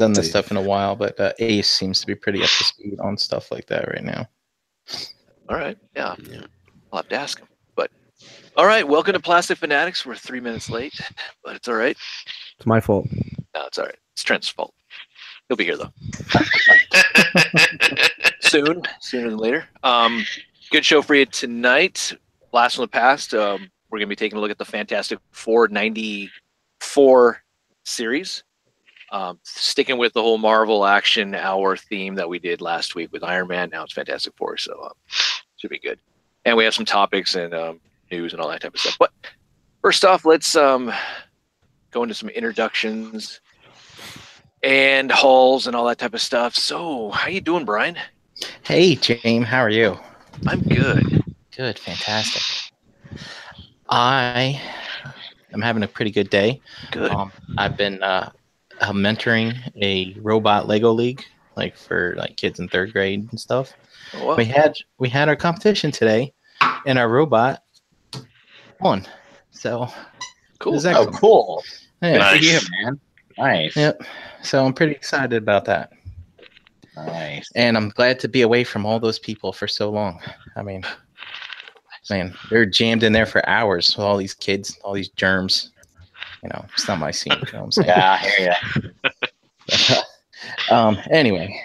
done this stuff in a while, but Ace seems to be pretty up to speed on stuff like that right now. All right. Yeah. I'll have to ask him. But all right. Welcome to Plastic Fanatics. We're 3 minutes late, but it's all right. It's my fault. No, it's all right. It's Trent's fault. He'll be here though. Sooner than later. Good show for you tonight. Last one passed. We're going to be taking a look at the Fantastic Four 94 series. Sticking with the whole Marvel Action Hour theme that we did last week with Iron Man. Now it's Fantastic Four, so should be good. And we have some topics and news and all that type of stuff. But first off, let's go into some introductions and hauls and all that type of stuff. So, how you doing, Brian? Hey, James, how are you? I'm good. Good, fantastic. I am having a pretty good day. Good. I've been mentoring a robot Lego league, like for like kids in 3rd grade and stuff. Oh, wow. We had our competition today, and our robot won. So cool. Oh, cool. Yeah. Good for you, man. Nice. Yep. So I'm pretty excited about that. Nice. And I'm glad to be away from all those people for so long. I mean, man, they're jammed in there for hours with all these kids, all these germs. You know, it's not my scene. You know what I'm saying? Yeah, I hear you. Anyway,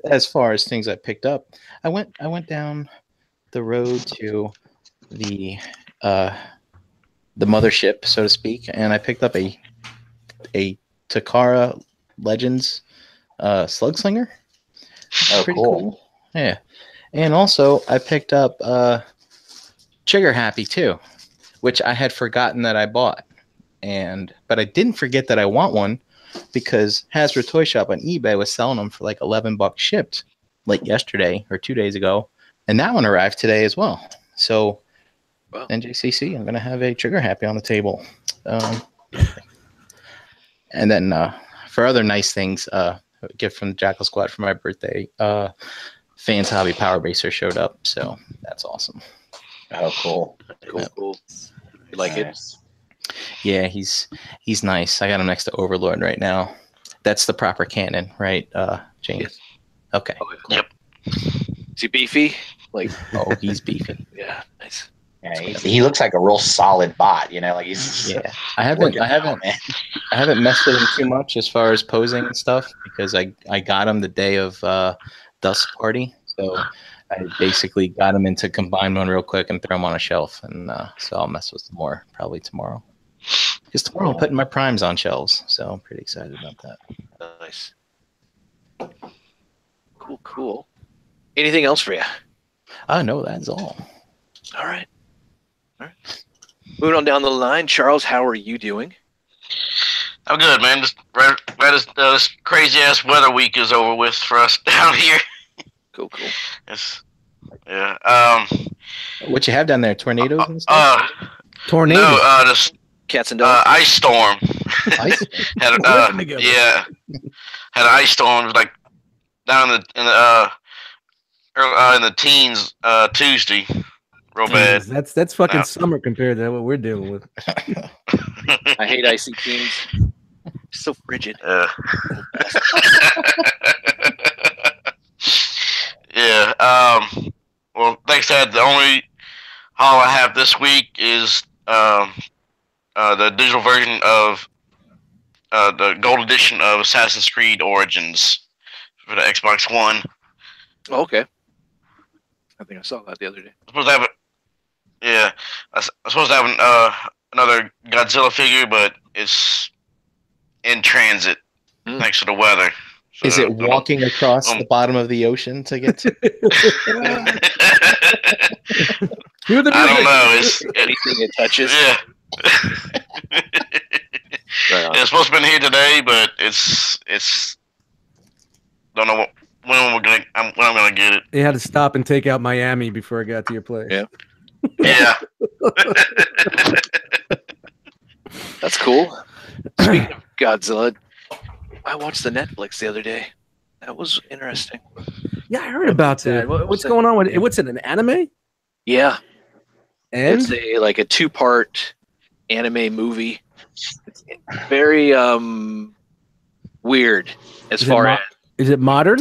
as far as things I picked up, I went down the road to the mothership, so to speak, and I picked up a Takara Legends Slug Slinger. Oh, Pretty cool. Yeah. And also I picked up Trigger Happy too, which I had forgotten that I bought. But I didn't forget that I want one because Hasbro Toy Shop on eBay was selling them for like $11 shipped like yesterday or 2 days ago. And that one arrived today as well. So wow. NJCC, I'm going to have a Trigger Happy on the table. And then for other nice things, a gift from the Jackal Squad for my birthday, Fans Hobby Power Baser showed up. So that's awesome. Oh, cool. Cool. You like it? Yeah, he's nice. I got him next to Overlord right now. That's the proper canon, right, James? Yes. Okay. Oh, cool. Yep. Is he beefy? Like, oh, he's beefy. Yeah, nice. Yeah, he looks like a real solid bot, you know. Like he's I haven't messed with him too much as far as posing and stuff because I got him the day of Dusk Party, so I basically got him into combine mode real quick and throw him on a shelf, and so I'll mess with him more probably tomorrow. Because tomorrow I'm putting my primes on shelves, so I'm pretty excited about that. Nice. Cool. Anything else for you? No, that's all. All right. Moving on down the line, Charles, how are you doing? I'm good, man. Just right as this crazy ass weather week is over with for us down here. Cool. Yeah. What you have down there? Tornadoes and stuff? Tornadoes. No, just cats and dogs. Ice storm. Ice? Had an ice storm like down in the teens Tuesday. Real bad. That's fucking summer compared to what we're dealing with. I hate icy teens. So frigid. Yeah. Well, thanks, Dad. The only haul I have this week is the digital version of the gold edition of Assassin's Creed Origins for the Xbox One. Oh, okay. I think I saw that the other day. I'm supposed to have it. Yeah, I'm supposed to have another Godzilla figure, but it's in transit thanks to the weather. So is it walking across the bottom of the ocean to get to? I don't know. It's anything it touches. Yeah. Right on. It's supposed to be here today, but it's don't know when I'm gonna get it. They had to stop and take out Miami before it got to your place. Yeah. Yeah. That's cool. Speaking of Godzilla, I watched the Netflix the other day. That was interesting. Yeah, I heard about that. What's going on with it? What's it, an anime? Yeah. And it's like a 2-part anime movie. It's very weird as far as. Is it modern?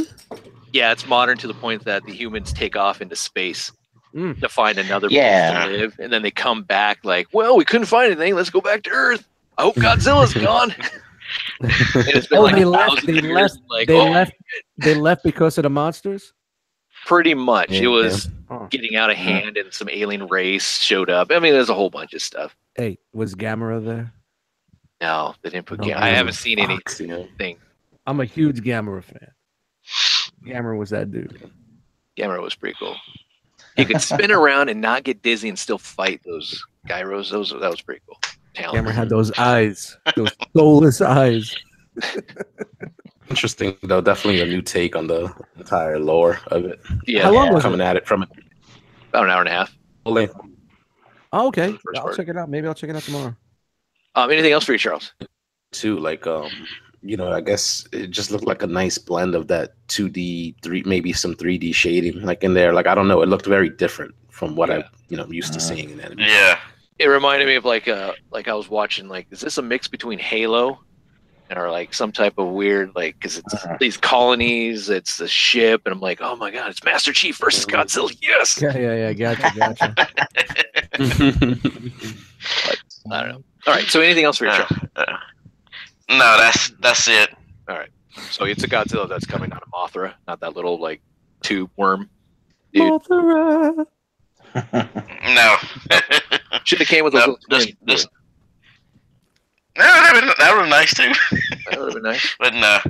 Yeah, it's modern to the point that the humans take off into space to find another place to live, and then they come back like, well, we couldn't find anything. Let's go back to Earth. I hope Godzilla's gone. And it's been like they left because of the monsters? Pretty much. It was getting out of hand, and some alien race showed up. I mean, there's a whole bunch of stuff. Hey, was Gamera there? No, they didn't put Gamera. I haven't seen anything. I'm a huge Gamera fan. Gamera was that dude. Gamera was pretty cool. He could spin around and not get dizzy and still fight those gyros. That was pretty cool. Gamera had those eyes, those soulless eyes. Interesting, though. Definitely a new take on the entire lore of it. Yeah. How long was coming it? at it from it? About an hour and a half. Oh, okay. I'll check it out. Maybe I'll check it out tomorrow. Anything else for you, Charles? Too, like, I guess it just looked like a nice blend of that 2D, maybe some 3D shading, like in there. Like, I don't know, it looked very different from what I'm used to seeing in anime. Yeah. It reminded me of like I was watching, like, is this a mix between Halo or like some type of weird, like, because it's these colonies, it's the ship, and I'm like, oh my god, it's Master Chief versus Godzilla. Yes. Yeah. Gotcha. But, I don't know. All right. So anything else for your show? No, that's it. All right. So it's a Godzilla that's coming out of Mothra, not that little like tube worm. Dude. Mothra. No. Should have came with those little this. No, that would have been nice too. That would have been nice. But no.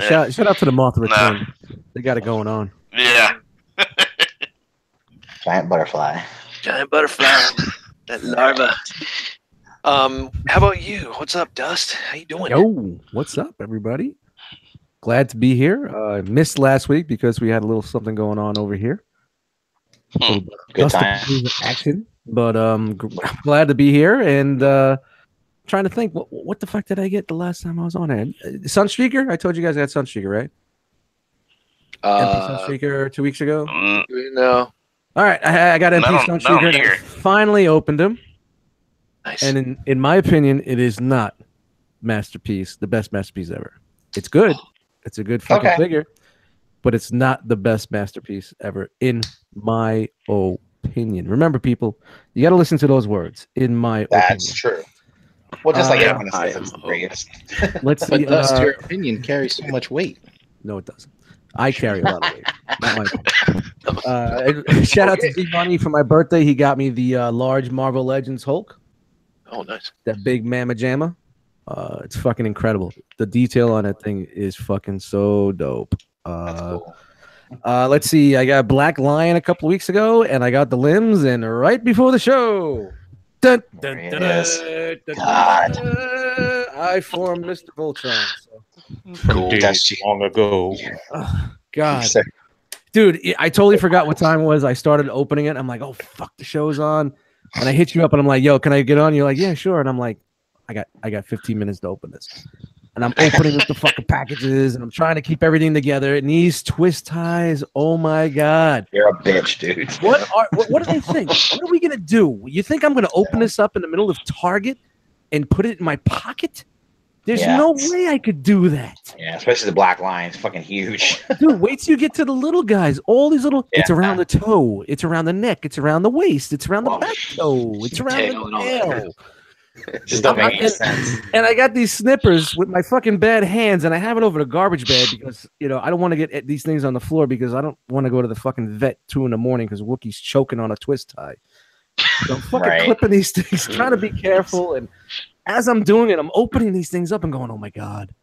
Shout out to the Mothra twin. They got it going on. Yeah. Giant butterfly. That larva. How about you? What's up, Dust? How you doing? Yo, what's up, everybody? Glad to be here. Missed last week because we had a little something going on over here. Good time. Action, but glad to be here and trying to think what the fuck did I get the last time I was on here? Sunstreaker? I told you guys I got Sunstreaker, right? MP Sunstreaker 2 weeks ago. No. All right, I got MP Sunstreaker. And I finally opened him. Nice. And in my opinion, it is not masterpiece, the best masterpiece ever. It's good. It's a good fucking figure, but it's not the best masterpiece ever, in my opinion. Remember, people, you got to listen to those words. In my opinion. That's true. Well, just like everyone says, it's the greatest. Let's see. But your opinion carries so much weight. No, it doesn't. I carry a lot of weight. Not my shout out to D-Money for my birthday. He got me the large Marvel Legends Hulk. Oh, nice. That big mamma jamma. It's fucking incredible. The detail on that thing is fucking so dope. Cool. Let's see. I got Black Lion a couple weeks ago, and I got the limbs, and right before the show. Dun, dun, dun, dun, dun, dun, I formed Mr. Voltron. So. Cool. That's long ago. God. Dude, I totally forgot what time it was. I started opening it. I'm like, oh, fuck, the show's on. And I hit you up, and I'm like, yo, can I get on? You're like, yeah, sure. And I'm like, I got 15 minutes to open this. And I'm opening up the fucking packages, and I'm trying to keep everything together. And these twist ties, oh my god, you're a bitch, dude. What do they think? What are we gonna do? You think I'm gonna open this up in the middle of Target and put it in my pocket? There's no way I could do that. Yeah, especially the Black Lion. It's fucking huge. Dude, wait till you get to the little guys. All these little, it's around the toe, it's around the neck, it's around the waist, it's around the back toe, it's around the tail. Just don't make any sense. And I got these snippers with my fucking bad hands, and I have it over the garbage bag because, I don't want to get these things on the floor because I don't want to go to the fucking vet 2 a.m. because Wookiee's choking on a twist tie. So I'm fucking clipping these things, trying to be careful. And as I'm doing it, I'm opening these things up and going, oh my God,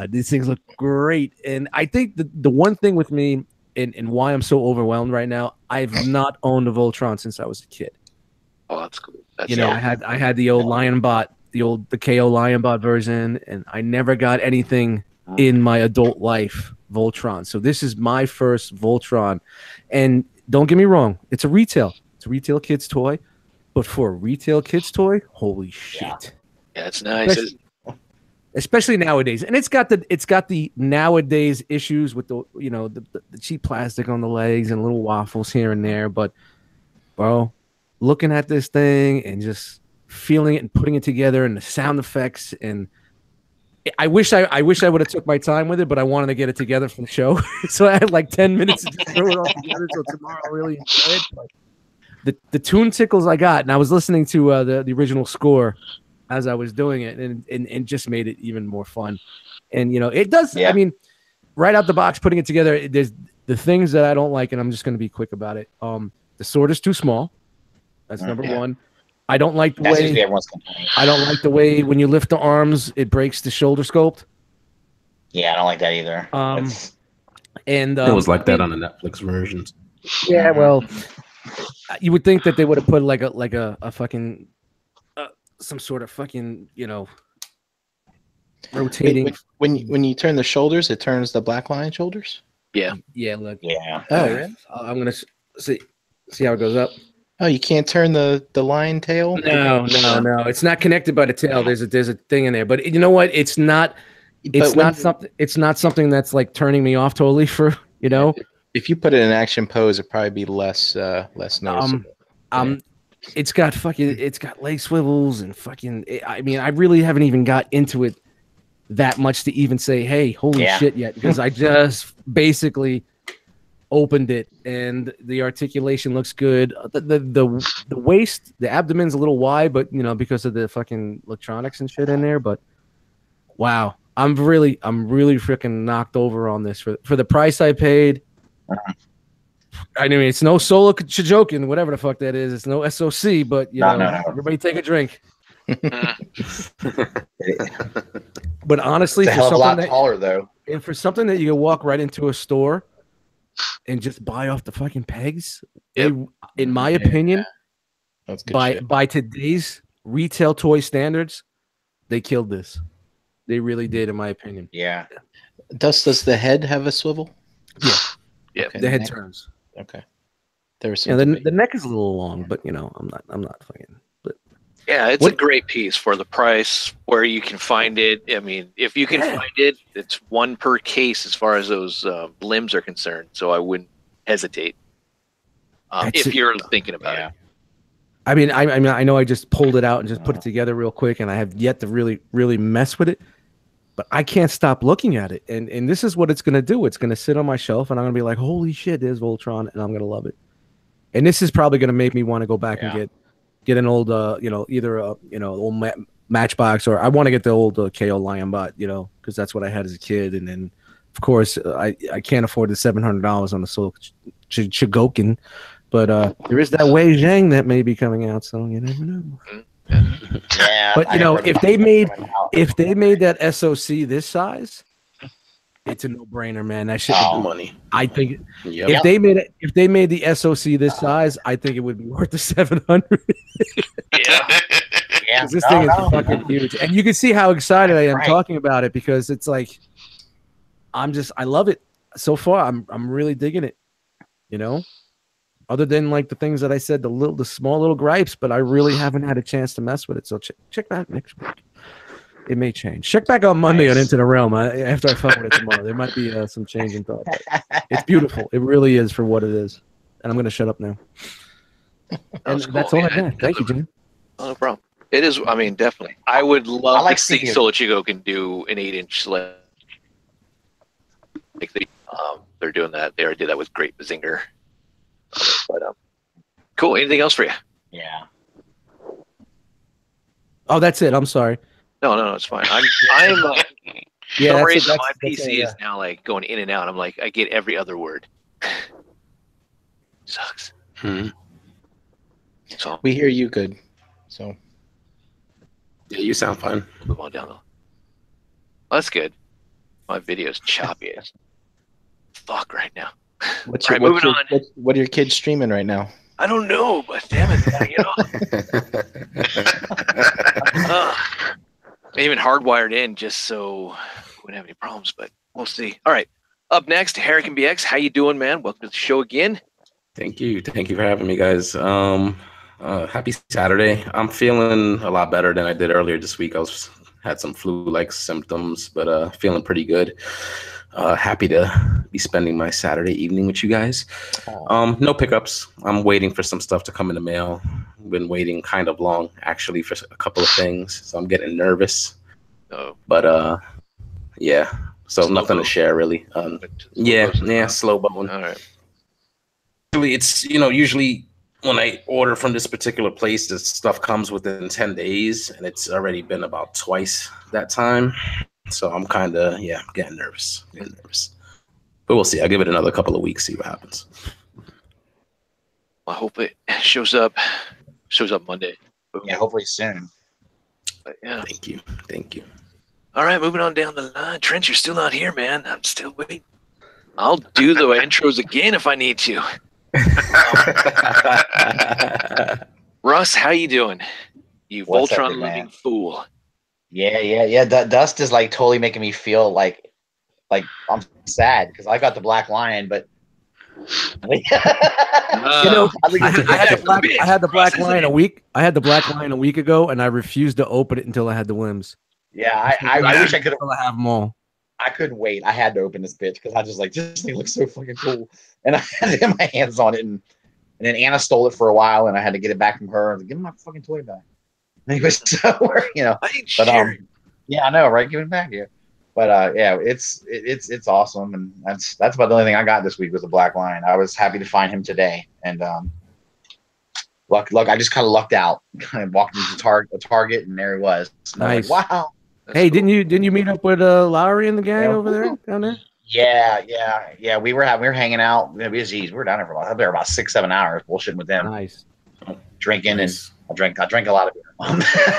these things look great. And I think the one thing with me and why I'm so overwhelmed right now, I've not owned a Voltron since I was a kid. Oh, that's cool. That's I had the old Lionbot, the KO Lionbot version, and I never got anything in my adult life Voltron. So this is my first Voltron. And don't get me wrong, it's a retail kid's toy, but for a retail kid's toy, holy shit. Yeah, it's nice. Especially nowadays. And it's got the nowadays issues with the cheap plastic on the legs and little waffles here and there, but bro, looking at this thing and just feeling it and putting it together and the sound effects and I wish I would have took my time with it, but I wanted to get it together for the show. So I had like 10 minutes to just throw it all together. So tomorrow I'll really enjoy it. But the tune tickles I got, and I was listening to the original score as I was doing it, and just made it even more fun. And it does. Yeah. I mean, right out the box, putting it together, there's the things that I don't like, and I'm just going to be quick about it. The sword is too small. That's number one. I don't like the That's way usually everyone's complaining. I don't like the way when you lift the arms, it breaks the shoulder sculpt. Yeah, I don't like that either. And It was like that on the Netflix versions. Yeah, well, you would think that they would have put like a fucking some sort of fucking rotating. When you turn the shoulders, it turns the black line shoulders. Yeah. Look. Yeah. Oh, really? I'm gonna see how it goes up. Oh, you can't turn the lion tail? No. It's not connected by the tail. There's a thing in there, but you know what? It's not something that's like turning me off totally for. If you put it in action pose, it'd probably be less noticeable. It's got leg swivels and fucking. I mean, I really haven't even got into it that much to even say, "Hey, holy shit!" yet, because I just basically opened it and the articulation looks good. The waist, the abdomen's a little wide, but because of the fucking electronics and shit in there. But wow, I'm really freaking knocked over on this for the price I paid. I mean, it's no solo Chijokin, whatever the fuck that is. It's no SOC, but No. everybody take a drink. But honestly, It's a hell of a lot taller though. And for something that you can walk right into a store and just buy off the fucking pegs, in my opinion, That's good by today's retail toy standards, they killed this. They really did, in my opinion. Yeah. Does the head have a swivel? Yeah. Okay, The head turns. Okay. There was some Yeah, debate. the neck is a little long, but I'm not fucking. But Yeah, it's a great piece for the price where you can find it. I mean, if you can find it, it's one per case as far as those limbs are concerned. So I wouldn't hesitate if you're thinking about it. I mean, I know I just pulled it out and just put it together real quick, and I have yet to really mess with it. But I can't stop looking at it, and this is what it's gonna do. It's gonna sit on my shelf, and I'm gonna be like, "Holy shit, there's Voltron," and I'm gonna love it. And this is probably gonna make me want to go back and get an old, either a old Matchbox, or I want to get the old KO Lionbot, because that's what I had as a kid. And then, of course, I can't afford the $700 on the Soul Chigokin, but there is that Wei Zhang that may be coming out, so you never know. Yeah. But if they made that SOC this size, it's a no-brainer, man. That shit. Money. I think Yep. if they made the SOC this size, I think it would be worth the $700. Yeah. Yeah. This thing is fucking huge, and you can see how excited I am talking about it because it's like I love it so far. I'm really digging it. Other than like the things that I said, the small little gripes, but I really haven't had a chance to mess with it. So check back next week. It may change. Check back on Monday on Into the Realm. After I fuck with it tomorrow, there might be some change in thought. It's beautiful. It really is for what it is. And I'm going to shut up now. And Cool. that's all I got. Thank you, Jim. No problem. It is. I mean, definitely. I would love like to see seeing it. Solo Chigo can do an 8-inch sled. Like they're doing that. They already did that with Great Bazinger. But cool. Anything else for you? Yeah. Oh, that's it. I'm sorry. No, it's fine. I'm Yeah, for some that's reason it. my That's PC it, is now like going in and out. I'm like, I get every other word. Sucks. So We hear you good. So Yeah, you sound fine. move on down though. That's good. My video's choppy as fuck right now. what are your kids streaming right now? I don't know, but damn it, I even hardwired in just so we wouldn't have any problems, but we'll see. All right. Up next, Hurricane BX. How you doing, man? Welcome to the show again. Thank you for having me, guys. Happy Saturday. I'm feeling a lot better than I did earlier this week. Had some flu-like symptoms, but feeling pretty good. Happy to be spending my Saturday evening with you guys. No pickups. I'm waiting for some stuff to come in the mail. Been waiting kind of long, actually, for a couple of things, so I'm getting nervous. Oh, But Yeah. So Slow nothing boat. to share really. Slow boat. All right. Actually, it's usually when I order from this particular place, the stuff comes within 10 days, and it's already been about twice that time. So I'm kind of getting nervous. But we'll see. I'll give it another couple of weeks, see what happens. I hope it shows up Monday. Yeah, hopefully soon. But yeah. Thank you. All right, moving on down the line. Trent, you're still not here, man. I'm still waiting. I'll do the intros again if I need to. Russ, how you doing? You What's up, Voltron big living man? fool. Yeah. Dust is like totally making me feel like I'm sad because I got the Black Lion, but I had the Black Lion a week. I had the Black Lion a week ago, and I refused to open it until I had the limbs. Yeah, I wish I could have them all. I couldn't wait. I had to open this bitch because I just like this thing looks so fucking cool, and I had to get my hands on it. And then Anna stole it for a while, and I had to get it back from her. I was like, give me my fucking toy back. Anyway, so yeah, I know, right? Give it back here. But it's awesome, and that's about the only thing I got this week was the Black Lion. I was happy to find him today, and luck. I just kind of lucked out. Kind of walked into Target, and there he was. And Nice. I was like, wow. That's cool. Didn't you meet up with Lowry and the gang over there down there? Yeah. We were hanging out. We were down there for about 6-7 hours bullshitting with them. Nice. Drinking and I drank a lot of beer.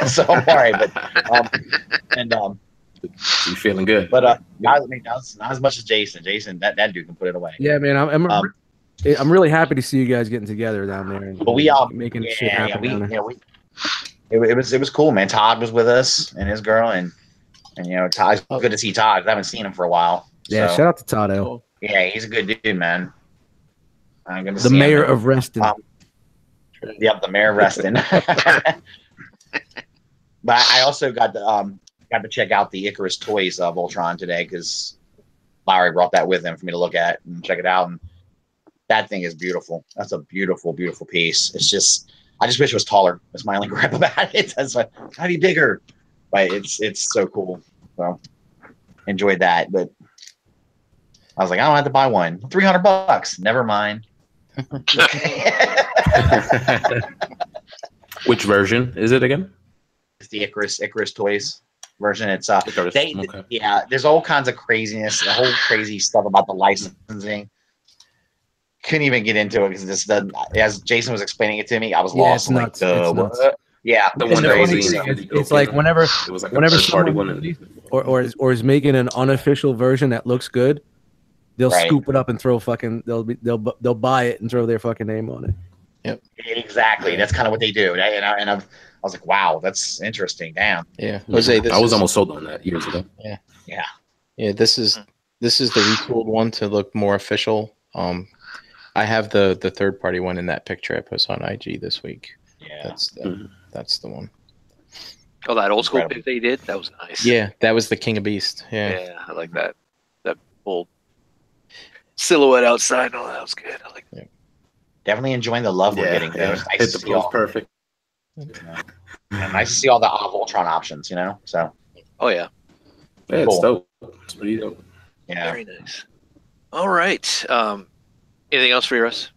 So I'm all right, but you feeling good? But not as much as Jason. Jason, that dude can put it away. Yeah, man. I'm really happy to see you guys getting together down there. And, but we all making shit happen. It was cool, man. Todd was with us and his girl, and Todd. It's good to see Todd. I haven't seen him for a while. Yeah, shout out to Todd. Yeah, he's a good dude, man. I'm gonna the mayor of Reston. Yep, the mayor of Reston. But I also got to check out the Icarus Toys Voltron today because Lowry brought that with him for me to look at and check it out. And that thing is beautiful. That's a beautiful, beautiful piece. It's just, I just wish it was taller. That's my only gripe about it. That's like, gotta be bigger. But it's so cool. So enjoyed that. But I was like, I don't have to buy one. $300. Never mind. Which version is it again? It's the Icarus Toys version. It's okay. Yeah, there's all kinds of craziness, the whole crazy stuff about the licensing. Couldn't even get into it because as Jason was explaining it to me, I was lost. Nuts. Yeah, it's like whenever someone or is making an unofficial version that looks good, they'll scoop it up and throw they'll buy it and throw their fucking name on it. Yep, exactly. That's kind of what they do. And I was like, wow, that's interesting. Damn. Yeah, Jose, I was almost sold on that years ago. Yeah. This is the retooled one to look more official. I have the third party one in that picture I posted on IG this week. Yeah, that's the one. Oh, that old school pic they did? That was nice. Yeah, that was the King of Beast. Yeah, I like that. That old silhouette outside. Oh, that was good. I like that. Definitely enjoying the love we're getting. Yeah. Nice the pose perfect. Nice to see all the Voltron options, So. Oh yeah. Yeah, it's dope. It's pretty dope. Yeah. Very nice. All right. Anything else for you, Russ?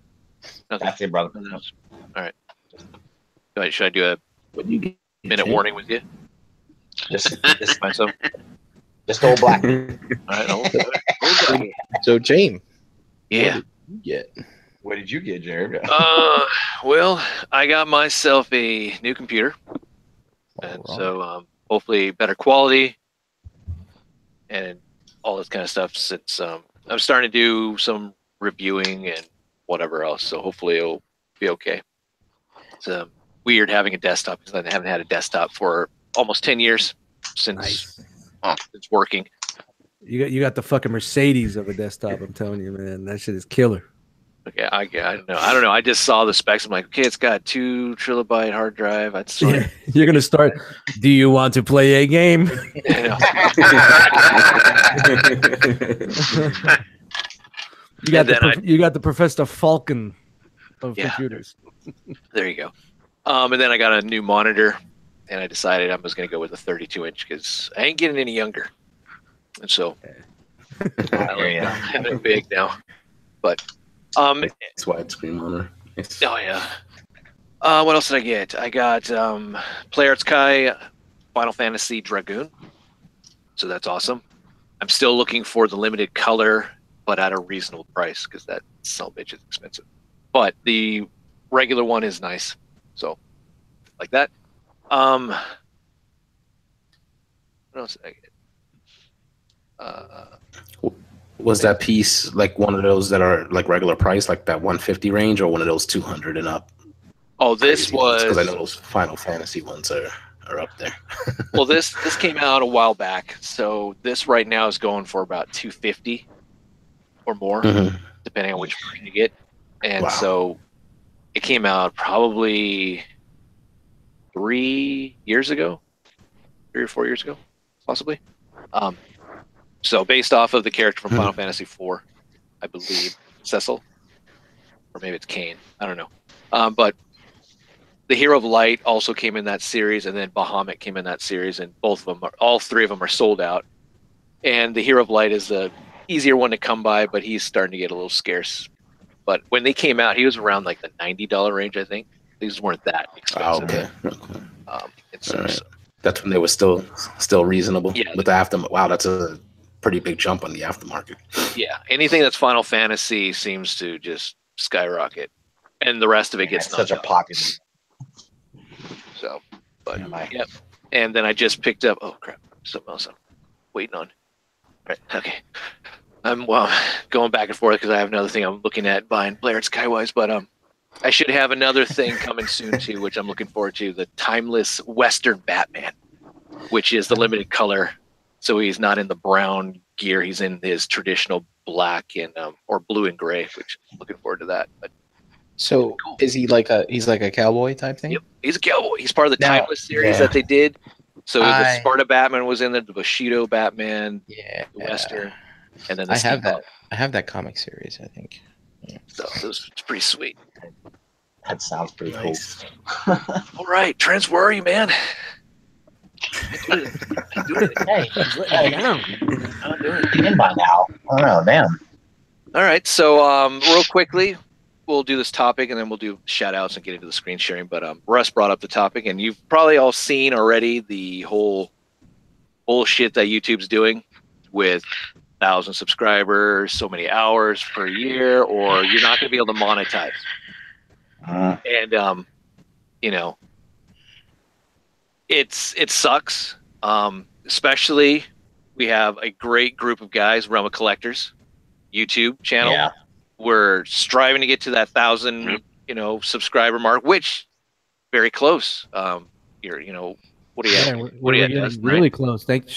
Nothing. That's it, brother. All right. Should I do a minute warning with you? Just myself. Just old black. All right. Old black. So, James. Yeah. What did you get, Jared? Well, I got myself a new computer, and so hopefully better quality and all this kind of stuff. Since I'm starting to do some reviewing and whatever else, so hopefully it'll be okay. It's weird having a desktop because I haven't had a desktop for almost 10 years since it's working. You got the fucking Mercedes of a desktop. I'm telling you, man, that shit is killer. Okay, I don't know. I just saw the specs. I'm like, okay, it's got 2 TB hard drive. That's You're gonna start. Do you want to play a game? You got the Professor Falcon of computers. There you go. And then I got a new monitor, and I decided I was going to go with a 32-inch because I ain't getting any younger. And so I like having it big now. But It's widescreen monitor. oh yeah. What else did I get? I got Playarts Kai Final Fantasy Dragoon. So that's awesome. I'm still looking for the limited color, but at a reasonable price because that son of a bitch is expensive. But the regular one is nice. So like that. What else did I get? Was that piece like one of those that are like regular price, like that 150 range, or one of those 200 and up? Oh, this was because I know those Final Fantasy ones are up there. Well, this came out a while back, so this right now is going for about 250 or more, depending on which version you get. And so it came out probably 3 years ago, 3 or 4 years ago, possibly. So based off of the character from Final Fantasy IV, I believe, Cecil, or maybe it's Kane, I don't know. But the Hero of Light also came in that series, and then Bahamut came in that series, and all three of them are sold out. And the Hero of Light is the easier one to come by, but he's starting to get a little scarce. But when they came out, he was around like the $90 range, I think. These weren't that expensive. Okay. That's when they were still reasonable. Yeah. With the aftermarket. Wow, that's a pretty big jump on the aftermarket. Yeah. Anything that's Final Fantasy seems to just skyrocket, and the rest of it gets such a popular. So, but yep. And then I just picked up. Oh crap! Something else I'm waiting on. Right. Okay. I'm going back and forth because I have another thing I'm looking at buying Blair Skywise, but I should have another thing coming soon too, which I'm looking forward to. The Timeless Western Batman, which is the limited color. So he's not in the brown gear; he's in his traditional black and or blue and gray, which I'm looking forward to that. But so is he like a cowboy type thing? Yep, he's a cowboy. He's part of the Timeless series that they did. So the Sparta Batman was in there, the Bushido Batman, the Western, and then I have that comic series, I think. Yeah. So it's pretty sweet. That sounds pretty cool. All right, Trent, where are you, man? Hey, I'm doing it. In by now. I don't know, damn. All right, so real quickly, we'll do this topic and then we'll do shout outs and get into the screen sharing. But Russ brought up the topic, and you've probably all seen already the whole bullshit that YouTube's doing with 1,000 subscribers, so many hours per year, or you're not going to be able to monetize. And you know, it sucks. Especially we have a great group of guys, Realm of Collectors YouTube channel. Yeah. We're striving to get to that 1,000, subscriber mark, which very close. You're, what do you have? What do you have? Really close. Thank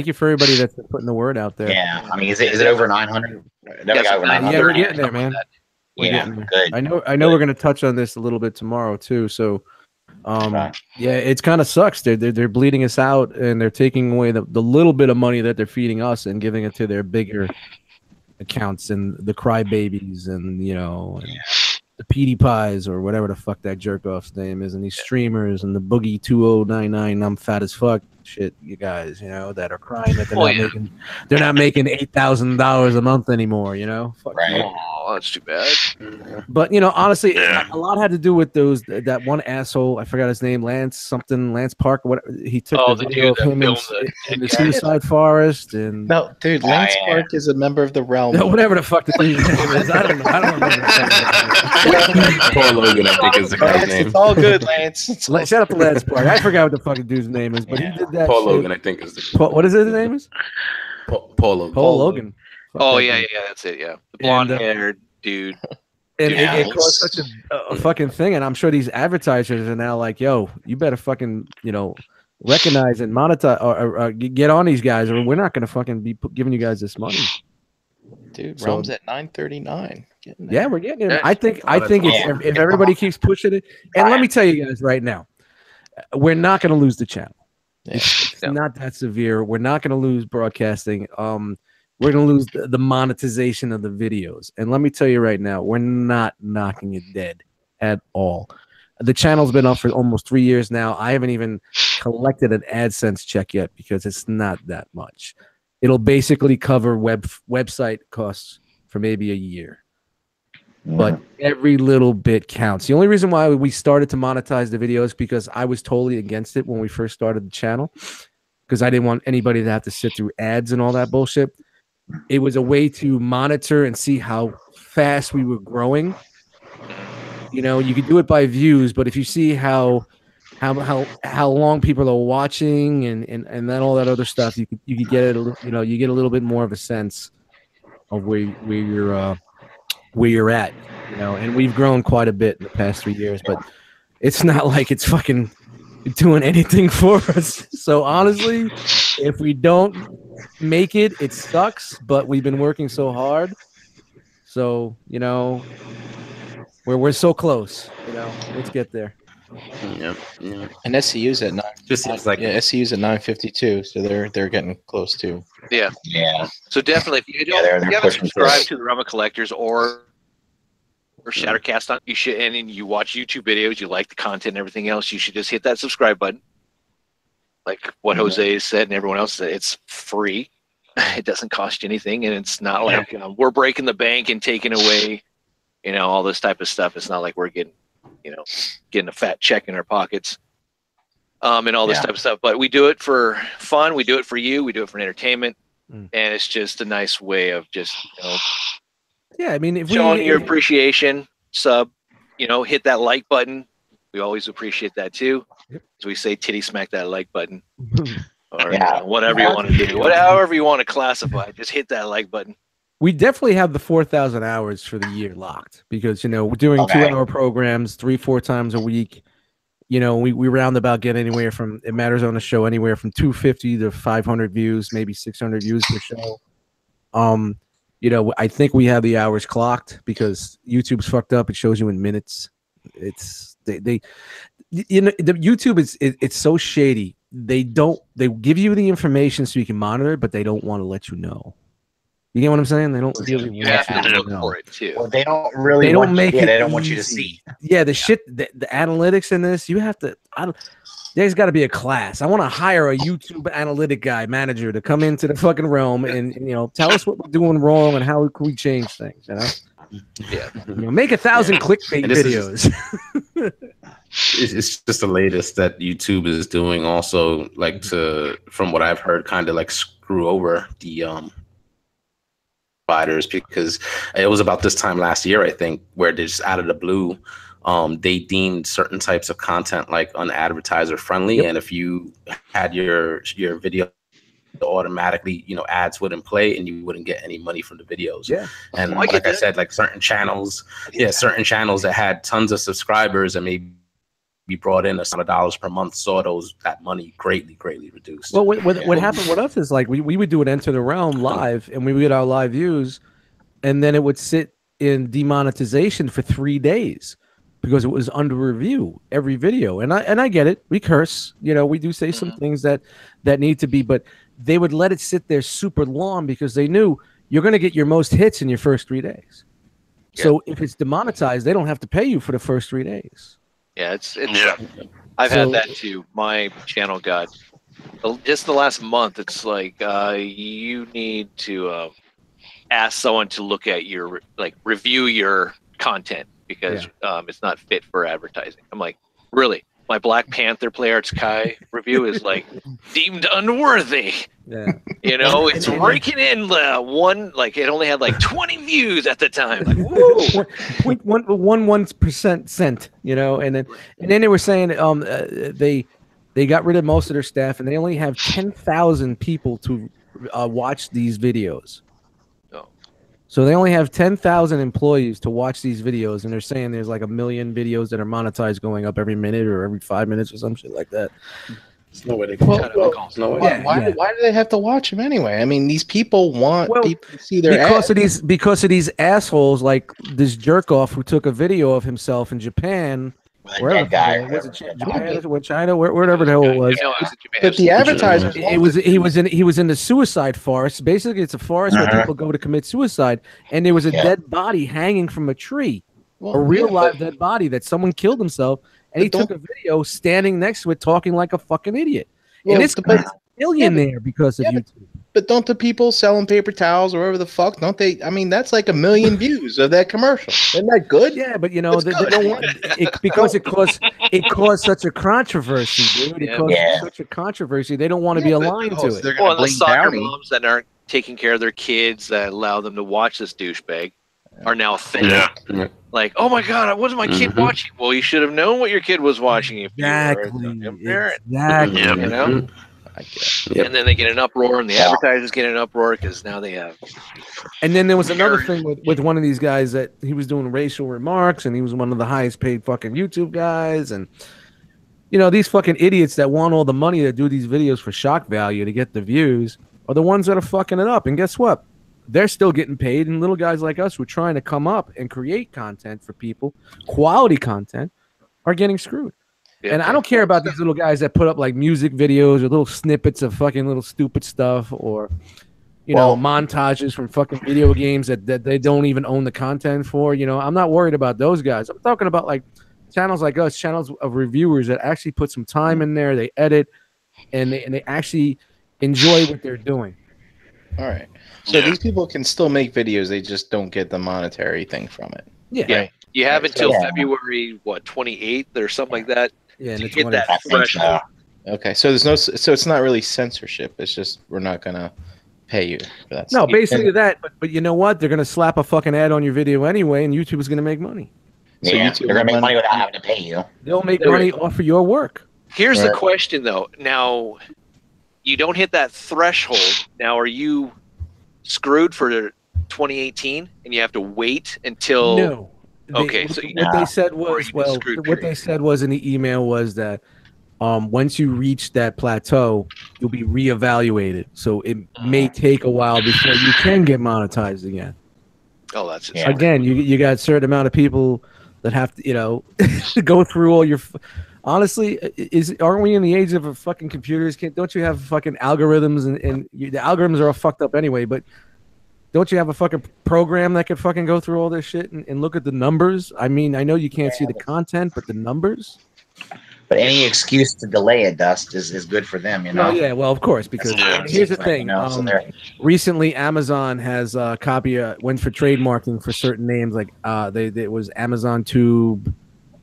you for everybody that's putting the word out there. Yeah, I mean, is it over 900? Yeah, we're getting there, man. Good. I know we're gonna touch on this a little bit tomorrow too. So, yeah, it's kind of sucks. They're bleeding us out, and they're taking away the little bit of money that they're feeding us and giving it to their bigger accounts and the crybabies and the PewDiePies or whatever the fuck that jerk off's name is, and these streamers and the Boogie 2099 I'm fat as fuck shit, you guys, that are crying that they're not making $8,000 a month anymore, Fuck right. Oh, that's too bad. But honestly, a lot had to do with that one asshole, I forgot his name, Lance Park, what he took the video of him in the suicide forest. And no, dude, Lance Park is a member of the realm. No, whatever the fuck the thing's name is. I don't remember. Paul Logan, I think is the guy's name. It's all good, Lance. Shout out to Lance Park. I forgot what the fucking dude's name is, but he did that. Paul Logan, I think is the what is his name is? Paul Logan. Paul Logan. Oh yeah, that's it. Yeah, the blonde-haired dude. And it caused such a fucking thing, and I'm sure these advertisers are now like, "Yo, you better fucking recognize and monetize or get on these guys, or we're not gonna fucking be giving you guys this money." Dude, Realm's at 939. Yeah, we're getting it. I think if everybody keeps pushing it, and let me tell you guys right now, we're not going to lose the channel. Yeah. It's not that severe. We're not going to lose broadcasting. We're going to lose the monetization of the videos. And let me tell you right now, we're not knocking it dead at all. The channel's been up for almost 3 years now. I haven't even collected an AdSense check yet because it's not that much. it'll basically cover website costs for maybe a year. But every little bit counts. The only reason why we started to monetize the videos because I was totally against it when we first started the channel, because I didn't want anybody to have to sit through ads and all that bullshit. It was a way to monitor and see how fast we were growing. You know, you could do it by views, but if you see how long people are watching and then all that other stuff, you could get it. You know, you get a little bit more of a sense of where you're at. You know, and we've grown quite a bit in the past 3 years, but it's not like it's fucking doing anything for us. So honestly, if we don't make it, it sucks. But we've been working so hard, so you know, we're so close. You know, let's get there. Yeah. And SCU's at 9. Just seems like SCU's at 952, so they're getting close too. Yeah. So definitely, if you don't, if you haven't subscribed to the Realm of Collectors or Shoutcast on, you should, and you watch YouTube videos, you like the content and everything else, you should just hit that subscribe button. Like what Jose said and everyone else said, it's free. It doesn't cost you anything, and it's not like we're breaking the bank and taking away, you know, all this type of stuff. It's not like we're getting a fat check in our pockets, and all this type of stuff. But we do it for fun. We do it for you. We do it for entertainment, and it's just a nice way of just, you know, yeah. I mean, if showing your appreciation, hit that like button. We always appreciate that too. As we say, titty smack that like button, or whatever you want to do, however you want to classify. Just hit that like button. We definitely have the 4,000 hours for the year locked because, you know, we're doing 2-hour programs 3-4 times a week. You know, we round about get anywhere from, it matters on the show, anywhere from 250 to 500 views, maybe 600 views per show. You know, I think we have the hours clocked because YouTube's fucked up. It shows you in minutes. It's the YouTube it's so shady. They give you the information so you can monitor it, but they don't want to let you know. You get what I'm saying? They don't really want you to know. For it too. Well, they don't really. They don't make it. They don't want you to see. Yeah, the shit, the analytics in this, you have to. There's got to be a class. I want to hire a YouTube analytic guy, manager, to come into the fucking realm and you know tell us what we're doing wrong and how can we change things. You know. Yeah. You know, make 1,000 clickbait videos. It's just the latest that YouTube is doing. Also, like from what I've heard, kind of like screw over the providers, because it was about this time last year, I think, where they just out of the blue, they deemed certain types of content like unadvertiser friendly, and if you had your video, automatically, you know, ads wouldn't play and you wouldn't get any money from the videos. And like I said, like certain channels that had tons of subscribers and maybe brought in $100 per month saw that money greatly reduced. Well, what happened with us is like we would do an Enter the Realm live, and we would get our live views, and then it would sit in demonetization for 3 days because it was under review every video. And I get it. We curse, you know, we do say some things that need to be, but they would let it sit there super long because they knew you're going to get your most hits in your first 3 days. So if it's demonetized, they don't have to pay you for the first 3 days. Yeah, I've had that too. My channel got just the last month. It's like you need to ask someone to look at your review your content because it's not fit for advertising. I'm like, really? My Black Panther Play Arts Kai review is like deemed unworthy. Yeah, you know, it's raking in one, like it only had like 20 views at the time. Like, woo! 0.11%, you know, and then they were saying they got rid of most of their staff and they only have 10,000 people to watch these videos. So they only have 10,000 employees to watch these videos, and they're saying there's like 1 million videos that are monetized going up every minute or every 5 minutes or some shit like that. There's no way they can why do they have to watch them anyway? I mean, these people want people to see their ads. Because of these assholes like this jerk off who took a video of himself in Japan. Wherever China, wherever the hell it was. But the advertisers, he was in the suicide forest. Basically, it's a forest where people go to commit suicide, and there was a dead body hanging from a tree, a real live dead body that someone killed himself, and he took a video standing next to it, talking like a fucking idiot. And it's a billionaire because of YouTube. But don't the people selling paper towels or whatever the fuck, don't they? I mean, that's like 1 million views of that commercial. Isn't that good? Yeah, but you know, they don't want it because it caused such a controversy, dude. It caused such a controversy. They don't want to be aligned to it. They're Well, gonna the blame soccer Downey. moms that aren't taking care of their kids that allow them to watch this douchebag are now offended. Yeah. Like, oh my god, what was my kid watching? Well, you should have known what your kid was watching if you were a parent. Exactly. Yep. You know? I guess. Yep. And then they get an uproar, and the advertisers get an uproar because now they have. And then there was another thing with one of these guys that he was doing racial remarks, and he was one of the highest paid fucking YouTube guys, and you know, these fucking idiots that want all the money to do these videos for shock value to get the views are the ones that are fucking it up. And guess what? They're still getting paid, and little guys like us who are trying to come up and create content for people, quality content, are getting screwed. Yeah, and I don't care about these little guys that put up like music videos or little snippets of fucking little stupid stuff, or you know, montages from fucking video games that they don't even own the content for. You know, I'm not worried about those guys. I'm talking about like channels like us, channels of reviewers that actually put some time in there. They edit and they actually enjoy what they're doing. All right. So these people can still make videos. They just don't get the monetary thing from it. Yeah. Right? You have until February 28th or something like that. Yeah, to and get that threshold. Okay, so there's no, so it's not really censorship. It's just we're not gonna pay you for that. No, stuff. basically that. But you know what? They're gonna slap a fucking ad on your video anyway, and YouTube is gonna make money. So Yeah, YouTube they're gonna make will money without having to pay you. They'll make money off of your work. Here's the question, though. Now, you don't hit that threshold. Now, are you screwed for 2018, and you have to wait until? No. Okay, so what they said was what they said was in the email was that once you reach that plateau, you'll be reevaluated. So it may take a while before you can get monetized again. Oh, that's it. Again, you got a certain amount of people that have to, you know, go through all your. Honestly, aren't we in the age of fucking computers? Don't you have fucking algorithms and the algorithms are all fucked up anyway? But don't you have a fucking program that could fucking go through all this shit and look at the numbers? I mean, I know you can't see the content, but the numbers. But any excuse to delay it, Dust, is good for them, you know. Oh yeah, well, of course, because here's the thing. Recently, Amazon has went for trademarking for certain names, like it was Amazon Tube,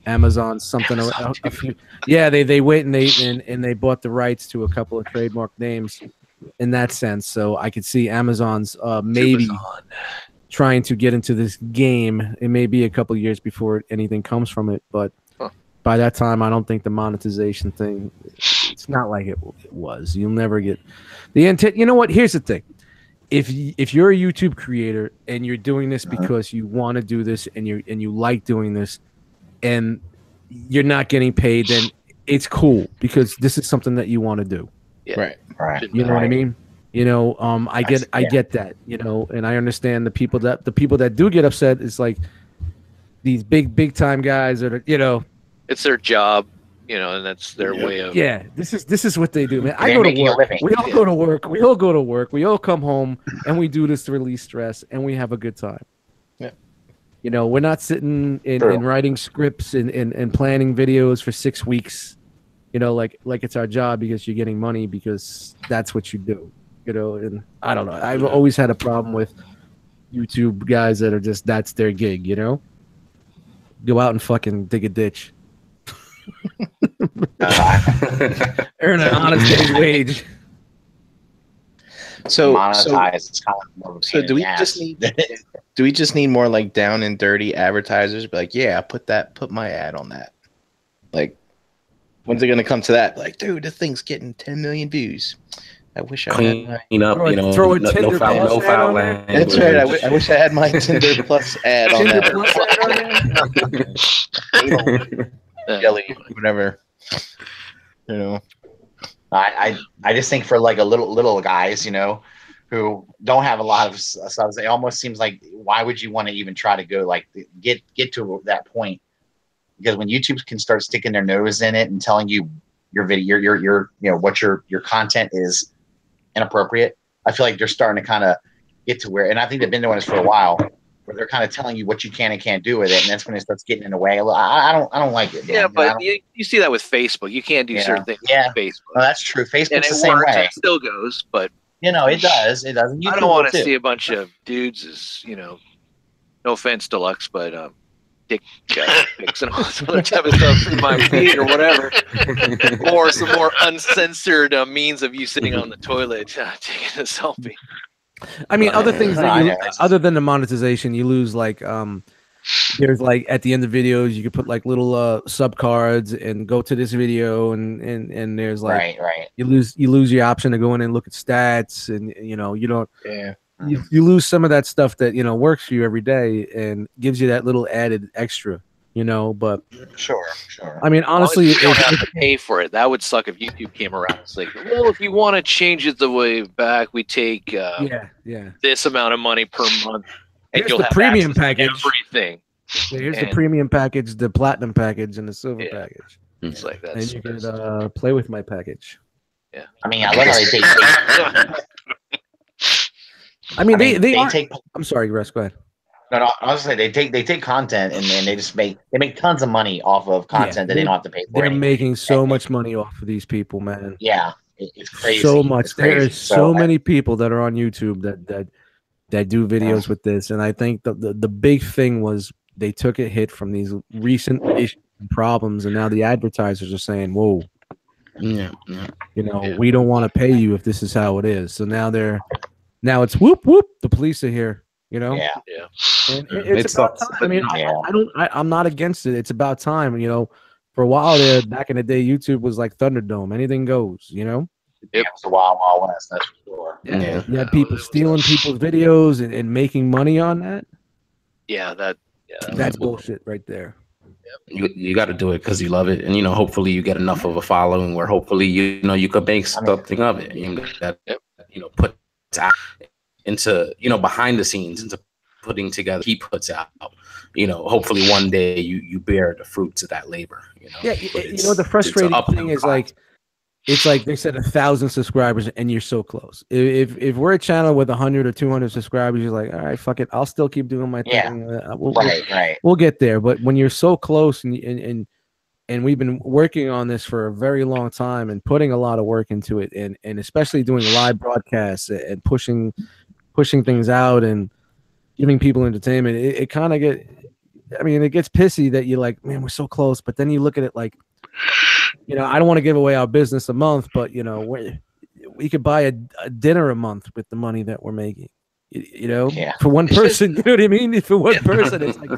Amazon something. A few, yeah, they went and they bought the rights to a couple of trademark names in that sense. So I could see Amazon's maybe trying to get into this game. It may be a couple of years before anything comes from it, but. By that time, I don't think the monetization thing, it's not like it was. You'll never get the intent. You know what? Here's the thing. If you're a YouTube creator and you're doing this because you want to do this and you like doing this and you're not getting paid, then it's cool because this is something that you want to do. Yeah. Right. You know what I mean? You know, I get that, you know, and I understand the people that do get upset is like these big time guys that are, you know, it's their job, you know, and that's their way of. Yeah, this is what they do, man. I go to work. We all go to work. We all go to work. We all come home and we do this to release stress and we have a good time. Yeah. You know, we're not sitting and writing scripts and planning videos for 6 weeks, you know, like it's our job because you're getting money because that's what you do, you know. And I don't know. I've always had a problem with YouTube guys that are just that's their gig, you know. Go out and fucking dig a ditch. Earn an honest day's wage. So monetize. It's kind of more of a so do we just need more like down and dirty advertisers? Be like, yeah, put my ad on that. Like, when's it gonna come to that? Like, dude, this thing's getting 10 million views. I wish I clean had up, you know, throw a no Tinder foul Plus language. That's right. I wish I had my Tinder Plus ad on that. Jelly, whatever. You know. I just think for like a little guys, you know, who don't have a lot of subs, it almost seems like why would you want to even try to go like get to that point? Because when YouTube can start sticking their nose in it and telling you your video, your you know what your content is inappropriate, I feel like they're starting to kind of get to where, and I think they've been doing this for a while, where they're kind of telling you what you can and can't do with it, and that's when it starts getting in the way. I don't like it. Yeah, but you see that with Facebook. You can't do certain things. Yeah, with Facebook. No, that's true. Facebook's and it the same works, way. it still goes, but You know, it does. It does. I don't want to see a bunch of dudes as, no offense, Deluxe, but dick pics and all this other type of stuff in my feed or whatever. Or some more uncensored means of you sitting on the toilet taking a selfie. I mean, other things that other than the monetization, you lose like there's like at the end of videos you could put like little sub cards and go to this video and there's like you lose your option to go in and look at stats and you don't you lose some of that stuff that works for you every day and gives you that little added extra but sure I mean honestly you don't have to pay for it. That would suck if YouTube came around. It's like, well, if you want to change it the way back, we take this amount of money per month. And here's you'll the have premium package. Everything. Here's the premium package, the platinum package, and the silver package. It's like that. And you can play with my package. Yeah. I mean, I love how they take. I'm sorry, Russ. Go ahead. No. I was gonna say they take content and then they just make tons of money off of content that they don't have to pay for. They're making so much money off of these people, man. Yeah, it's crazy. So much. There is so many people that are on YouTube that do videos with this, and I think the big thing was they took a hit from these recent issues and problems, and now the advertisers are saying, "Whoa, we don't want to pay you if this is how it is." So now it's whoop whoop. The police are here. And it's about time. I mean, I'm not against it. It's about time. For a while there, back in the day, YouTube was like Thunderdome. Anything goes. It's a Wild West, that's for sure. Yeah. You had people stealing people's videos and making money on that. That's bullshit right there. You got to do it because you love it, and hopefully you get enough of a following where hopefully you could make something of it. Put out into behind the scenes into putting together. He puts out. Hopefully one day you bear the fruits of that labor. The frustrating thing is like. It's like they said 1,000 subscribers and you're so close. If we're a channel with 100 or 200 subscribers, you're like, all right, fuck it. I'll still keep doing my thing. We'll get there. But when you're so close and we've been working on this for a very long time and putting a lot of work into it and especially doing live broadcasts and pushing things out and giving people entertainment, it kind of it gets pissy that you're like, man, we're so close. But then you look at it like, I don't want to give away our business a month, but we could buy a dinner a month with the money that we're making. For one person, you know what I mean? For one person, it's like,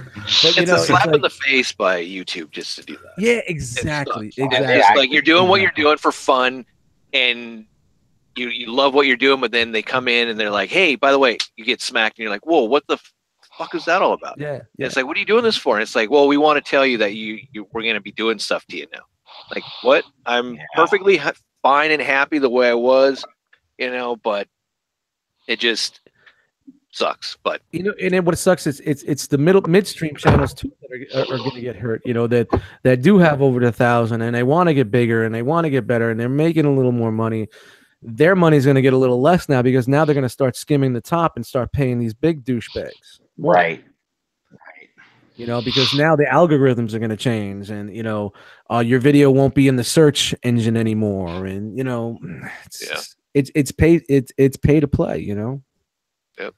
it's a slap in the face by YouTube just to do that. Yeah, exactly. It's like you're doing what you're doing for fun, and you love what you're doing, but then they come in and they're like, "Hey, by the way," you get smacked, and you're like, "Whoa, what the fuck is that all about?" Yeah. It's like, what are you doing this for? And it's like, well, we want to tell you that we're going to be doing stuff to you now. Like, what? I'm perfectly fine and happy the way I was, but it just sucks. But and then what sucks is it's the midstream channels too that are going to get hurt. That do have over 1,000 and they want to get bigger and they want to get better and they're making a little more money. Their money's going to get a little less now because now they're going to start skimming the top and start paying these big douchebags. Right. Because now the algorithms are going to change and, your video won't be in the search engine anymore. And, it's pay to play, Yep.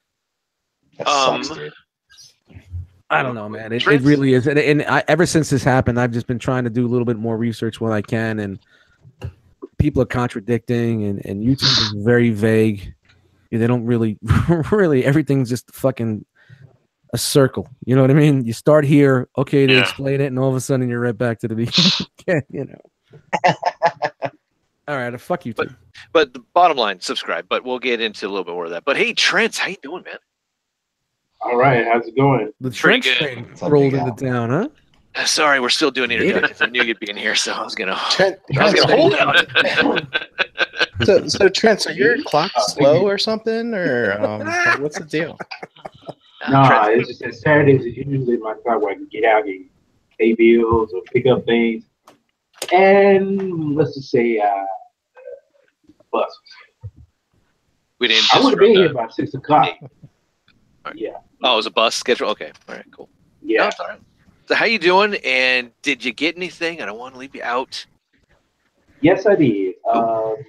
That sucks, dude. I don't know, man. It really is. And ever since this happened, I've just been trying to do a little bit more research when I can. And people are contradicting and YouTube is very vague. They don't really everything's just fucking a circle. You know what I mean? You start here, okay, to explain it, and all of a sudden you're right back to the beginning. All right, fuck you too. But the bottom line, subscribe. But we'll get into a little bit more of that. But hey, Trent, how you doing, man? All right, how's it going? The Trent train rolled into town, huh? Sorry, we're still doing introductions. I knew you'd be in here, so I was gonna hold out. So Trent, so your clock slow or something, or what's the deal? Nah, it's just that Saturdays is usually my time where I can get out and pay bills or pick up things. And let's just say bus. We didn't. I would have been here by 6 o'clock. Right. Yeah. Oh, it was a bus schedule. Okay. All right. Cool. Yeah. No, it's all right. So how you doing? And did you get anything? I don't want to leave you out. Yes, I did.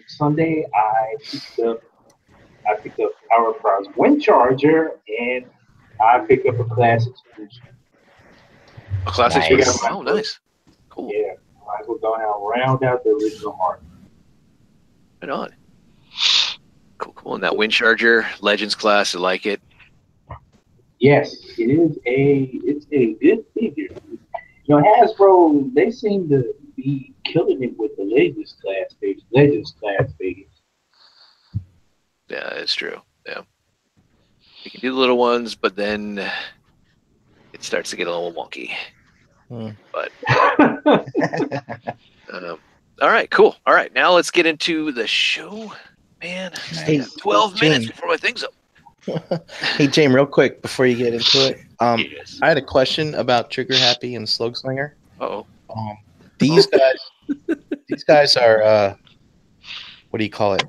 Sunday I picked up I picked up Power Prize Wind Charger, and I picked up a classic solution. A classic. Nice. Oh, nice. Cool. Yeah, might as well go ahead and round out the original art. Right on. Cool, cool. And that Wind Charger Legends class, I like it. Yes, it's a good figure. You know, Hasbro, they seem to be killing it with the Legends class figures. Yeah, it's true. Yeah. You can do the little ones, but then it starts to get a little wonky. But all right, cool. All right, now let's get into the show. Man, Hey, 12 minutes James. before my thing's up. Hey, James, real quick before you get into it, Yes. I had a question about Trigger Happy and Slugslinger. Uh-oh. These guys are what do you call it?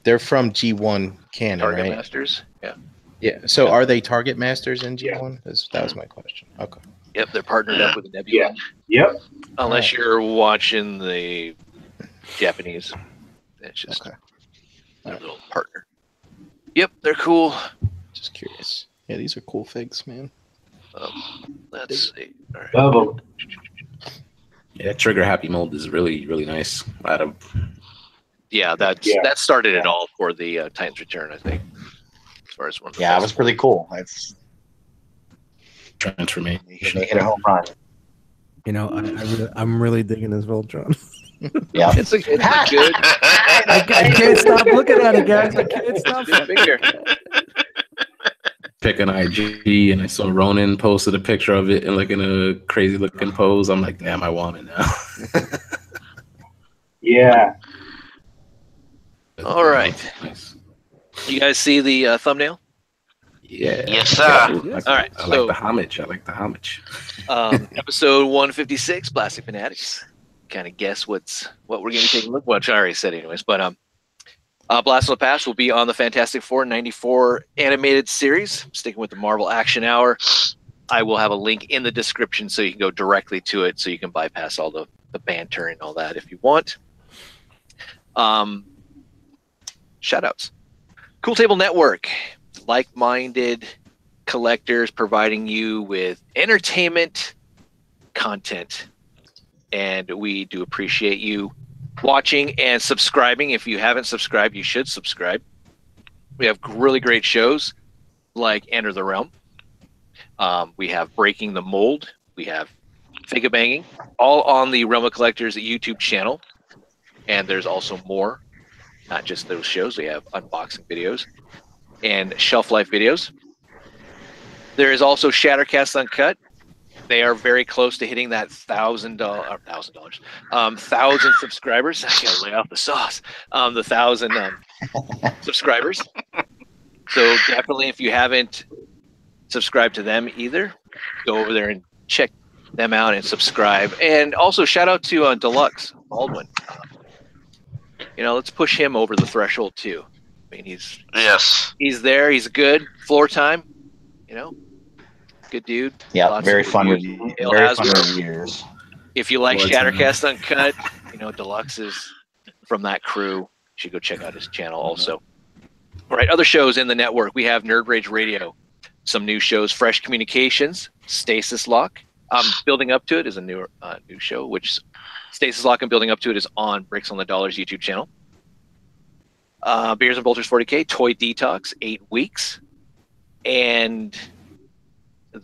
They're from G1 canon, Target right? Masters. Yeah. Yeah. So are they Target Masters in G1? That was my question. Okay. Yep, they're partnered up with the Nebula. Yep. Unless you're watching the Japanese. It's just Okay. their little partner. Yep, they're cool. Just curious. Yeah, these are cool figs, man. Let's see. All right. Love them. Yeah, Trigger Happy mold is really, really nice. Yeah, that started it all for the Titans Return, I think. As far as one. Of the Yeah, it best was pretty cool. It's transformation. they hit a home run. You know, I'm really digging this Voltron. Yeah. It's a good. I can't stop looking at it, guys. I can't stop. Figure. Pick an IG, and I saw Ronan posted a picture of it in a crazy looking pose. I'm like, damn, I want it now. Yeah. All right. Nice. You guys see the thumbnail? Yeah. Yes, sir. All right, I so- like the homage. Episode 156, Plastic Fanatics. Kind of guess what we're going to be taking a look. Well, I already said anyways, but Blast from the Past will be on the Fantastic Four 94 animated series, sticking with the Marvel Action Hour. I will have a link in the description so you can go directly to it, so you can bypass all the banter and all that if you want. Shoutouts. Cool Table Network, like-minded collectors providing you with entertainment content, and we do appreciate you watching and subscribing. If you haven't subscribed, you should subscribe. We have really great shows like Enter the Realm. We have Breaking the Mold. We have Figure Banging, all on the Realm of Collectors YouTube channel. And there's also more, not just those shows. We have unboxing videos and shelf life videos. There is also Shattercast Uncut. They are very close to hitting that $1,000 subscribers. I gotta lay off the sauce. The 1,000 subscribers. So definitely, if you haven't subscribed to them either, go over there and check them out and subscribe. And also shout out to Deluxe Baldwin. Let's push him over the threshold too. I mean, he's there. He's good. Floor time. Good dude. Yeah, Lots very of fun reviews. review. Dale Very Hasbro. fun reviews. If you like Floor time. Shattercast Uncut, Deluxe is from that crew. You should go check out his channel also. All right, other shows in the network. We have Nerd Rage Radio, some new shows, Fresh Communications, Stasis Lock. Building Up to It is a new show, which Stasis Lock and Building Up to It is on Bricks on the Dollars YouTube channel. Beers and Bolters 40K, Toy Detox, 8 weeks. And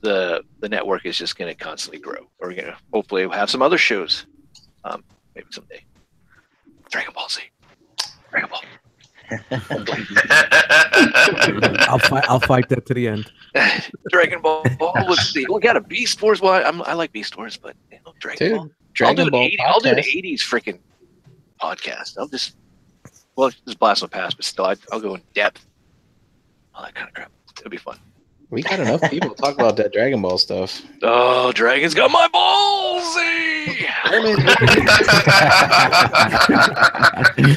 the network is just going to constantly grow. We're going to hopefully have some other shows, maybe someday. Dragon Ball Z, Dragon Ball. I'll fight that to the end. Dragon Ball. Let's see. We got a Beast Wars. Well, I like Beast Wars, but Dragon Dude, Ball. Dragon Ball. I'll do an podcast. 80s freaking podcast. It's just blast from the past, but still, I'll go in depth. All that kind of crap. It'll be fun. We got enough people to talk about that Dragon Ball stuff. Oh, Dragon's got my balls!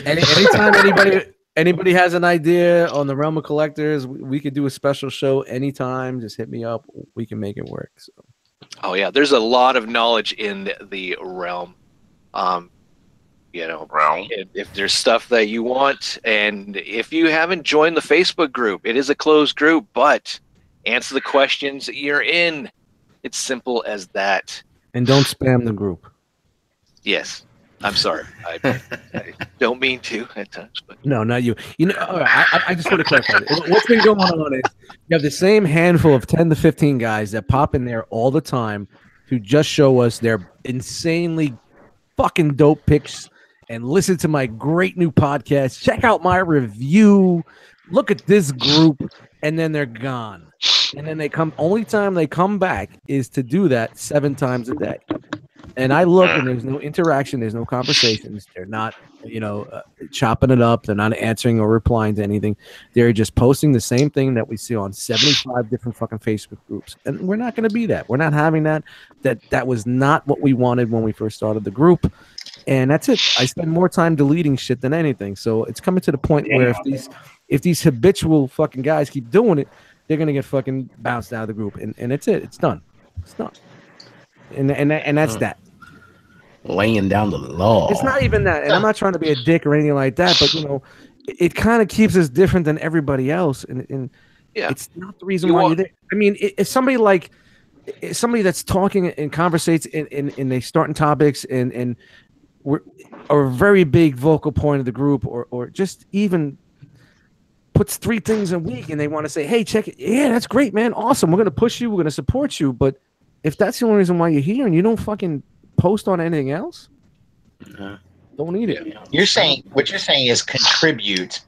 Anytime anybody has an idea on the Realm of Collectors, we could do a special show anytime. Just hit me up. We can make it work. So. Oh yeah, there's a lot of knowledge in the realm. You know, Wrong. if there's stuff that you want, and if you haven't joined the Facebook group, it is a closed group, but answer the questions you're in. It's simple as that. And don't spam the group. Yes. I'm sorry. I don't mean to at times, but No, not you. You know, all right, I just want to clarify. What's been going on is you have the same handful of 10 to 15 guys that pop in there all the time who just show us their insanely fucking dope picks and listen to my great new podcast. Check out my review. Look at this group, and then they're gone. And then they come. Only time they come back is to do that 7 times a day. And I look, and there's no interaction, there's no conversations. They're not, chopping it up. They're not answering or replying to anything. They're just posting the same thing that we see on 75 different fucking Facebook groups. And we're not going to be that. We're not having that. That was not what we wanted when we first started the group. And that's it. I spend more time deleting shit than anything. So it's coming to the point where if these habitual fucking guys keep doing it, they're going to get fucking bounced out of the group. And that's it. It's done. It's done. And that's that. Laying down the law. It's not even that, and I'm not trying to be a dick or anything like that, but it kind of keeps us different than everybody else, and it's not the reason why you're there. I mean, if somebody that's talking and conversates and they starting topics and are a very big vocal point of the group, or just even puts 3 things a week, and they want to say, "Hey, check it, yeah, that's great, man, awesome, we're gonna push you, we're gonna support you," but if that's the only reason why you're here and you don't fucking post on anything else, don't need it. What you're saying is contribute.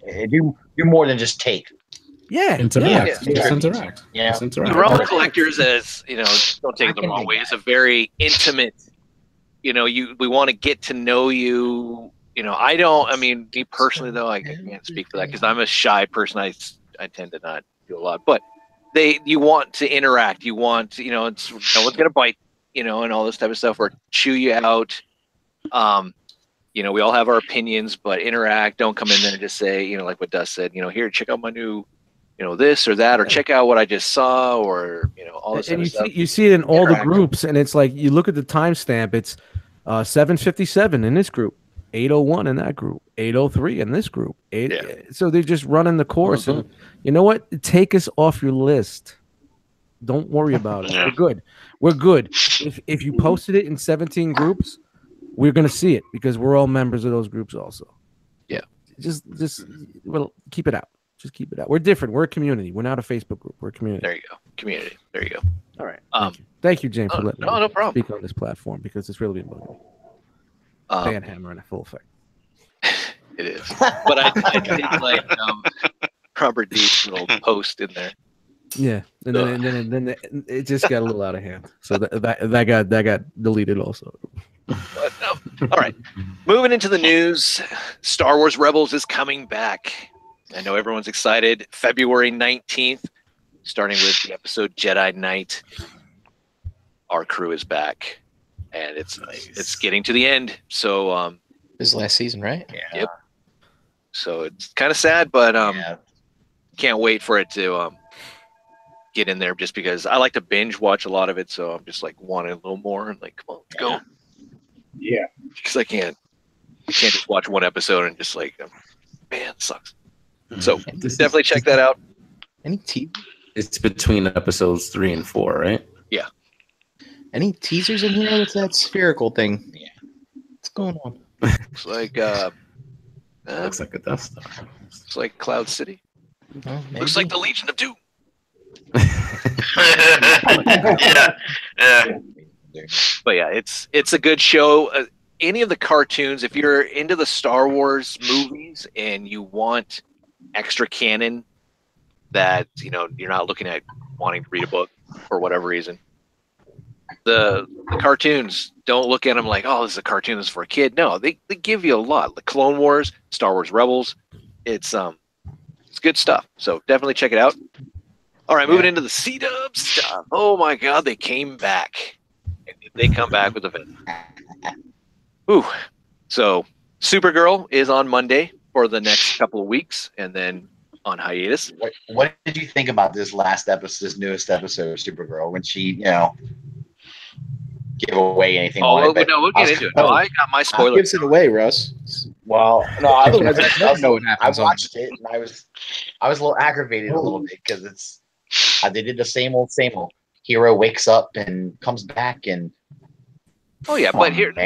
Do more than just take. Yeah, interact. Just interact. Yeah, Umbrella Collectors, as don't take it the wrong way. It's a very intimate. We want to get to know you. I don't. I mean, me personally, though, I can't speak for that because I'm a shy person. I tend to not do a lot, but you want to interact. You want no one's gonna bite. And all this type of stuff, or chew you out. We all have our opinions, but interact. Don't come in there and just say, like what Dust said, here, check out my new, this or that, or check out what I just saw, or, all this and stuff. You see it in all the groups, and it's like, you look at the timestamp, it's 7:57 in this group, 8:01 in that group, 8:03 in this group. So they're just running the course. And you know what? Take us off your list. Don't worry about it. We're good. If you posted it in 17 groups, we're gonna see it because we're all members of those groups also. Yeah. Just keep it out. Just keep it out. We're different. We're a community. We're not a Facebook group. We're a community. There you go. Community. There you go. All right. Thank you, James, for letting me no problem. speak on this platform because it's really been fan hammer in full effect. It is. But I did like Robert D's little post in there. Yeah, and then it just got a little out of hand. So that got deleted also. But, all right, moving into the news, Star Wars Rebels is coming back. I know everyone's excited. February 19th, starting with the episode Jedi Knight. Our crew is back, and it's getting to the end. So this is last season, right? Yeah. Yep. So it's kind of sad, but can't wait for it to get in there just because I like to binge watch a lot of it, so I'm just like wanting a little more and like, come on, let's go. Yeah. Because I can't just watch one episode and just like, man, it sucks. So definitely check that out. Any TV? It's between episodes 3 and 4, right? Yeah. Any teasers in here with that spherical thing? Yeah. What's going on? Looks like looks like a Death Star. It's like Cloud City. Well, Looks like the Legion of Doom. yeah. But yeah, it's a good show. Any of the cartoons, if you're into the Star Wars movies and you want extra canon that you're not looking at wanting to read a book for whatever reason, the cartoons, don't look at them like, oh, this is a cartoon, this is for a kid. No, they give you a lot. The Clone Wars, Star Wars Rebels, it's good stuff. So definitely check it out. All right, moving into the C-Dub stuff. Oh my God, they came back. They come back with a vengeance. Ooh. So Supergirl is on Monday for the next couple of weeks, and then on hiatus. What did you think about this newest episode of Supergirl when she, give away anything Oh, on it. But we'll get into it. No, I got my spoiler. Gives it away, Russ. Well, no, Otherwise, I never know what I happens. watched it and I was a little aggravated a little bit because they did the same old. Hero wakes up and comes back and. Oh yeah, but here we'll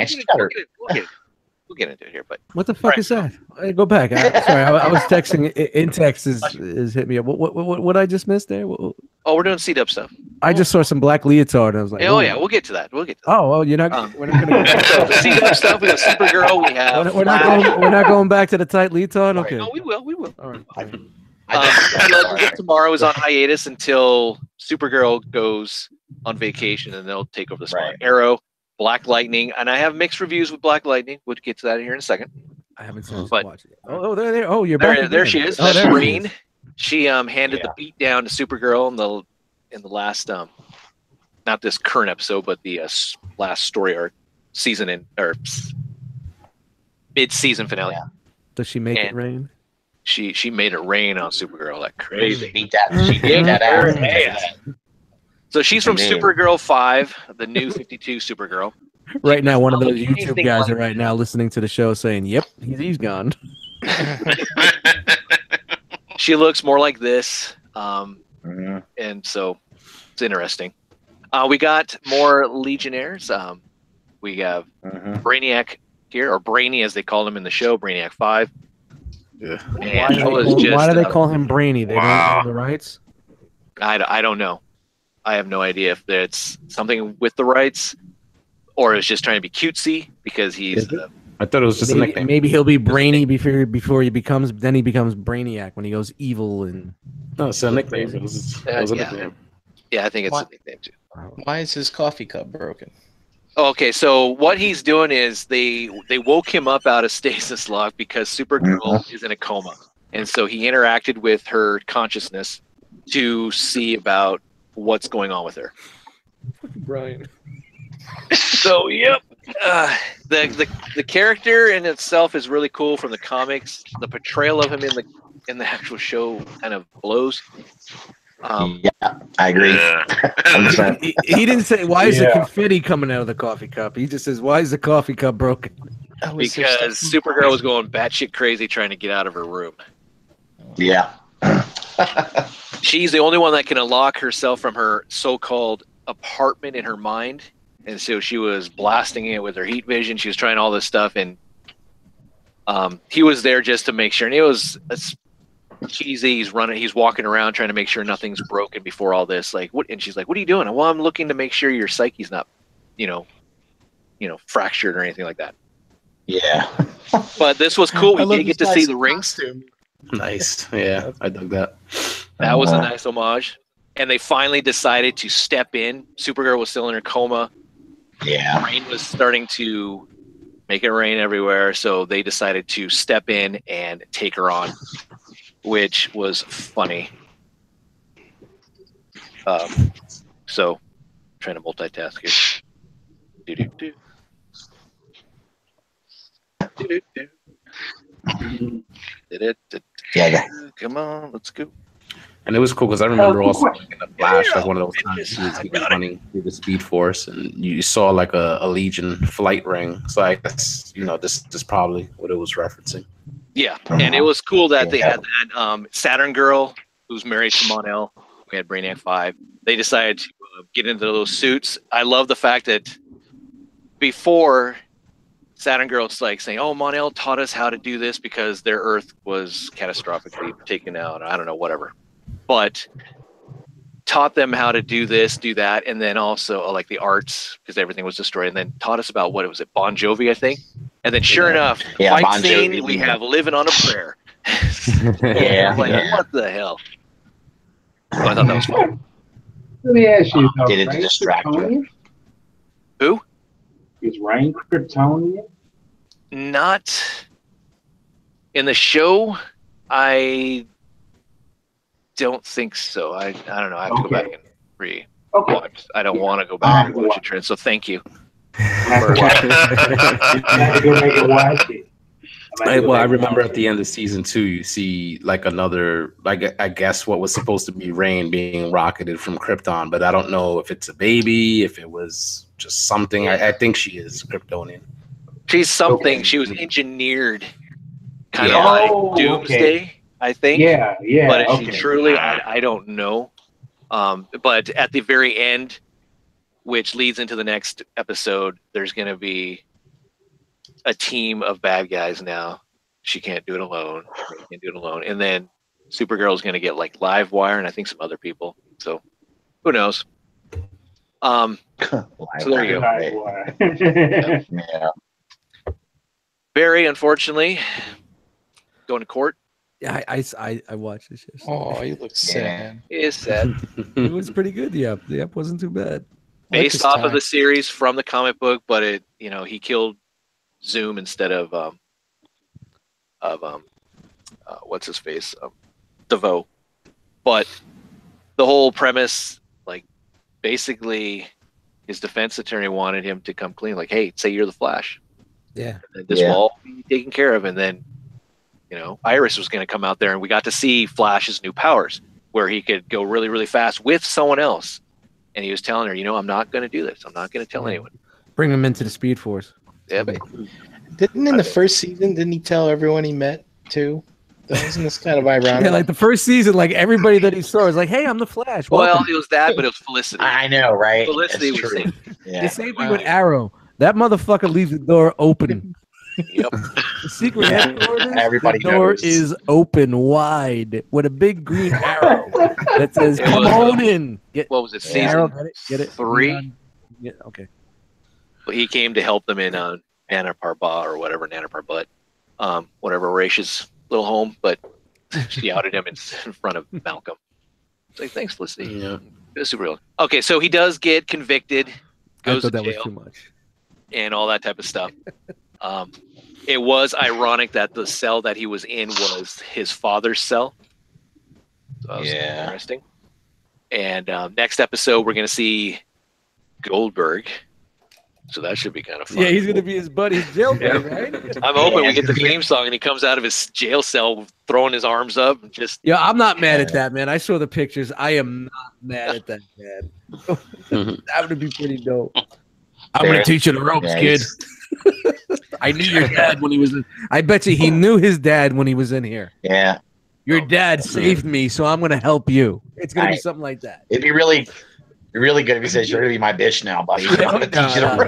get into it here. But what the fuck is that? Hey, go back. Sorry, I was texting. In text is hit me up. What I just missed there? Oh, we're doing C-Dub stuff. I just saw some black leotard. And I was like, oh yeah, we'll get to that. Oh, well, you're not. We're not going to C-Dub stuff. We got Supergirl. We have. We're not going back to the tight leotard. Okay. No, we will. All right. Legends of Tomorrow is on hiatus until Supergirl goes on vacation, and they'll take over the spot. Right. Arrow, Black Lightning, and I have mixed reviews with Black Lightning. We'll get to that here in a second. I haven't seen watch it. Oh, there. Oh, you're there. back. There she is. That's Rain. She handed the beat down to Supergirl in the last not this current episode, but the last story arc season or mid-season finale. Yeah. Does she make it rain? She made it rain on Supergirl like crazy. She beat that ass. So she's from Supergirl 5, the new 52 Supergirl. Right now, one of those YouTube guys are right now listening to the show saying, "Yep, he's gone." She looks more like this, and so it's interesting. We got more Legionnaires. We have Brainiac here, or Brainy as they call him in the show, Brainiac 5. Yeah. Why do they call him Brainy? They don't have the rights? I don't know. I have no idea if it's something with the rights or it's just trying to be cutesy because he's. I thought it was just a nickname. Maybe he'll be Brainy before he becomes Brainiac when he goes evil and. No, it's a nickname. It was a nickname. Yeah, I think it's a nickname too. Why is his coffee cup broken? Okay, so what he's doing is they woke him up out of stasis lock because Supergirl is in a coma, and so he interacted with her consciousness to see about what's going on with her. Brian. So yep, the character in itself is really cool from the comics. The portrayal of him in the actual show kind of blows. Yeah, I agree. Yeah. he didn't say why is the confetti coming out of the coffee cup. He just says why is the coffee cup broken? Because Supergirl was going batshit crazy trying to get out of her room. Yeah. She's the only one that can unlock herself from her so-called apartment in her mind. And so she was blasting it with her heat vision. She was trying all this stuff. And he was there just to make sure. And it's cheesy. He's walking around trying to make sure nothing's broken before all this. Like, what? And she's like, what are you doing? Well, I'm looking to make sure your psyche's not, fractured or anything like that. Yeah. But this was cool. We did get to see the rings. Nice. Yeah, I dug that. That was a nice homage. And they finally decided to step in. Supergirl was still in her coma. Yeah. Rain was starting to make it rain everywhere. So they decided to step in and take her on, which was funny. So trying to multitask here. Do-do-do. Do-do-do. Yeah. Come on, let's go. And it was cool because I remember also in the Flash, like one of those times he was running through the Speed Force, and you saw like a Legion flight ring. So I guess this is probably what it was referencing. Yeah, and it was cool that they had that Saturn girl who's married to Mon-El. We had Brainiac 5. They decided to get into those suits. I love the fact that before Saturn girl's like saying, "Oh, Mon-El taught us how to do this because their Earth was catastrophically taken out." I don't know, whatever. But taught them how to do this, do that, and then also like the arts because everything was destroyed, and then taught us about what was it, Bon Jovi, I think. And then sure enough, fight bon scene, Jovi, we have Living on a Prayer. What the hell? So I thought that was fun. Let me ask you, did it to distract you? Who? Is Rain Kryptonian? Not in the show. I don't think so. I don't know. I have to go back and re-watch. I don't want to go back and watch it, Trent. So thank you. I remember at the end of season 2, you see like another, like I guess what was supposed to be Rain being rocketed from Krypton, but I don't know if it's a baby, if it was just something. I think she is Kryptonian. She's something. Okay. She was engineered kind Yeah. of like Oh, Doomsday, okay. I think. Yeah, yeah. But is okay. she truly? I don't know. But at the very end, which leads into the next episode, there's going to be a team of bad guys now. She can't do it alone. She can't do it alone. And then Supergirl's going to get like Livewire and I think some other people. So who knows? So there you go. Yeah. Barry, unfortunately, going to court. Yeah, I watched this. Oh, you look sad. Is sad. It was pretty good. The app wasn't too bad. Based off of the series from the comic book, but he killed Zoom instead of what's his face, DeVoe. But the whole premise, like, basically, his defense attorney wanted him to come clean, like, hey, say you're the Flash. Yeah. And this will all be taken care of, and then, Iris was going to come out there, and we got to see Flash's new powers, where he could go really, really fast with someone else. And he was telling her, I'm not going to do this. I'm not going to tell anyone. Bring him into the Speed Force. Yeah, Didn't in the first season, didn't he tell everyone he met too? Wasn't this kind of ironic? Yeah, like the first season, like everybody that he saw was like, "Hey, I'm the Flash." Well, Welcome. it was that, but it was Felicity. I know, right? Felicity It's was true. saying, The same thing with Arrow. That motherfucker leaves the door open. yep. The secret headquarters, Everybody the door knows. is open wide with a big green arrow that says, It "Come was, on in." What was it, season Arrow, get it? 3? Yeah, okay. But he came to help them in Nana Parbat or whatever, Nana Parbat, whatever Raish's little home, but she outed him in front of Malcolm. It's like, thanks, Felicity. Yeah. It was super real. Okay, so he does get convicted, I goes to thought that was jail, too much. and all that type of stuff. It was ironic that the cell that he was in was his father's cell. So that was interesting. And next episode, we're going to see Goldberg. So that should be kind of fun. Yeah, he's gonna be his buddy's jail buddy, right? I'm hoping we get the theme song and he comes out of his jail cell throwing his arms up and just. Yeah, I'm not mad at that, man. I saw the pictures. I am not mad at that, man. That would be pretty dope. I'm gonna teach you the ropes, kid. I knew your dad when he was in. I bet you he knew his dad when he was in here. Yeah. Your dad saved me, so I'm gonna help you. It's gonna be something like that. It'd be really good if he says, "You're gonna be my bitch now, buddy." I'm gonna teach you to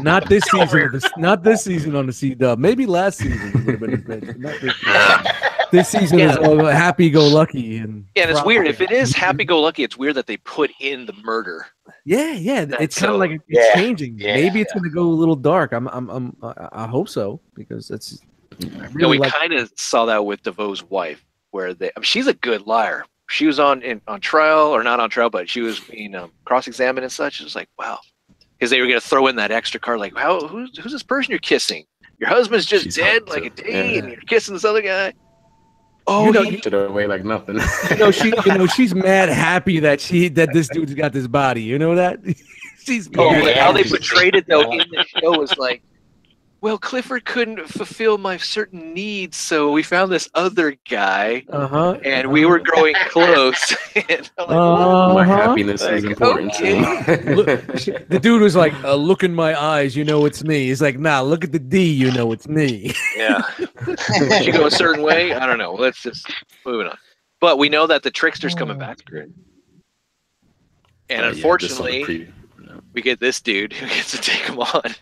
Not this season. Not this season on the C-Dub. Maybe last season he would have been his bitch. Not this season. This season is all happy-go-lucky and. Yeah, and it's weird. If it is happy-go-lucky, it's weird that they put in the murder. Yeah. It's kind of like it's changing. Maybe it's gonna go a little dark. I hope so because it's. We kind of saw that with DeVoe's wife, where she's a good liar. She was on trial, or not on trial, but she was being cross-examined and such. It was like, wow, because they were going to throw in that extra card, like, who's this person you're kissing? Your husband's just dead like a day, and you're kissing this other guy. Oh, he took it away like nothing. She's mad happy that this dude's got this body. You know that? She's how they portrayed it though in the show was like, well, Clifford couldn't fulfill my certain needs, so we found this other guy, and we were growing close. And my happiness is important. The dude was like, "Look in my eyes, you know it's me." He's like, "Nah, look at the D, you know it's me." Yeah, she go a certain way. I don't know. Let's just moving on. But we know that the trickster's coming back, and unfortunately, we get this dude who gets to take him on.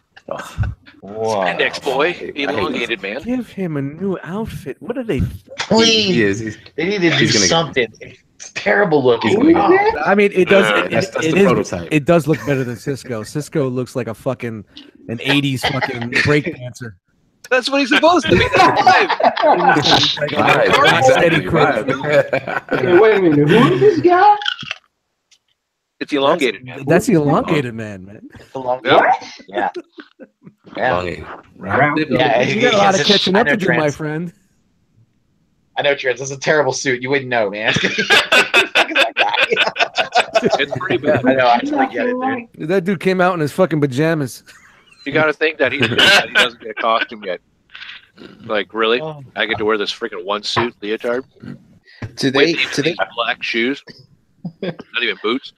Spandex boy, the elongated man. Give him a new outfit. What are they? Please, they need to do something. It's terrible looking. I mean, it does. That's the prototype. It does look better than Cisco. Cisco looks like an 80s fucking breakdancer. That's what he's supposed to be. Steady crowd. Hey, wait a minute. Who is this guy? It's the elongated man. That's the elongated man. Yeah. You got a lot of catching up to do, my friend. I know, Trent. That's a terrible suit. You wouldn't know, man. It's pretty bad. I know. I totally get it, dude. That dude came out in his fucking pajamas. You got to think that he doesn't get a costume yet. Like, really? I get to wear this freaking one suit leotard? Do they black shoes? Not even boots?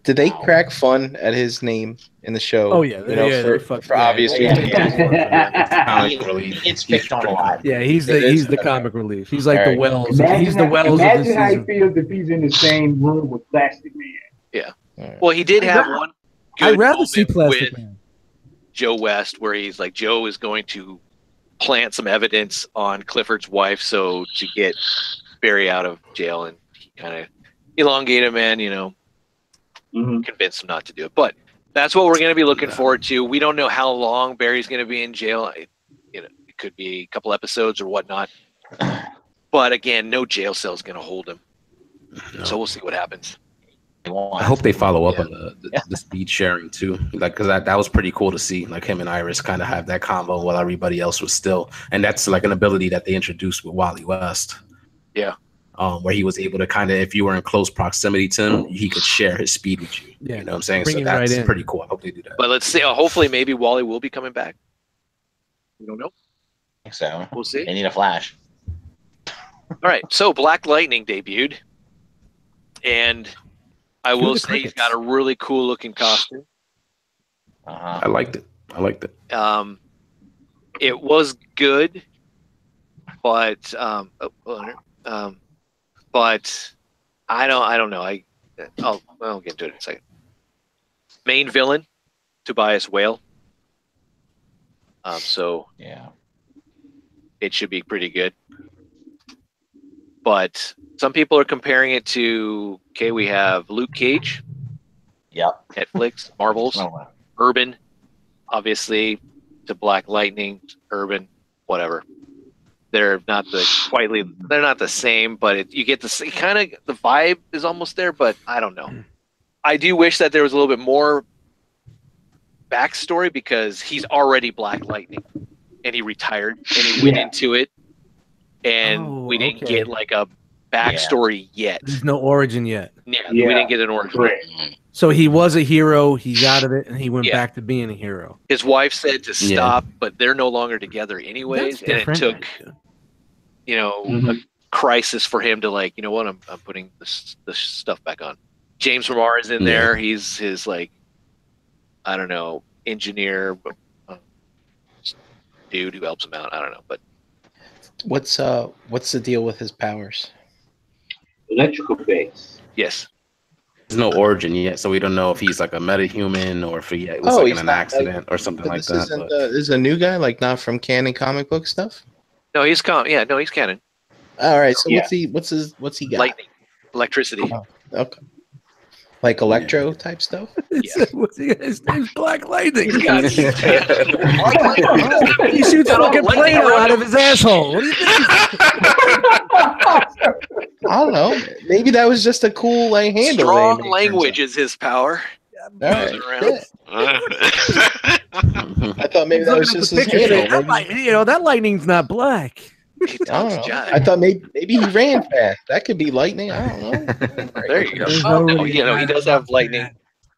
Did they crack fun at his name in the show? Oh yeah, you know, for obvious reasons. Comic relief. It's picked on a lot. Yeah, he's the comic relief. He's like the Alright. Wells. He's the Wells of this Imagine how he season. feels if he's in the same room with Plastic Man. Yeah. Well, he did have one good I'd rather see moment Plastic with Man. Joe West where he's like, Joe is going to plant some evidence on Clifford's wife so to get Barry out of jail, and he kind of elongate him and, convince him not to do it. But that's what we're going to be looking forward to. We don't know how long Barry's going to be in jail. It could be a couple episodes or whatnot. But again, no jail cell is going to hold him. No. So we'll see what happens. I hope they follow up on the speed sharing too, like because that was pretty cool to see, like him and Iris kind of have that combo while everybody else was still, and that's like an ability that they introduced with Wally West. Yeah. Where he was able to kind of, if you were in close proximity to him, he could share his speed with you. Yeah. You know what I'm saying? Bring So it that's right in. pretty cool. I hope they do that. But let's see. Hopefully, maybe Wally will be coming back. We don't know. I think so. We'll see. They need a Flash. All right. So Black Lightning debuted, and I will say he's got a really cool looking costume. I liked it. It was good, but but I don't know. I'll get to it in a second. Main villain, Tobias Whale. So yeah, it should be pretty good. But some people are comparing it to, we have Luke Cage. Yep. Netflix, Marvel's, Urban, obviously, to Black Lightning, Urban, whatever. They're not they're not the same, but you get the vibe is almost there, but I don't know. I do wish that there was a little bit more backstory because he's already Black Lightning and he retired and he went into it, and we didn't get like a backstory yet. There's no origin yet. Yeah, we didn't get an origin. Right. So he was a hero, he got of it, and he went back to being a hero. His wife said to stop, but they're no longer together anyways, and it took a crisis for him to like, you know what, I'm putting this stuff back on. James Remar is in there. He's his like, I don't know, engineer dude who helps him out. I don't know, but what's the deal with his powers? Electrical base. Yes. There's no origin yet, so we don't know if he's like a metahuman or if it was like in an accident or something like that. This is a new guy, like not from canon comic book stuff. No, he's he's canon. All right, so what's he got? Lightning, electricity. Oh, okay. Like electro type stuff. Yeah. His name's Black Lightning. He He shoots fucking Play-Doh out of his asshole. What do you think? I don't know. Maybe that was just a cool like handle. Strong language is his power. Right. I thought maybe that was just his handle. That lightning's not black. I don't know. I thought maybe he ran fast. That could be lightning. I don't know. There you go. He does have lightning.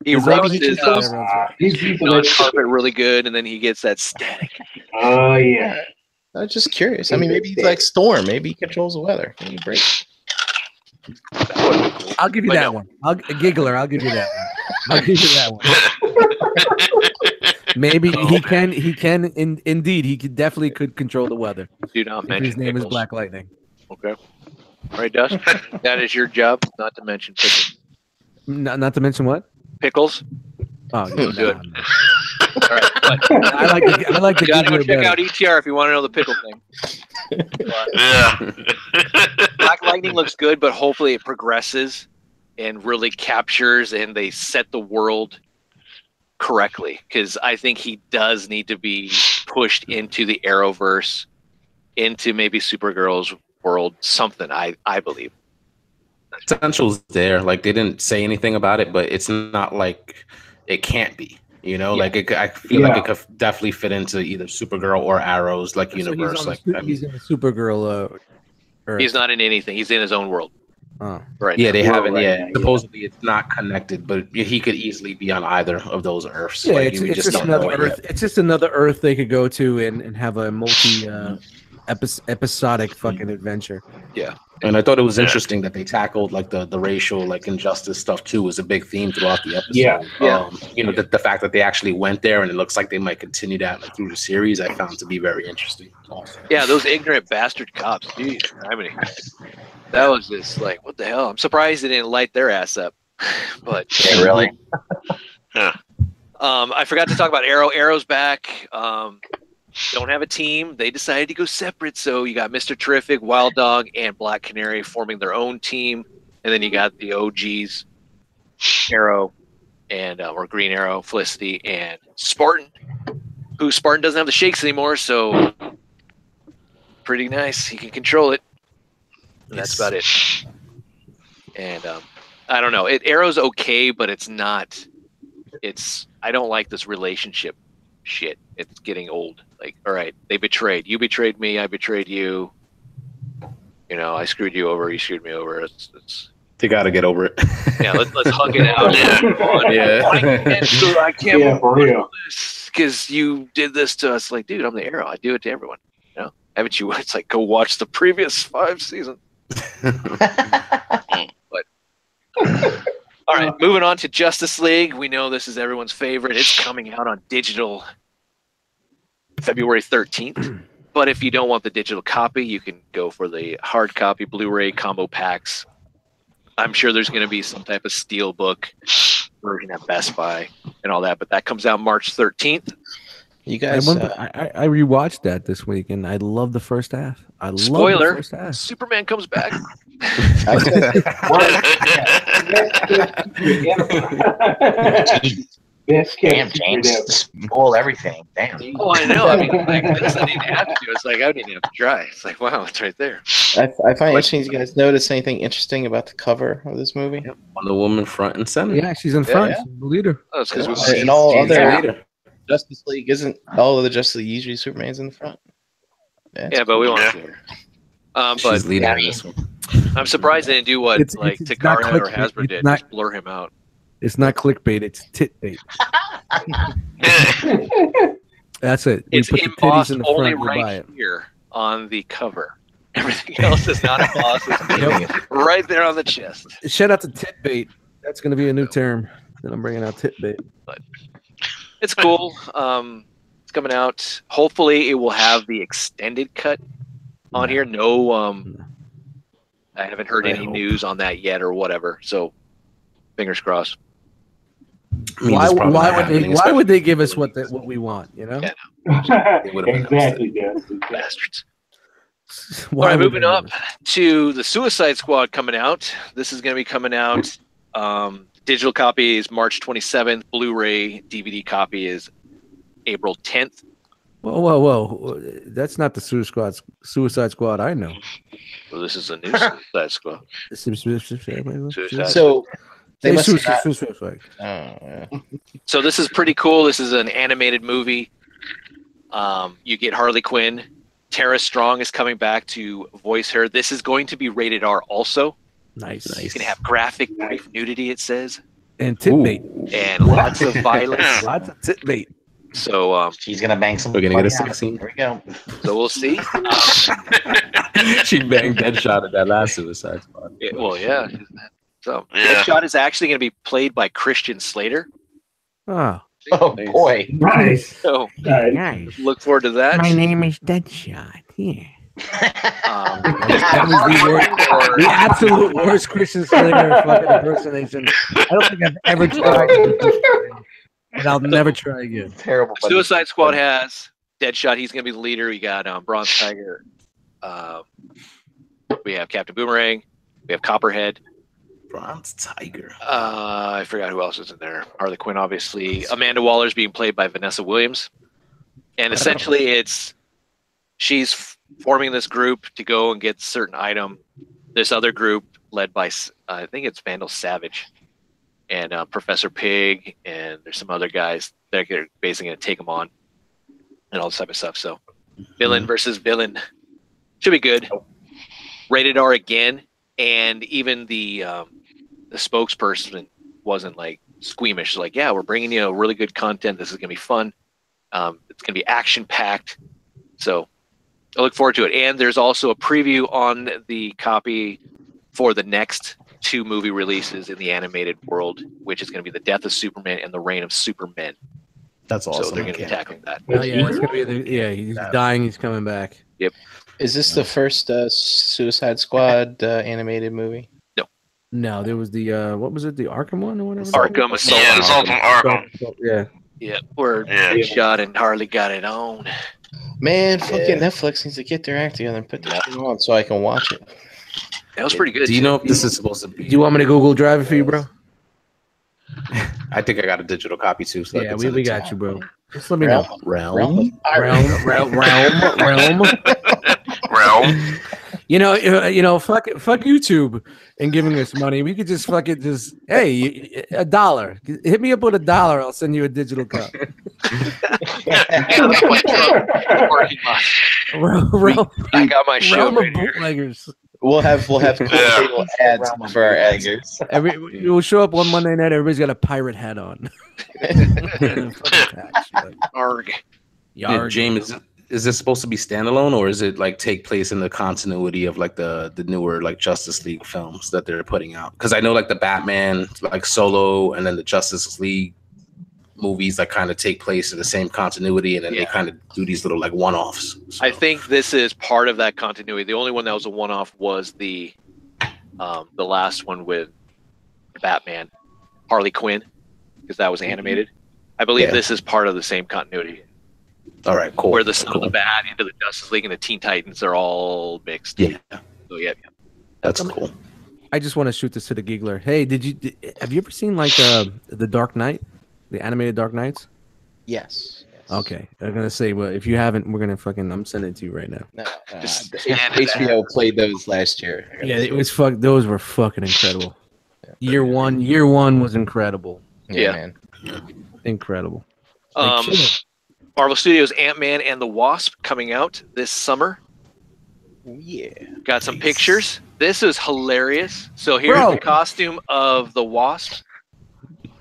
He rubs his carpet really good, and then he gets that static. Oh yeah. I was just curious. I mean, maybe he's like Storm. Maybe he controls the weather. Maybe he breaks. I'll give you that one. Giggler, I'll give you that one. I'll give you that one. Maybe he can indeed. He definitely could control the weather. Do not mention his name pickles. is Black Lightning. Okay. All right, Dust. That is your job, not to mention pickles. Not to mention what? Pickles. Oh, do it. No. All right. I like the. You gotta go check out ETR if you want to know the pickle thing. Black Lightning looks good, but hopefully it progresses and really captures, and they set the world correctly, because I think he does need to be pushed into the Arrowverse, into maybe Supergirl's world, something. I believe potential's there. Like they didn't say anything about it, but it's not like it can't be. Like I feel like it could definitely fit into either Supergirl or Arrow's like universe. He's in the Supergirl. He's not in anything. He's in his own world. Oh. Right. Yeah, they haven't. Yeah, supposedly it's not connected, but he could easily be on either of those Earths. Yeah, it's just another Earth. It's just another Earth they could go to and have a episodic fucking adventure. Yeah. And I thought it was interesting that they tackled like the racial like injustice stuff too was a big theme throughout the episode. Yeah. You know, the fact that they actually went there and it looks like they might continue that like through the series, I found to be very interesting. Also. Yeah, those ignorant bastard cops. Jeez, I mean, that was just like, what the hell? I'm surprised they didn't light their ass up. But Yeah, really. I forgot to talk about Arrow. Arrow's back. Don't have a team. They decided to go separate. So you got Mr. Terrific, Wild Dog, and Black Canary forming their own team. And then you got the OGs, Arrow, and or Green Arrow, Felicity, and Spartan. Who Spartan doesn't have the shakes anymore, so pretty nice. He can control it. And that's about it. And I don't know. Arrow's okay, but it's not. I don't like this relationship shit. It's getting old. Like, all right, they betrayed. You betrayed me. I betrayed you. You know, I screwed you over. You screwed me over. It's They got to get over it. yeah, let's hug it out. Yeah. I can't Yeah, for real. because you did this to us. Like, dude, I'm the Arrow. I do it to everyone. You know, haven't you? It's like, go watch the previous 5 seasons. But all right, moving on to Justice League. We know this is everyone's favorite. It's coming out on digital February 13th. But if you don't want the digital copy, you can go for the hard copy Blu-ray combo packs. I'm sure there's going to be some type of steelbook version at Best Buy and all that, but that comes out March 13th. You guys, I rewatched that this week, and I love the first half. Spoiler, love the first half. Superman comes back. Best Damn, kept James, secret ever. spoil everything. Damn. Oh, I know. I mean, like, this I didn't have to. It's like, I didn't have to try. It's like, wow, it's right there. I find it interesting. You guys notice anything interesting about the cover of this movie? Wonder Woman front and center. Yeah, she's in front. Yeah. She's the leader. Oh, it's because we've And seen all She's other the leader. Justice League isn't all of the Justice League usually Superman's in the front. It's Yeah, but we want Yeah. to see her. But She's leading yeah, in this one. I'm surprised they didn't do what It's not Takara or clickbait. Hasbro It's did. not- Just blur him out. It's not clickbait. It's titbait. That's it. We It's put the embossed titties in the only front. You buy right it. here on the cover. Everything else is not embossed. It's right there on the chest. Shout out to titbait. That's going to be a new term that I'm bringing out. Titbait. It's cool. It's coming out. Hopefully, it will have the extended cut on here. No, I haven't heard I any hope. news on that yet or whatever. So, fingers crossed. I mean, it's probably not happening, Why would they give us what we want? You know. Yeah. Exactly, Gus. Bastards. Why All right, would moving they up give us- to the Suicide Squad coming out. This is going to be coming out. Digital copy is March 27th. Blu-ray DVD copy is April 10th. Whoa! That's not the Suicide Squad I know. So this is a new Suicide Squad. Suicide So they Say must have not- Suicide Squad. yeah. So this is pretty cool. This is an animated movie. You get Harley Quinn. Tara Strong is coming back to voice her. This is going to be rated R also. Nice. It's going to have graphic nudity, it says, And titbait. and lots of violence. Lots of titbait. So She's gonna bang some. We're gonna get a fucking sex scene. Here we go. we'll see. She banged Deadshot at that last Suicide Squad. Well, yeah. So Yeah. Deadshot is actually going to be played by Christian Slater. Ah, Oh boy. Nice. So Nice. nice. look forward to that. My name is Deadshot. Yeah. That That was the absolute worst Christian Slater fucking impersonation. I don't think I've ever tried. And I'll never try again. Terrible. buddy. Suicide Squad has Deadshot. He's going to be the leader. We got Bronze Tiger. We have Captain Boomerang. We have Copperhead. Bronze Tiger. I forgot who else is in there. Harley Quinn, obviously. Amanda Waller's being played by Vanessa Williams. And essentially, she's forming this group to go and get a certain item. This other group, led by, I think it's Vandal Savage and Professor Pig, and there's some other guys that are basically going to take them on and all this type of stuff. So, villain versus villain. Should be good. Rated R again. And even the spokesperson wasn't like squeamish. Like, yeah, we're bringing you really good content. This is going to be fun. It's going to be action packed. So I look forward to it. And there's also a preview on the copy for the next 2 movie releases in the animated world, which is going to be The Death of Superman and The Reign of Supermen. That's awesome. So they're going to be tackling that. Oh, yeah, it's gonna be he's dying. He's coming back. Yep. Is this the first Suicide Squad animated movie? No, there was the what was it? The Arkham one or whatever. Arkham Assault. Yeah, Assault on Arkham. Yeah. Yeah, where Yeah. Shot and Harley got it on. Man, fucking Netflix needs to get their act together and put that thing on so I can watch it. That was pretty good. Do you know if this is supposed to be? Do you want me to Google Drive it for you, bro? I think I got a digital copy too. So I Yeah, can send we it to got you, bro. Just let me know. Realm. Realm. You know, fuck YouTube and giving us money. We could just fucking just hey, $1. Hit me up with $1. I'll send you a digital copy. I got my show Realm of right here. bootleggers. We'll have cool little ads for our ads. We'll show up one Monday night. Everybody's got a pirate hat on. Arg. Yeah, James, is this supposed to be standalone, or is it like take place in the continuity of like the newer like Justice League films that they're putting out? Because I know like the Batman like Solo and then the Justice League movies that kind of take place in the same continuity, and then they kind of do these little like one-offs. So. I think this is part of that continuity. The only one that was a one-off was the last one with Batman, Harley Quinn, because that was animated. I believe this is part of the same continuity. All right, cool. Where the Son of the Bat into the Justice League and the Teen Titans are all mixed. Yeah. So yeah. That's cool. I just want to shoot this to the giggler. Hey, have you ever seen like the Dark Knight, the animated Dark Knights? Yes. Okay, I'm gonna say, well, if you haven't, we're gonna I'm sending it to you right now. No, HBO played those last year. Yeah, it was those were fucking incredible. Year one was incredible. Yeah, man. Incredible. Marvel Studios Ant-Man and the Wasp coming out this summer. Yeah. Got some pictures. This is hilarious. So here's the costume of the Wasp.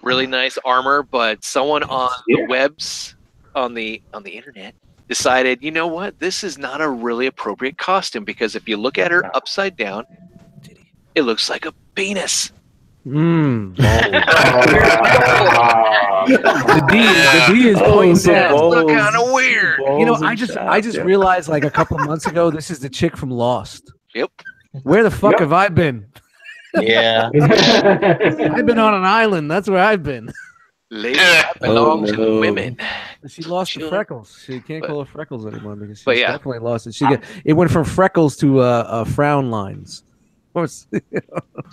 Really nice armor, but someone on the webs on the internet decided, you know what? This is not a really appropriate costume because if you look at her upside down, it looks like a penis. The D is pointing down. Look kind of weird. You know, I just realized like a couple of months ago, this is the chick from Lost. Yep. Where the fuck have I been? Yeah. I've been on an island. That's where I've been. Ladies belong to the women. She lost the freckles. She can't call her freckles anymore because she definitely lost it. It went from freckles to frown lines. It's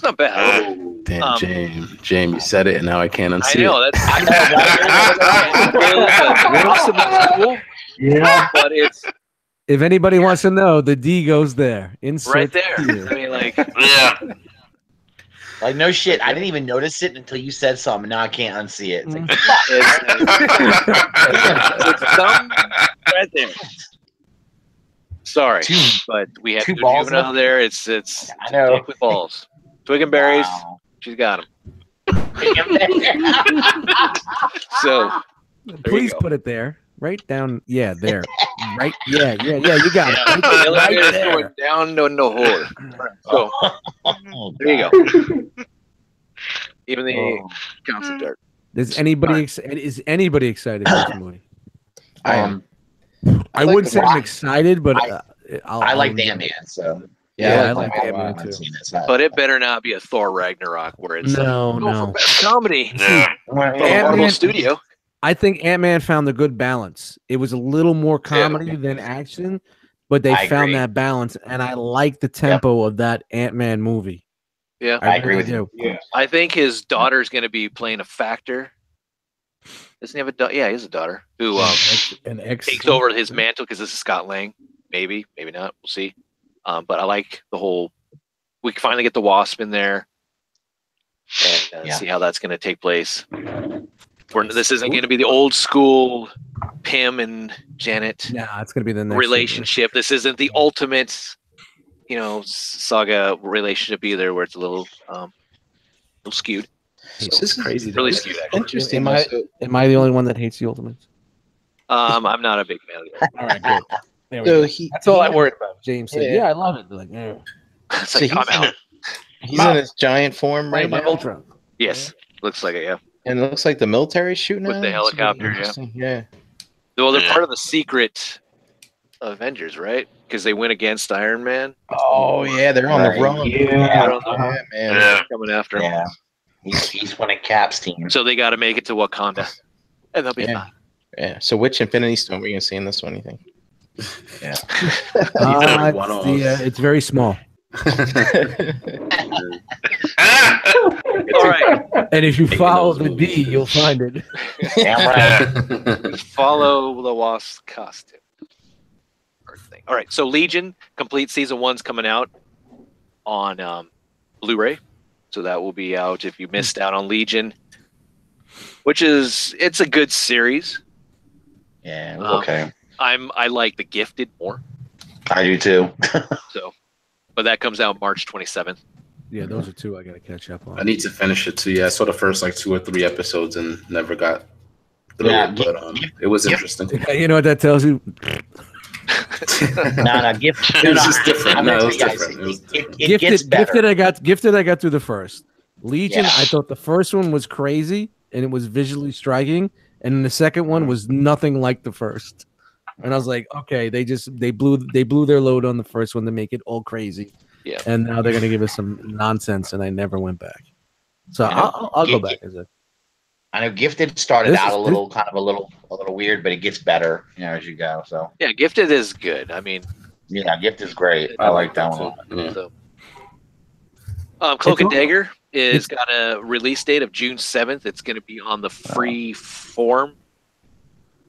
not bad. Damn, James, you said it, and now I can't unsee it. I know that's cool. Yeah, but it's if anybody wants to know, the D goes there. Insert right there. here. I mean, like, Yeah. Like, no shit. I didn't even notice it until you said something. Now I can't unsee it. It's like, it's thumb right there. Sorry, but we have two to balls juvenile there. It's I know. dick with balls. Twig and berries. Wow. She's got them. So Please put it there. Right down. Yeah, there. Right. Yeah. You got it. the Right elevator's there. going down to no hole. So Oh, there you go. Even the concept art. Is anybody excited for this movie? I I like wouldn't the say I'm Rock. excited, but I like Ant-Man, so Yeah, I like like Ant-Man Ant-Man too. But it better not be a Thor Ragnarok where it's No. for best comedy. Yeah. From a Marvel Studio. I think Ant-Man found the good balance. It was a little more comedy than action, but they I found agree. that balance, and I like the tempo of that Ant-Man movie. Yeah, I agree with you. yeah. I think his daughter's going to be playing a factor. Doesn't he have a daughter? Yeah, he has a daughter who An ex takes over his mantle because this is Scott Lang. Maybe not. We'll see. But I like the whole. We can finally get the Wasp in there, and see how that's going to take place. This isn't going to be the old school Pym and Janet Nah, it's gonna be the next relationship. This isn't the ultimate, saga relationship either, where it's a little skewed. This is crazy. Really skewed. Actually. Interesting. Am I the only one that hates the Ultimates? I'm not a big fan of it. All right, good. There we So go. That's all I worried about. James said, "Yeah, I love it." Like, It's So like, I'm out. he's in his giant form right right by now, Ultron. Yes, looks like it. Yeah. and it looks like the military's shooting With at the him. It's helicopter, yeah. interesting. Yeah. Well, they're Yeah. part of the secret Avengers, right? Because they went against Iron Man. Oh yeah, they're on Right. the run. Yeah. Yeah, man. Yeah. Coming after him. Yeah. He's one of Cap's team. So they got to make it to Wakanda, and they'll be Yeah. fine. Yeah. So which Infinity Stone are we gonna see in this one? You think? It's very small. All right, And if you Making follow those the D, movies. you'll find it. Damn right. follow the Wasp's costume. All right, so Legion complete season 1's coming out on Blu-ray, so that will be out if you missed out on Legion, it's a good series. Yeah, it was okay. I like The Gifted more. I do too. So, but that comes out March 27th. Yeah, those are two I gotta catch up on. I need to finish it too. Yeah, I saw the first like 2 or 3 episodes and never got through Yeah, it, but it was interesting. You know what that tells you? No, gift. It was just different. I'm No, gonna it was tell you guys, different. it gets better. Gifted. I got through the first. Legion. Yeah. I thought the first one was crazy and it was visually striking, and the second one was nothing like the first. And I was like, okay, they blew their load on the first one to make it all crazy. Yeah. And now they're gonna give us some nonsense, and I never went back. So Yeah. I'll go back. I know Gifted started This out is- a little weird, but it gets better, as you go. So Yeah, Gifted is good. I mean, yeah, Gift is great. I like that one. Yeah. so Cloak and It's- Dagger is it's- got a release date of June 7th. It's going to be on the free form,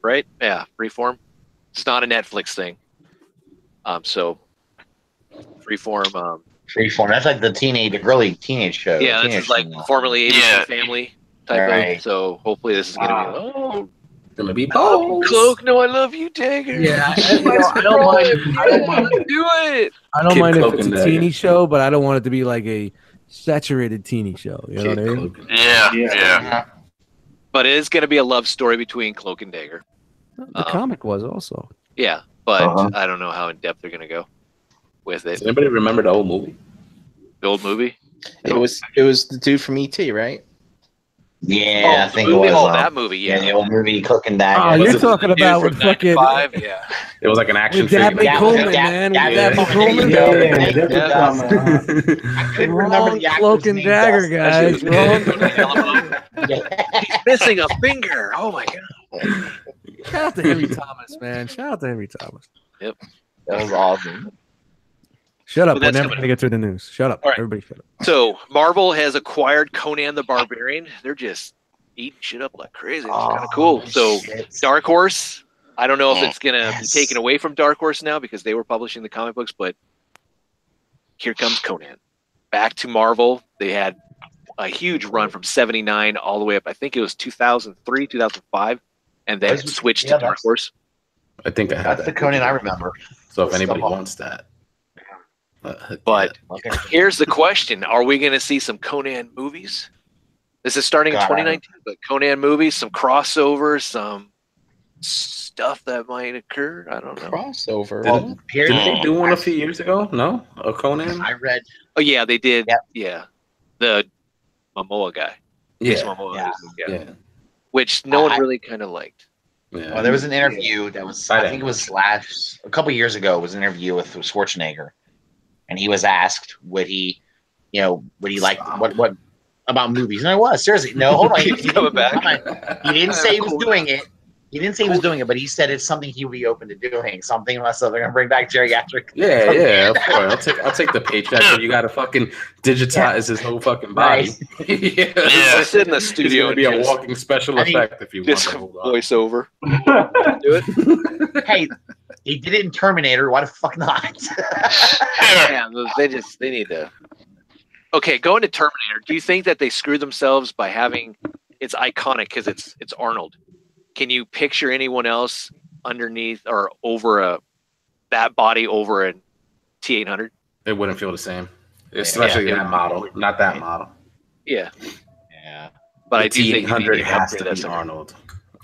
right? Yeah, free form. It's not a Netflix thing. So free form. Freeform. That's like the early teenage show. Yeah, teenage this is like thing. formerly ABC Yeah. Family type Right. of. So hopefully this is going to be. Oh, Gonna be Cloak! No, I love you, Dagger. Yeah, I don't mind. I don't mind. Do it. I don't Kid mind if Cloak it's and a Dagger. teeny show, but I don't want it to be like a saturated teeny show. You know what I mean? Yeah. But it is going to be a love story between Cloak and Dagger. The comic was also. Yeah, but Uh-huh. I don't know how in depth they're going to go with it. Does anybody remember the old movie? The old movie. It was the dude from ET, right? Yeah, I think the it movie, was. that movie. Yeah, Yeah, the old movie Cloak and Oh, Dagger. you're it talking about Dude with from fucking 95, yeah. It was like an action with Dabney figure. Coleman, Dab- man. Dab- With Dab- Dabney Dab- Coleman. Yeah, Yeah. that's what I'm talking about. I couldn't remember the actor's Cloak and name, Dagger, Dustin. guys. He's missing a finger. Oh my god. Shout out to Henry Thomas, man. Shout out to Henry Thomas. That was awesome. Shut up. But We're that's never coming going to get through the news. Shut up. All right. Everybody shut up. So Marvel has acquired Conan the Barbarian. They're just eating shit up like crazy. It's kind of cool. So shit. Dark Horse. I don't know if it's gonna Yes. be taken away from Dark Horse now because they were publishing the comic books, but here comes Conan. Back to Marvel. They had a huge run from 79 all the way up. I think it was 2003, 2005, and then Those- switched yeah, to Dark that's- Horse. I think I had That's that. the Conan I remember. So if That's anybody the- wants that. But Okay. here's the question: are we going to see some Conan movies? This is starting in God, I 2019, but Conan movies, some crossovers, some stuff that might occur. I don't know. Crossover. Well, here, Didn't they do one a few years ago? No? A Conan? I read. Oh yeah, they did. Yep. Yeah, the Momoa guy. Jason Yeah. Momoa, Yeah. Yeah. which no one I- really kind of liked. Yeah. Well, there was an interview that was, I think it was a couple years ago. It was an interview with Schwarzenegger, and he was asked, would he like what about movies? And I was seriously, no, hold on, He's coming back. He didn't say he was doing it. He didn't say he was doing it, but he said it's something he would be open to doing. Something myself. They're gonna bring back geriatric. Yeah, of course. I'll take the paycheck. So you got to fucking digitize his whole fucking body. Yeah. I sit in the It's studio gonna and be a just- walking special effect if you want just to hold on. voiceover. Do it. Hey, he did it in Terminator. Why the fuck not? Yeah, they need to. Okay, going to Terminator. Do you think that they screwed themselves by having it's iconic because it's Arnold? Can you picture anyone else underneath or over that body over a T800? It wouldn't feel the same, especially Yeah. that model, not that model. Yeah, Yeah. but The I do think you need T800 to has upgrade to that be somewhere. Arnold.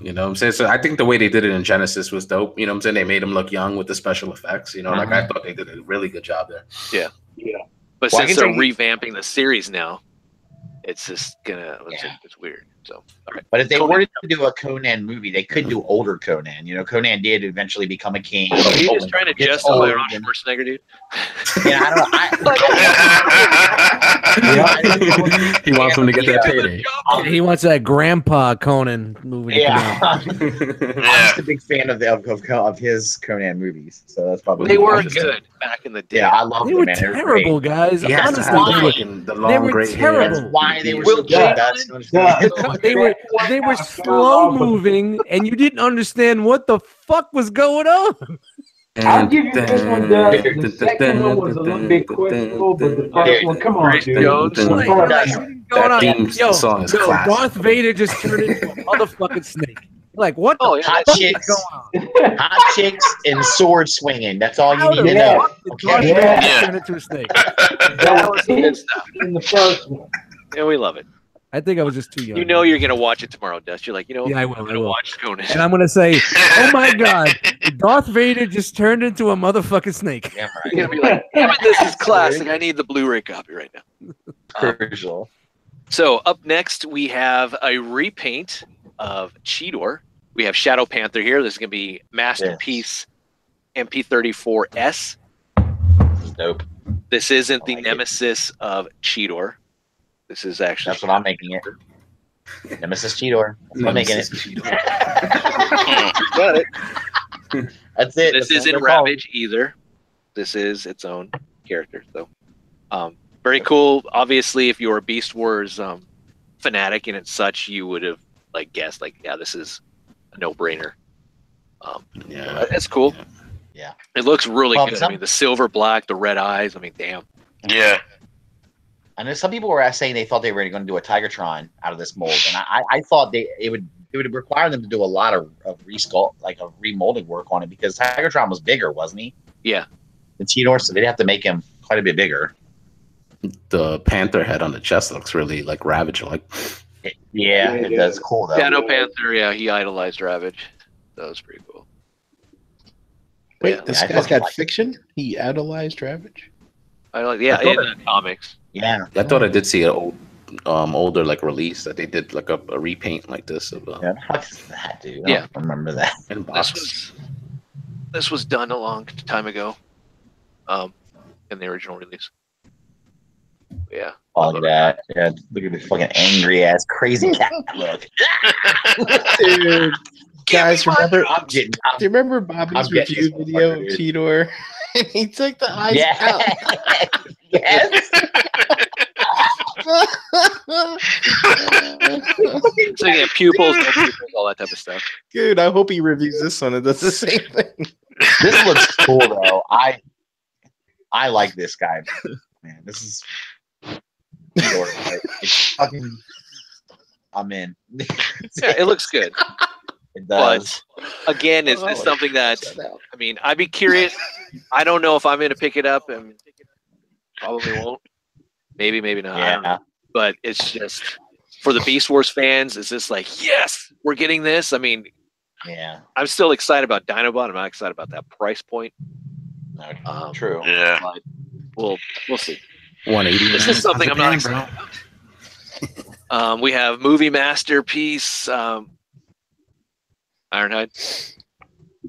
You know what I'm saying? So I think the way they did it in Genesis was dope. You know what I'm saying? They made him look young with the special effects. You know, like I thought they did a really good job there. Yeah. Yeah. But Well, since they're revamping the series now, it's just gonna it's weird. So all right. But if they Conan. were to do a Conan movie, they could do older Conan. You know, Conan did eventually become a king. Are you just trying to Gets justify old Arnold and- Schwarzenegger, dude? Yeah, I don't know. He wants him to get that payday. He wants that Grandpa Conan movie. To come out. I'm Yeah. just a big fan of his Conan movies, so that's probably They were interesting. good back in the day. Yeah, I love They them, were man. They were terrible, great. guys. He has to Honestly, have they the were- fucking the they long were gray hair. terrible. That's why they were Will so good. Chamberlain? they were slow moving, and you didn't understand what the fuck was going on. I'll give you this one. The second one was a little bit questionable, but the first one, come on, Grace dude. Jones. The Like, first you're like, one. what is going on? theme song is classic. Darth Vader just turned into a motherfucking snake. Like, what the Oh, yeah. Hot fuck chicks, is going on? hot chicks, and sword swinging. That's all you How need the to know. fuck did Darth Okay. Vader Yeah. turn into a snake? That was Good stuff. in the first one. And we love it. I think I was just too young. You know you're gonna watch it tomorrow, Dust. You're like, you know, Yeah, I I'm will. I gonna will. watch Conan. And I'm gonna say, oh my god, Darth Vader just turned into a motherfucking snake. Yeah, You're gonna be like, damn it, this is classic. I need the Blu-ray copy right now. crucial. So up next we have a repaint of Cheetor. We have Shadow Panther here. This is gonna be Masterpiece MP34S. This is dope. This isn't I the like it. nemesis of Cheetor. This is actually That's what I'm making it. Nemesis Cheetor. That's what I'm making it. got it. That's it. This That's isn't what they're called. Ravage either. This is its own character. So, very cool. Obviously, if you're a Beast Wars fanatic and it's such, you would have like guessed like, yeah, this is a no-brainer. Yeah. That's cool. Yeah. It looks really Well, good. I some- mean, the silver black, the red eyes. I mean, damn. Yeah. I know some people were saying they thought they were going to do a Tigertron out of this mold, and I thought it would require them to do a lot of resculpt, like a remolding work on it, because Tigertron was bigger, wasn't he? Yeah. Than Cheetor, so they'd have to make him quite a bit bigger. The panther head on the chest looks really like Ravage like. Yeah, it does. Cool though. Shadow Panther. Yeah, he idolized Ravage. That was pretty cool. Wait, Yeah, this I guy's fucking got like it. fiction? He idolized Ravage? I like. Yeah, I thought in the comics. Yeah. I thought I did see an older like release that they did like a repaint like this of Yeah, the fuck is that, dude? I Yeah. don't remember that. in This box. was done a long time ago, in the original release. Yeah. Oh, look at that. Yeah, look at this fucking angry ass crazy cat look. Dude, guys, remember? Do I'm getting. you remember Bobby's I'm getting review this video of motherfucker, Cheetor? And he took the eyes out. Yes. So yeah, pupils, no pupils, all that type of stuff. Dude, I hope he reviews this one and does the same thing. This looks cool though. I like this guy. Man, this is. It's fucking. I'm in. Yeah, it looks good. It does. But again, is this something that I mean? I'd be curious. I don't know if I'm going to pick it up, and probably won't. Maybe, maybe not. I don't know. Yeah. But it's just for the Beast Wars fans. Is this like, yes, we're getting this? I mean, Yeah. I'm still excited about Dinobot. I'm not excited about that price point. No, true. Yeah. But we'll see. 180. This is something I'm not excited about. We have movie masterpiece Ironhide.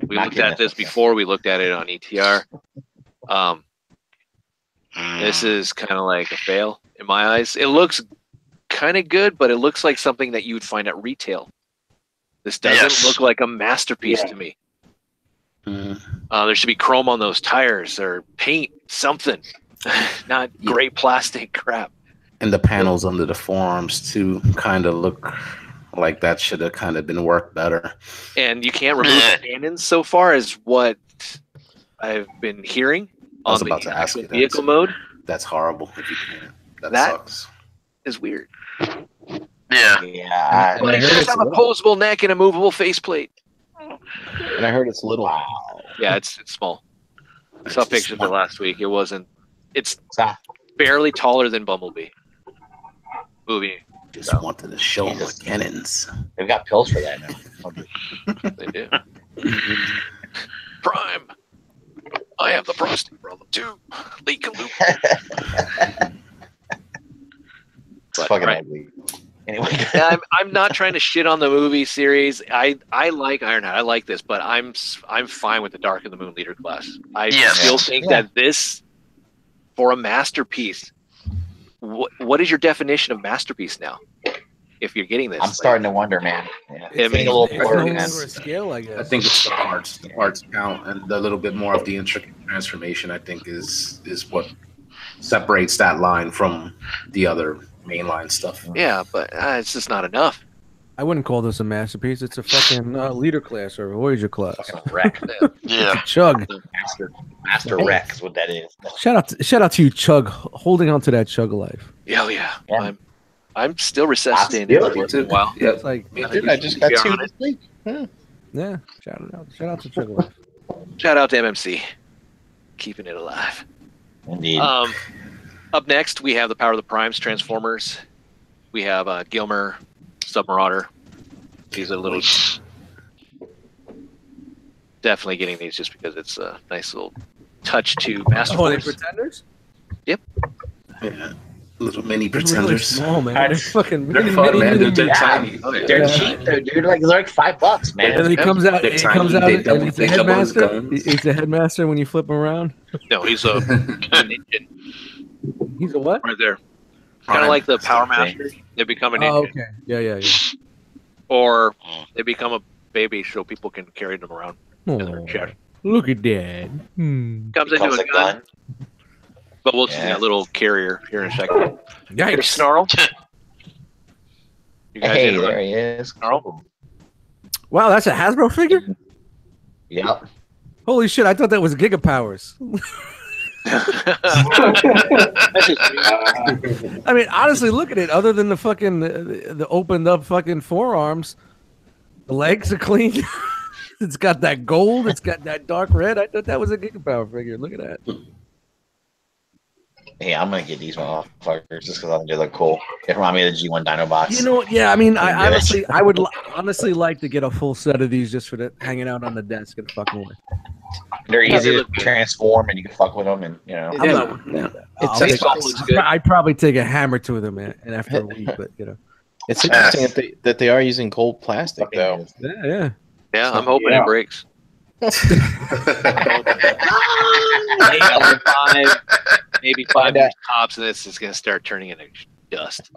We Not looked getting at it. this before. We looked at it on ETR. This Mm. is kind of like a fail in my eyes. It looks kind of good, but it looks like something that you would find at retail. This doesn't Yes. look like a masterpiece Yeah. to me. Mm. There should be chrome on those tires or paint, something. Not great plastic crap. And the panels under the forearms too kind of look like that should have kind of been worked better. And you can't remove the cannons so far as what I've been hearing I was on about the to ask actual you that. vehicle mode. That's horrible if you can. That That- sucks. Is weird. Yeah. Yeah. But it heard does it's have a little. posable neck and a movable faceplate. And I heard it's little. Wow. Yeah, it's small. I saw pictures of it last week. It wasn't. It's So, barely taller than Bumblebee. Movie. Just wanted to show them the cannons. they've got pills for that now. ugly. They do. Prime. I have the prostate problem too. Leak a loop. It's fucking ugly. Anyway, Yeah, I'm not trying to shit on the movie series. I like Ironheart. I like this, but I'm fine with the Dark of the Moon leader class. I still think that this, for a masterpiece, what is your definition of masterpiece now? If you're getting this, I'm starting to wonder, man. Yeah. It's getting a little blurry, man. Scale, I guess. I think it's the arts count and a little bit more of the intricate transformation. I think is what separates that line from the other mainline stuff. Yeah, but it's just not enough. I wouldn't call this a masterpiece. It's a fucking leader class or a Voyager class. Fucking wreck. Yeah. Chug. Master wreck is what that is. Shout out to you, Chug, holding on to that Chug life. Yeah. I'm still resuscitating Still, it once in a while. Yeah. It's like, Dude, I just got 2 this week. yeah. Shout out to Chug life. Shout out to MMC, keeping it alive. Indeed. Up next, we have the Power of the Primes Transformers. We have Gilmer, Submarauder. These are little. Definitely getting these just because it's a nice little touch to Master Oh, they Force. pretenders? Yep. Yeah. Little mini They're really pretenders. small, man. They're fucking They're mini, fun, man. mini, They're mini. tiny. They're cheap, though, dude. Like they're like $5, And man. then he comes out. They're He tiny, comes out. they And double- he's a they double his headmaster. guns. He's a headmaster when you flip him around. No, he's an engine He's a what? right there. Kind of like the Power Master. They become an Oh, engine. okay. Yeah. Or they become a baby so people can carry them around in their Oh, chest. look at that. Comes into Becomes a a gun. gun. But we'll see Yeah. that little carrier here in a second. Here's Yikes. Snarl. You guys Hey, in on there he is. Snarl? Wow, that's a Hasbro figure? Yep. Holy shit, I thought that was Gigapowers. I mean, honestly, look at it. Other than the fucking the opened up fucking forearms, the legs are clean. It's got that gold. It's got that dark red. I thought that was a Gigapower figure. Look at that. Hey, I'm gonna get these motherfuckers just because I think they look cool. They remind me of the G1 Dinobots. You know what? Yeah, I mean, Yeah. I would honestly like to get a full set of these just for the hanging out on the desk and fucking with. They're Yeah, easy they to look good. transform, and you can fuck with them, and I'm Yeah. not- Yeah. It's This one looks good. I'd probably take a hammer to them and after a week, but you know. It's interesting that they are using gold plastic, though. Yeah. Yeah, I'm hoping it breaks. Maybe five Find out. years tops, and this is going to start turning into dust.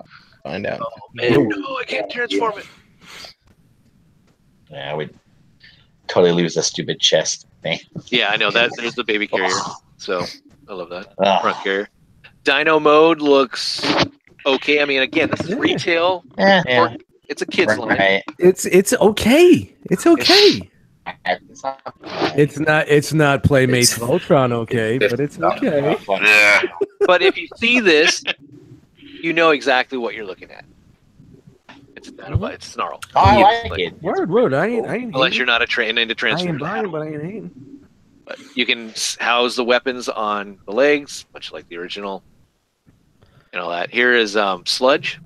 Find out. Oh, man. No, I can't transform it. Yeah, I would totally lose the stupid chest thing. Yeah, I know that. There's the baby carrier. So I love that. Ugh. Front carrier. Dino mode looks okay. I mean, again, this is retail. Yeah. It's a kid's line. Right. It's okay. It's okay. It's not- It's not Playmates of Ultron okay, but it's okay. Yeah. But if you see this, you know exactly what you're looking at. It's a Dinobot. It's Snarl. Oh, I Immediately. like it. Word. I ain't Unless hating. you're not into I ain't Transformers. buying, but I ain't hating. But you can house the weapons on the legs, much like the original, and all that. Here is Sludge.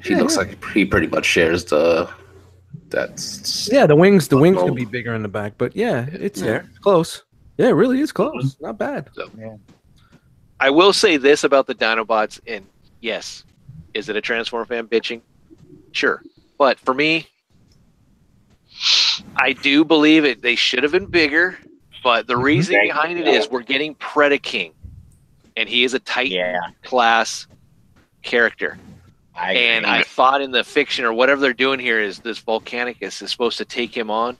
He looks like he pretty much shares that's Yeah, the wings could be bigger in the back, but yeah, it's there. Close. Yeah, it really is close. Not bad. I will say this about the Dinobots, and yes, is it a Transformer fan bitching? Sure. But for me, I do believe it. They should have been bigger, but the reason behind it is we're getting Predaking, and he is a Titan class character. I thought in the fiction or whatever they're doing here is this Volcanicus is supposed to take him on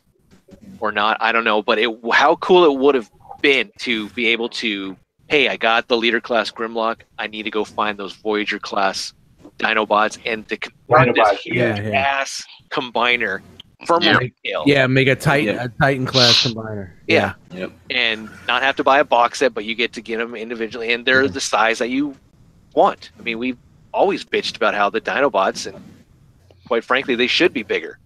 or not. I don't know, but how cool it would have been to be able to, hey, I got the leader class Grimlock. I need to go find those Voyager class Dinobots and to confront this huge ass combiner from retail. Yeah, make a Titan class combiner. Yeah. Yep. And not have to buy a box set, but you get to get them individually, and they're the size that you want. I mean, we've always bitched about how the Dinobots, and quite frankly, they should be bigger.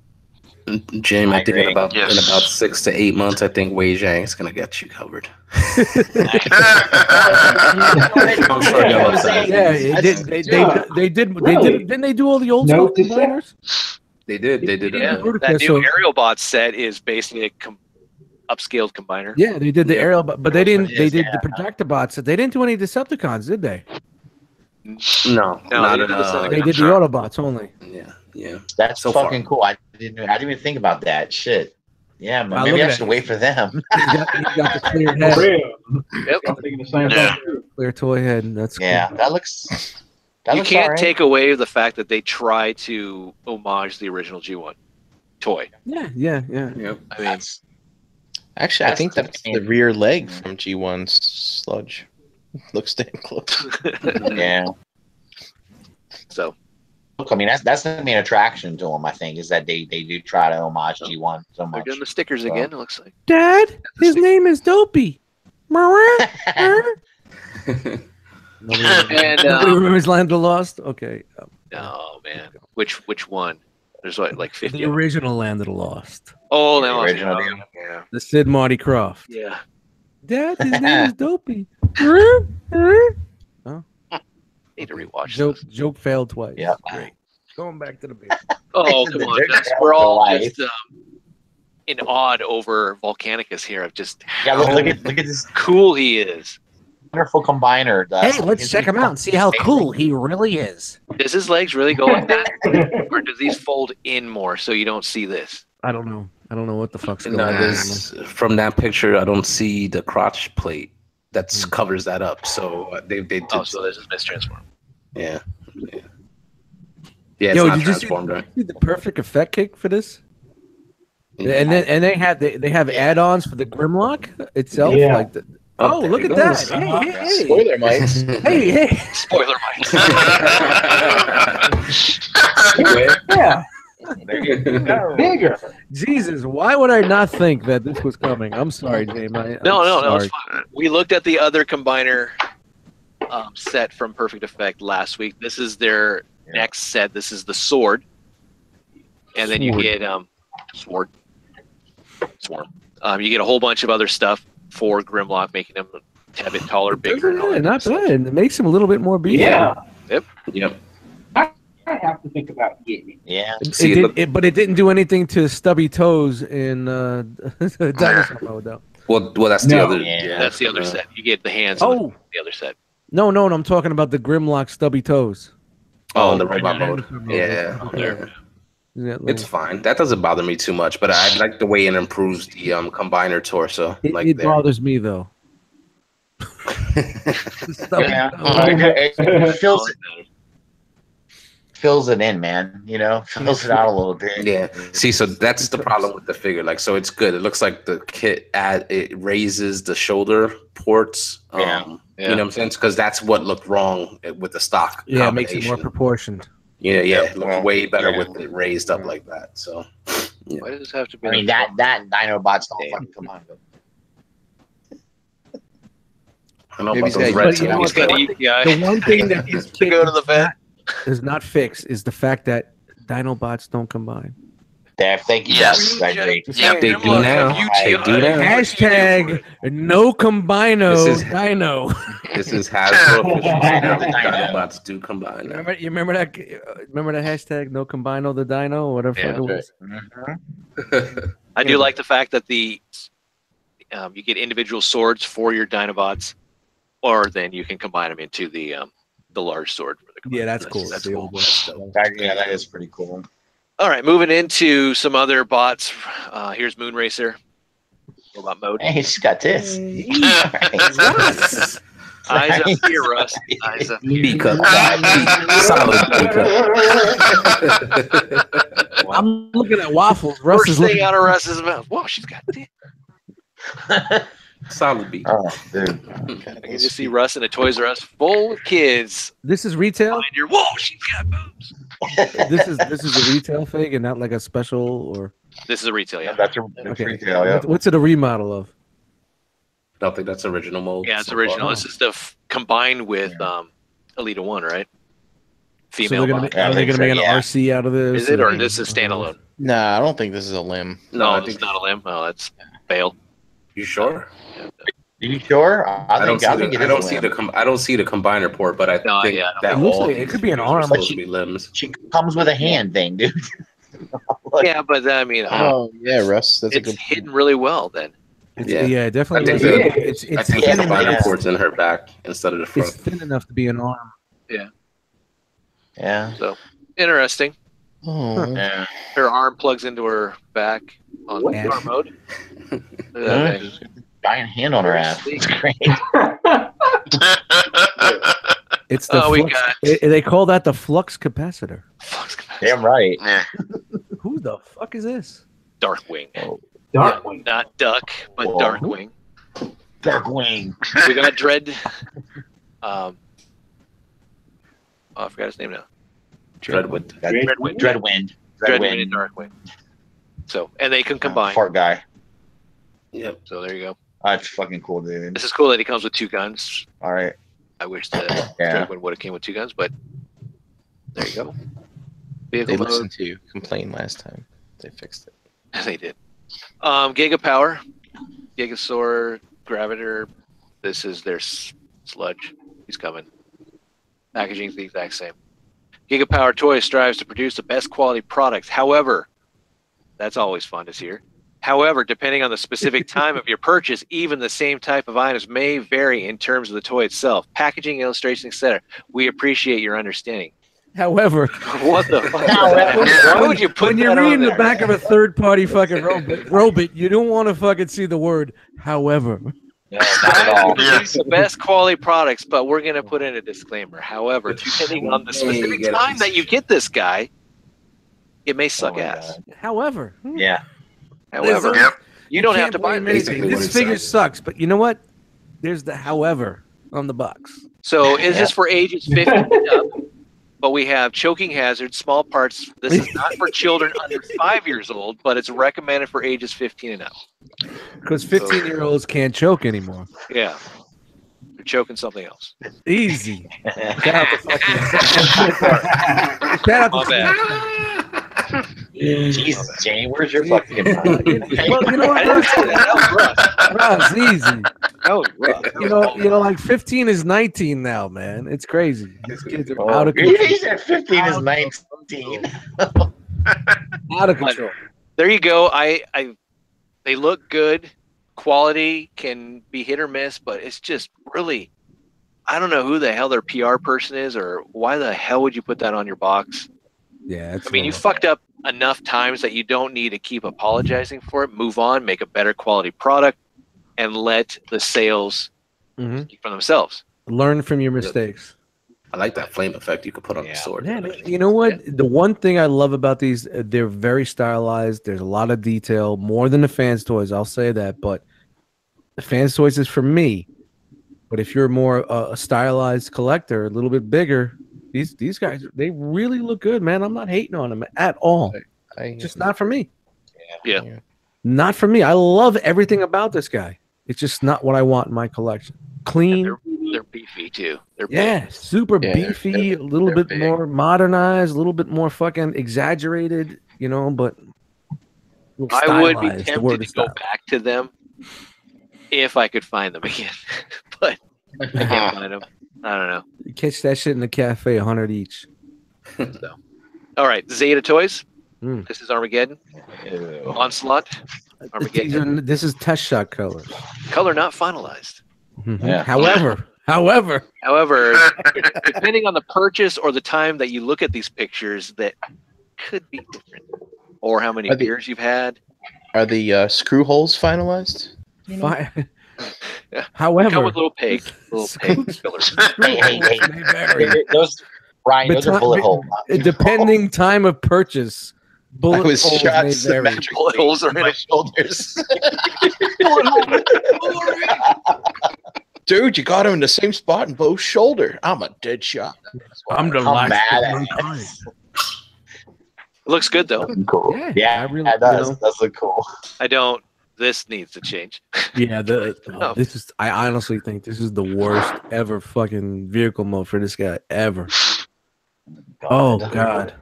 Jim, I think in agree. about 6 to 8 months, I think Wei Zhang is gonna get you covered. I'm sure Yeah, they did. Didn't they do all the old school combiners? They did. Yeah, that new aerial bot set is basically a upscaled combiner. Yeah, they did the aerial, but they didn't. They did the projector bots. They didn't do any Decepticons, did they? No, not at all. They did the Autobots only. Yeah. That's So fucking cool. I didn't even think about that shit. Yeah, man, maybe I should wait for them. He got the clear head. For real. Yep. I'm thinking the same thing too. Clear toy head. That's cool. That looks. You can't take away the fact that they try to homage the original G1 toy. Yeah. Yep. I mean, Actually, I think that's the rear leg from G1's Sludge. Looks damn close. Yeah. So, look, I mean, that's the main attraction to them. I think is that they do try to homage G1 so much. they're doing the stickers again. It looks like. Dad, his name is Dopey. And nobody remembers Land of the Lost. Okay. Oh man, which one? There's like 50. The original Land of the Lost. Oh, The no, original. yeah, The Sid Marty Croft. yeah. Dad, his name is Dopey. Need to rewatch. Joke failed twice. Yeah. Great. Going back to the base. Oh, come on. We're all just in awed over Volcanicus here. Of just look at this cool he is. wonderful combiner. Hey, let's check him out and see how cool he really is. Does his legs really go like that, or does these fold in more so you don't see this? I don't know. I don't know what the fuck's going No, on. from that picture, I don't see the crotch plate that covers that up. So they did. Oh, so this is mistransformed. Yeah. Yeah, it's Yo, not did you see transformed, right? the perfect effect kick for this? Yeah. And then they have add-ons for the Grimlock itself. Yeah. Like look at that! Hey, Spoiler, Mike. hey! Spoiler, Mike. Yeah, There you go. bigger. Jesus, why would I not think that this was coming? I'm sorry, James. No, sorry. it's fine. We looked at the other combiner set from Perfect Effect last week. This is their next set. This is the sword, and then you get sword. You get a whole bunch of other stuff for Grimlock, making them a bit taller, bigger. And all that Not stuff. bad. It makes him a little bit more beefy. Yeah, Yep. I have to think about getting it. Yeah. But it didn't do anything to stubby toes in dinosaur mode, though. Well, that's the other. Yeah. That's the other set. You get the hands. Oh, the other set. no, I'm talking about the Grimlock stubby toes. Oh, in the right, robot right. mode. Yeah. Oh, there. It's fine. That doesn't bother me too much, but I like the way it improves the combiner torso. It bothers me though. Yeah. It fills it in, man. You know, fills it out a little bit. Yeah. See, so that's the problem with the figure. Like, so it's good. It looks like the kit it raises the shoulder ports. You know what I'm saying? Because that's what looked wrong with the stock. Yeah, it makes it more proportioned. Yeah, it looks way better with it raised up like that. So, yeah. Why does this have to be? I mean, that and Dinobots don't fucking combine. I know Maybe about those he's red got- He's got an EPI. The one thing that is to go to the vet. does not fix is the fact that Dinobots don't combine. Thank you. Yes. I agree. Yep, they do now. They do now. Hashtag no combino This is- dino. This is Hasbro official. Now the Dinobots do combine now. You remember that hashtag no combino the dino or whatever Yeah, it was. I do like the fact that you get individual swords for your Dinobots, or then you can combine them into the large sword. For the Yeah, that's cool. That's The cool. old one. Yeah, that is pretty cool. All right, moving into some other bots. Here's Moonracer. Robot mode. Hey, she's got this. Eyes up here, Russ. Eyes up here. B cup. Solid B cup. I'm looking at waffles. Russ First is thing looking out of Russ's mouth. Whoa, she's got this. Solid B. Oh, dude. You just see Russ in a Toys R Us full of kids. This is retail. Behind your, whoa, she's got boobs. This is a retail thing and not like a special or. This is a retail, yeah. That's Okay. retail, yeah. What's it a remodel of? I don't think that's original mold. Yeah, it's so original. far. This is the combined with Elita 1, right? Female So they're bot. are they gonna make an yeah. RC out of this? Is it, or this is standalone? Nah, I don't think this is a limb. No, I it's think. not a limb. Oh, that's bail. You sure? Are you sure? I don't see the combiner port, but I No, think yeah, I don't that It looks all like it could be an these are arm. supposed to be limbs. She comes with a hand thing, dude. Yeah, but I mean, Oh yeah, Russ. That's a it's good. hitting really well then. Yeah, definitely. I think It's I think thin the spinal enough. cord's in her back instead of the front. It's thin enough to be an arm. Yeah. So interesting. Oh. Yeah. Her arm plugs into her back on What? VR mode. Look at that Yeah. thing. Giant hand on her ass. It's great. It's the Oh, we flux. got- They call that the flux capacitor. Damn right. Yeah. Who the fuck is this? Darkwing. Darkwing. Not Duck, but Whoa. Darkwing. Darkwing. We got Dread. Oh, I forgot his name now. Dreadwood. Dreadwind. Dreadwind. Dreadwind and Darkwing. So, and they can combine. Fart guy. Yep. So there you go. That's fucking cool, dude. This is cool that he comes with 2 guns. All right. I wish that Yeah. Dreadwind would have came with 2 guns, but there you go. They Vehicle mode. listened to you complain last time. They fixed it. They did. Giga Power, Gigasaur, Graviter. This is their sludge. He's coming. Packaging's the exact same. Giga Power Toys strives to produce the best quality products. However, that's always fun to hear. However, depending on the specific time of your purchase, even the same type of items may vary in terms of the toy itself. Packaging, illustration, etc. We appreciate your understanding. However, What the fuck? Why would you put when that you're on reading the there? back of a third-party fucking robot, you don't want to fucking see the word "however." No, not at all. Produce the best quality products, but we're going to put in a disclaimer. However, depending on the specific time that you get this guy, it may suck my ass. God. However, Yeah. However, Yep. you don't have can't to buy blame this. anything. Basically what This it figure says. sucks, but you know what? There's the "however" on the box. So is this for ages 50 and up? But we have choking hazards, small parts. This is not for children under 5 years old, but it's recommended for ages 15 and up. Because 15-year-olds can't choke anymore. Yeah. You're choking something else. Easy. Shout out to fucking. Shout out My to bad. Jesus, Jane, where's your fucking Well, you know I what? didn't say that. That was rough. Russ, easy. That was rough. You know, like 15 is 19 now, man. It's crazy. These kids are out of He control. said 15 is 19. Out of control. There you go. They look good. Quality can be hit or miss, but it's just really, I don't know who the hell their PR person is, or why the hell would you put that on your box? Yeah, it's I mean, you fucked up enough times that you don't need to keep apologizing for it. Move on, make a better quality product, and let the sales speak for themselves. learn from your mistakes. I like that flame effect you could put on the sword. Yeah, man, you know what? The one thing I love about these, they're very stylized. There's a lot of detail, more than the fans' toys. I'll say that, but the fans' toys is for me. But if you're more a stylized collector, a little bit bigger, these guys, they really look good, man. I'm not hating on them at all. Just not for me. Yeah. Not for me. I love everything about this guy. It's just not what I want in my collection. Clean. They're beefy too. They're big. Yeah, super Yeah, beefy, a little bit big. more modernized, a little bit more fucking exaggerated, you know, but I would be stylized. The tempted word to is go stylized. back to them if I could find them again, but I can't find them. I don't know. You catch that shit in the cafe, 100 each. So, all right, Zeta Toys. Mm. This is Armageddon. Onslaught. Armageddon. This is test shot colors. Color not finalized. Yeah. However, However, depending on the purchase or the time that you look at these pictures, that could be different, or how many Are the- beers you've had. Are the screw holes finalized? fi- Yeah. however, Come with little peg fillers. Hey. they vary. Those, Brian, those are bullet holes. Depending time of purchase, bullet I was holes shot may vary. symmetrically Bullet holes are in my in shoulders. Dude, you got him in the same spot in both shoulder. I'm a dead shot. I'm the I'm last mad of at mankind. It looks good though. Cool. Yeah, Yeah, I really, it does. you know, Does look cool. I don't. This needs to change. yeah. Oh. This is. I honestly think this is the worst ever fucking vehicle mode for this guy ever. Oh God.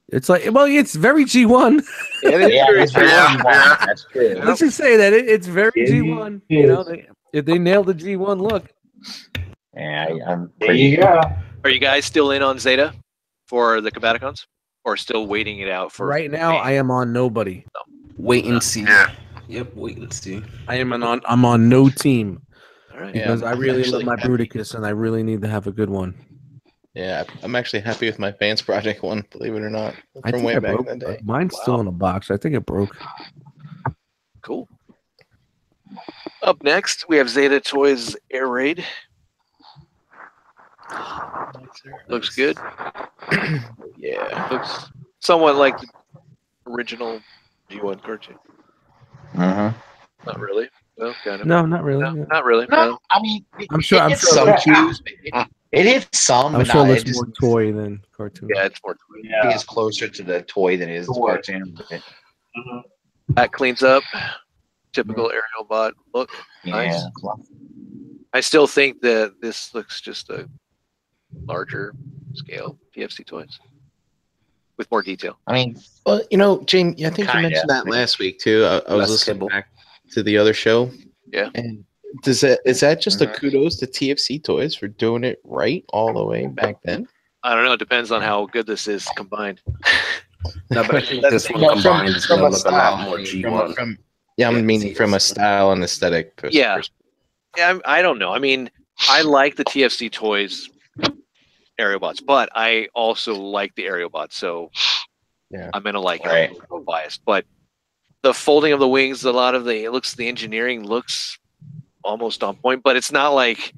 It's like, well, it's very G1. Yeah, that's very Yeah. G1. That's true. Let's just say that it's very It G1. is. You know, if they nailed the G1 look, Yeah, I'm There you go. Are you guys still in on Zeta for the Combaticons, or still waiting it out for Right now, I am on nobody. Wait and see. Yeah. Yep, wait and see. I'm on no team All right. because Yeah, I I'm really actually love my happy. Bruticus, and I really need to have a good one. Yeah, I'm actually happy with my Fans Project one, believe it or not, I from think way I back broke. in the day. Mine's still in a box. I think it broke. Cool. Up next, we have Zeta Toys Air Raid. Looks good. Yeah. Looks somewhat like the original G1 cartoon. Mm-hmm. Not really. Well, kind of. No, not really. No, Yeah. not really. No, I mean, I'm sure- It I'm hits sure some that- cues. It hits some. I'm but sure it not- looks it just more toy than cartoon. Yeah, it's more. It is closer to the toy than it is the Toy. cartoon. But, Mhm. That cleans up. Typical aerial bot look. Nice. yeah. I still think that this looks just a larger scale TFC toys with more detail. I mean, Well, James, I think you Kinda. mentioned that last week too. I was Less listening kibble. back to the other show. Yeah. And is that just a Mhm. kudos to TFC Toys for doing it right all the way back then? I don't know. It depends on how good this is combined. No, but I think this one No, from- combined is from going a to look a lot style, more I mean, G1. Yeah, I'm Yeah, meaning from a TFC. style and aesthetic Yeah. perspective. Yeah, I don't know. I mean, I like the TFC toys aerial bots, but I also like the aerial bots. So Yeah. I'm gonna like Right. it. I'm biased, but the folding of the wings, the engineering looks almost on point, but it's not like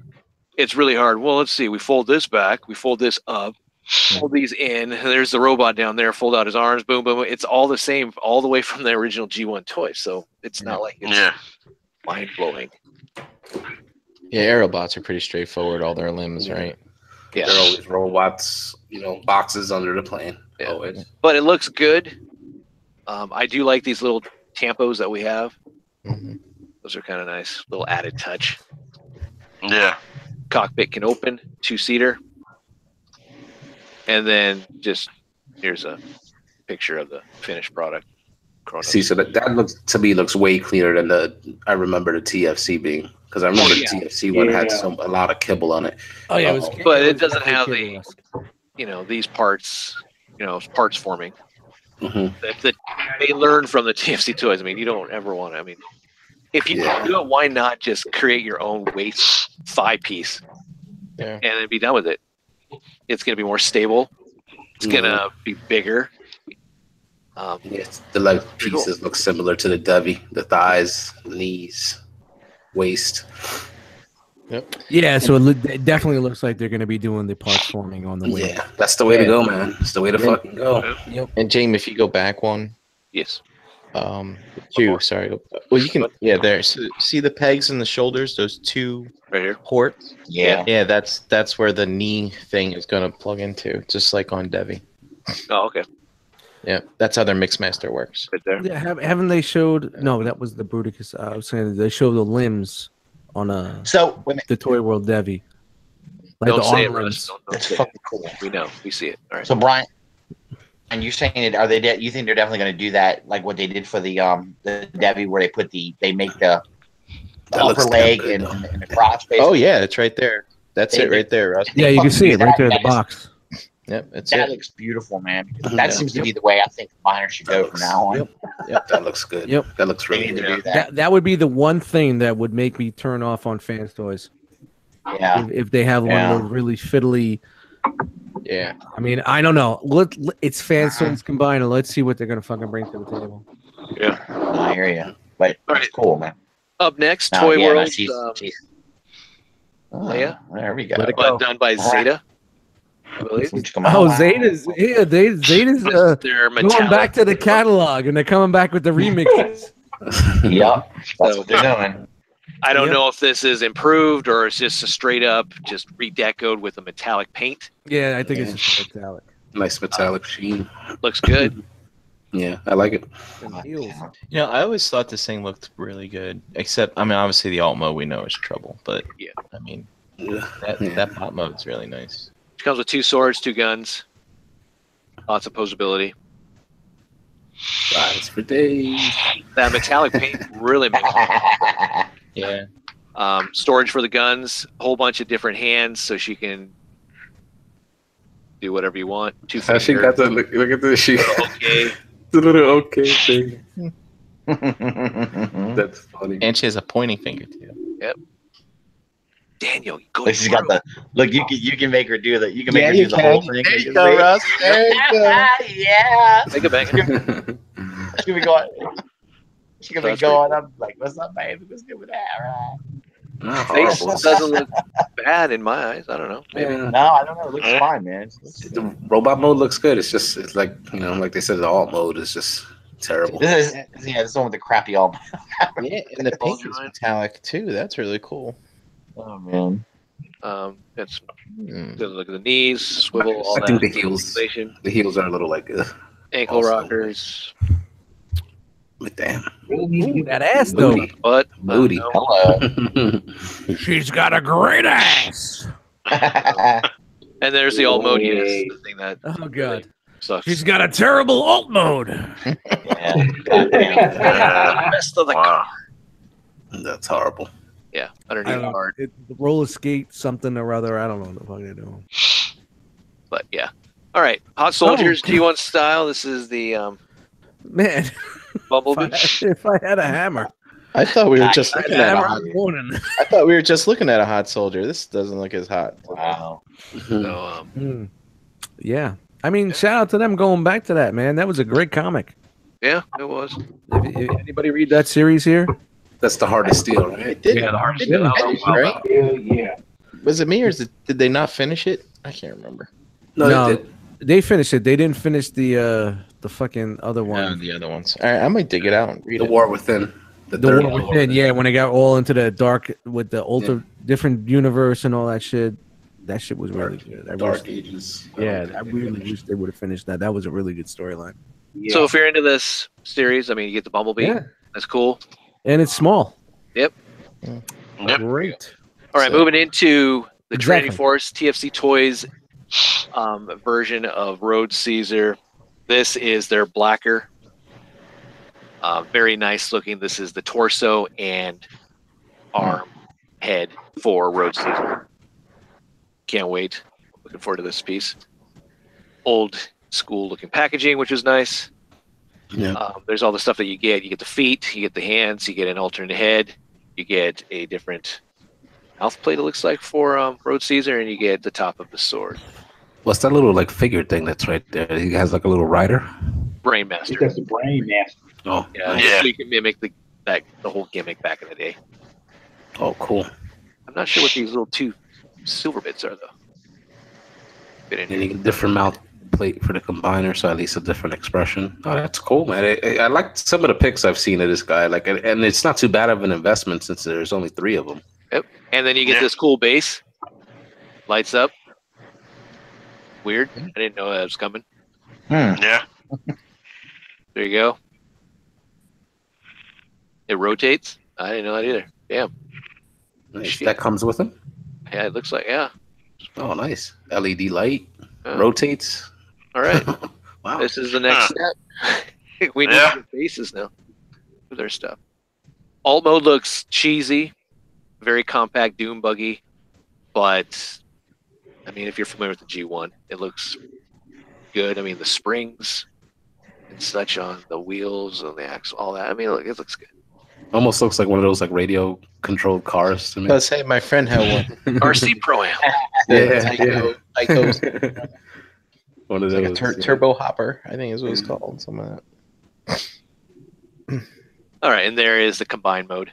it's really hard. Well, let's see. We fold this back. We fold this up. Fold these in. There's the robot down there. Fold out his arms. Boom, boom. It's all the same, all the way from the original G1 toy. So it's not like it's Yeah. mind blowing. Yeah, Aerobots are pretty straightforward, all their limbs, Yeah. right? Yeah. They're always robots, boxes under the plane. Yeah. Always. But it looks good. I do like these little tampos that we have. Mm-hmm. Those are kind of nice. Little added touch. Yeah. Cockpit can open, 2-seater. And then here's a picture of the finished product. Chronos. See, so that looks way cleaner than I remember the TFC being, because I remember yeah. the TFC one had Yeah. a lot of kibble on it. Oh yeah, But it was doesn't have definitely these parts, parts forming. hmm That they learn from the TFC toys. I mean, you don't ever want to. I mean, if you Yeah. do it, why not just create your own waist thigh piece Yeah. and then be done with it? It's going to be more stable. It's going to be bigger. Yes, the leg Pretty cool. pieces look similar to the Devi, the thighs, knees, waist. Yep. Yeah, so it definitely looks like they're going to be doing the parts forming on the wing. Yeah, that's the way to go, man. It's the way to Yeah. fucking go. Yep. And James, if you go back one, Yes. sorry. Well, you can. Yeah, there. So, see the pegs and the shoulders, those two Right here. ports. yeah. Yeah, that's where the knee thing is going to plug into, just like on Devi. Oh, okay. Yeah, that's how their Mixmaster works. Right there. Yeah, haven't they showed? No, that was the Bruticus. I was saying they show the limbs on So, wait a minute. the Toy World Devi. Like Don't the say it, arm Russ. limbs. Don't That's say it. fucking cool. We know. We see it. All right. So, Brian, and you're saying it? Are they? You think they're definitely going to do that, like what they did for the Debbie, where they make the That looks upper damn leg good, and the crotch. Basically. Oh yeah, it's right there. That's it right there, Russ. Yeah, you can see it right there in the That is- box. Yep, that's That it. looks beautiful, man. That Yeah. seems to be the way I think miners should go from now on. Yep, that looks good. Yep. That looks They really need to good. do that. That would be the one thing that would make me turn off on Fans Toys Yeah. if they have one Yeah. of those really fiddly. Yeah. I mean, I don't know. It's Fans Toys combined, and let's see what they're gonna fucking bring to the table. I hear you. But All it's cool, man. Up next, No, Toy yeah, no, World, she's- Leia? There we go. Let it but go. done by Zeta. I believe. Come on. Oh, Zeta's Zeta's They're going metallic. back to the catalog, and they're coming back with the remixes. Yep. That's what they're doing. I don't Yep. know if this is improved or it's just a straight up just redecoed with a metallic paint. Yeah, I think it's just metallic. Nice metallic sheen. Looks good. Yeah, I like it. Heels. I always thought this thing looked really good. Except, I mean, obviously the alt mode we know is trouble, but Yeah. I mean, Yeah. that pop mode's really nice. It comes with 2 swords, 2 guns, lots of posability. Rides for days. That metallic paint really makes Yeah. storage for the guns, a whole bunch of different hands so she can do whatever you want. Two How she got the look at this? She okay. the little okay thing. That's funny. And she has a pointing finger too. Yep. Daniel, you go. She's got the look. You can make her do that. You can make Yeah, her you do the can. whole thing. There you go, Russ. There you go. Yeah. Take it back. She's gonna be going. She's gonna be That's going. I'm like, what's up, baby? What's good with that? Right? Not Face horrible. doesn't look bad in my eyes. I don't know. Maybe. Yeah. No, I don't know. It looks fine, man. The robot mode looks good. It's like like they said, the alt mode is just terrible. This is one with the crappy all. Yeah, and the pink is metallic too. That's really cool. Oh man. That's good. Look at the knees, swivel. All I that. think the heels are a little like Ankle also. rockers. But damn, Ooh, that ass though. moody, But moody. Hello. She's got a great ass. and there's the alt mode. Yes, the thing that Oh god. sucks. She's got a terrible alt mode. Yeah. Goddamn. Best of the Wow. That's horrible. yeah I underneath don't know. hard. The roller skate something or other. I don't know what the fuck they're doing. But yeah. All right, Hot Soldiers G1 style. This is the Man, Bumblebee. if I had a hammer, I thought we were just I'd looking at a hammer hot. in the morning. I thought we were just looking at a hot soldier. This doesn't look as hot. Wow. So, Yeah. I mean, shout out to them going back to that, man. That was a great comic. yeah, it was. If anybody read that series here? That's the hardest deal, right? It did. Yeah, the hardest it did deal. finish, Wow. right? Hell yeah. Was it me or did they not finish it? I can't remember. No, they did. They finished it. They didn't finish the fucking other One one. of the other ones. All right, I might dig it out and read The it. War Within. The War Within, yeah, when it got all into the dark with the different universe and all that shit. That shit was really good. Dark Ages. Yeah, I really wish they would have finished that. That was a really good storyline. Yeah. So if you're into this series, I mean, you get the Bumblebee. Yeah. That's cool. And it's small. Yep. Yep. Great. All right, So- moving into the Exactly. Trading Force TFC Toys version of Road Caesar. This is their blacker. Very nice looking. This is the torso and arm head for Road Caesar. Can't wait. Looking forward to this piece. Old school looking packaging, which is nice. Yeah. There's all the stuff that you get. You get the feet, you get the hands, you get an alternate head, you get a different mouth plate, it looks like, for Road Caesar, and you get the top of the sword. What's that little like figure thing that's right there? He has like a little rider. Brainmaster. That's the brain master. Oh, Yeah, Yeah. so you can mimic the whole gimmick back in the day. oh, cool. I'm not sure what these little two silver bits are, though. Fit in And you here. get a different mouth plate for the combiner, so at least a different expression. Oh, that's cool, man. I like some of the pics I've seen of this guy. Like, and it's not too bad of an investment since there's only 3 of them. Yep. And then you get Yeah. this cool base. Lights up. Weird. I didn't know that was coming. Yeah. There you go. It rotates. I didn't know that either. Damn. Nice. Shit. That comes with him. Yeah, it looks like, yeah. Oh, nice. LED light Oh. rotates. All right. Wow. This is the next step. We need Yeah. to get bases now with their stuff. Alt mode looks cheesy, very compact, doom buggy, but I mean, if you're familiar with the G1, it looks good. I mean, the springs and such on the wheels and the axle, all that. I mean, look, it looks good. Almost looks like one of those like radio controlled cars to me. Let's say my friend had one. RC Pro Am. Tyco, One of like a those. turbo hopper, I think is what it's called. Some of that. All right, and there is the combined mode.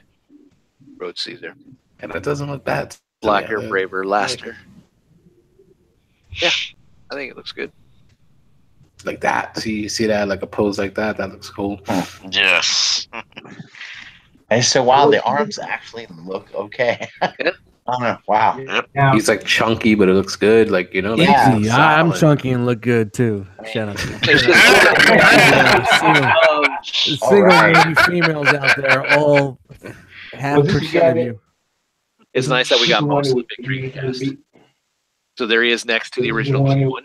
Road Caesar. And it doesn't look bad. Blacker, Yeah. braver, laster. Yeah, I think it looks good. Like that. See that like a pose like that? That looks cool. Yes. And so wow, the arms actually look okay. Yeah. I don't know. Wow. Now, He's like chunky, but it looks good. Like, you know, like, Yeah. Easy. I'm solid. chunky and look good too. Shout out to you. It's just- Single right. lady females out there, all half Was this percent the of guy you. It's nice that we got the one most of the with big three cast. the- So there he is next to the This is original the one G1.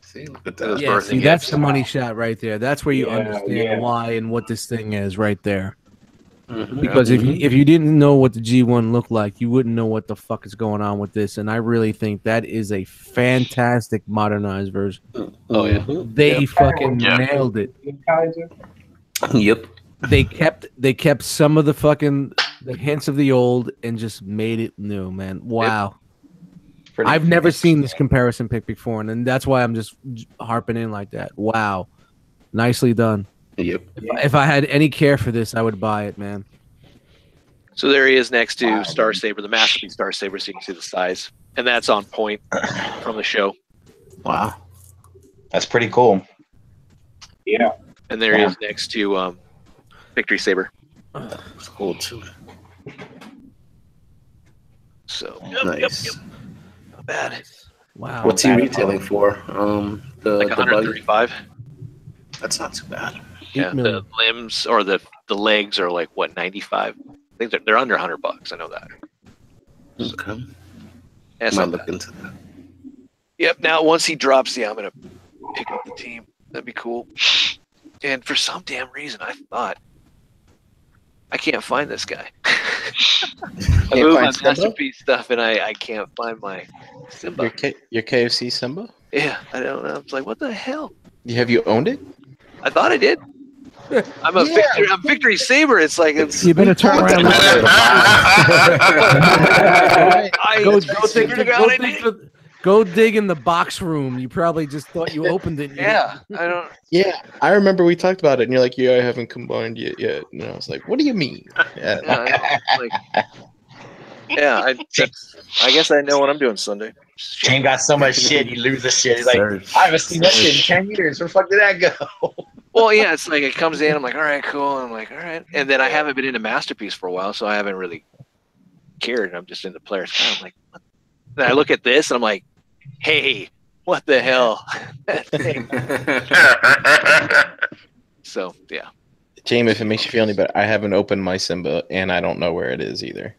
See, look at Those that. Yeah, birthing see, that's gifts. the money shot right there. That's where you Yeah, understand yeah. why and what this thing is right there. Because if you didn't know what the G1 looked like, you wouldn't know what the fuck is going on with this. And I really think that is a fantastic modernized version. Oh yeah, They fucking nailed it. Yep. They kept some of the hints of the old and just made it new, man. Wow. I've never seen this comparison pic before, and that's why I'm just harping in like that. Wow. Nicely done. Yep. If I had any care for this, I would buy it, man. So there he is next to Star Saber, the Masterpiece Star Saber, so you can see the size. And that's on point from the show. Wow. That's pretty cool. Yeah. And there he is next to Victory Saber. It's cool too. So Nice. not bad. Wow. What's he retailing for? The Like buggy? 135. That's not too bad. Yeah, the limbs or the legs are like what, 95. I think they're under $100. I know that. Okay. That's Might not look bad. into that. Yep. Now once he drops, I'm gonna pick up the team. That'd be cool. And for some damn reason, I thought I can't find this guy. I moved my Masterpiece stuff, and I can't find my Simba. Your KFC Simba? Yeah, I don't know. It's like, what the hell? Have you owned it? I thought I did. I'm Victory Saber. It's like You better turn around. Go dig in the box room. You probably just thought you opened it. Yeah, I don't. Yeah, I remember we talked about it, and you're like, "Yeah, I haven't combined it yet." And I was like, "What do you mean?" I guess I know what I'm doing Sunday. Shane got so much shit, he loses shit. He's like, I haven't seen that shit in 10 years. Where the fuck did that go? Well, yeah, it's like it comes in. I'm like, all right, cool. And I'm like, all right. And then I haven't been into Masterpiece for a while, so I haven't really cared. I'm just into Player's Guide. I'm like, what? Then I look at this and I'm like, hey, what the hell? That thing. So, yeah. James, if it makes you feel any better, I haven't opened my Simba, and I don't know where it is either.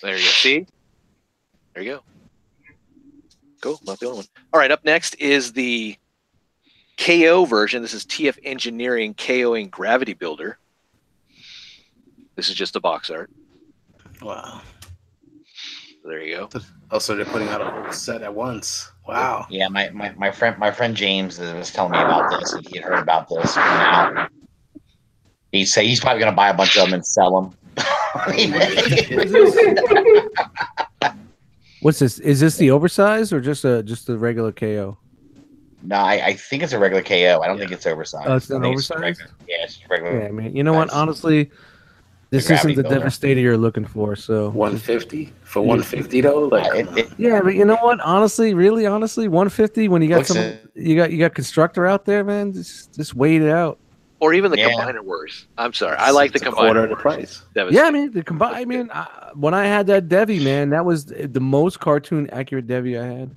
There you go. See? There you go. Cool. Not the only one. All right. Up next is the KO version. This is TF Engineering KOing Gravity Builder. This is just a box art. Wow. So there you go. Also, they're putting out a whole set at once. Wow. Yeah, my friend James was telling me about this. He had heard about this. Now he said he's probably gonna buy a bunch of them and sell them. What's this? Is this the oversized or just a regular KO? No, I think it's a regular KO. I don't think it's oversized. Oh, it's not oversized? It's regular. Yeah, man. You know what? Honestly, this isn't the Devastator you're looking for. So 150 for 150 though. Like, yeah, but you know what? Honestly, really, honestly, 150 when you got you got Constructor out there, man. Just wait it out. Or even the combiner worse. I'm sorry. I like the combiner. Quarter of the price. Yeah, I mean the combine. I mean, when I had that Devi, man, that was the most cartoon accurate Devi I had.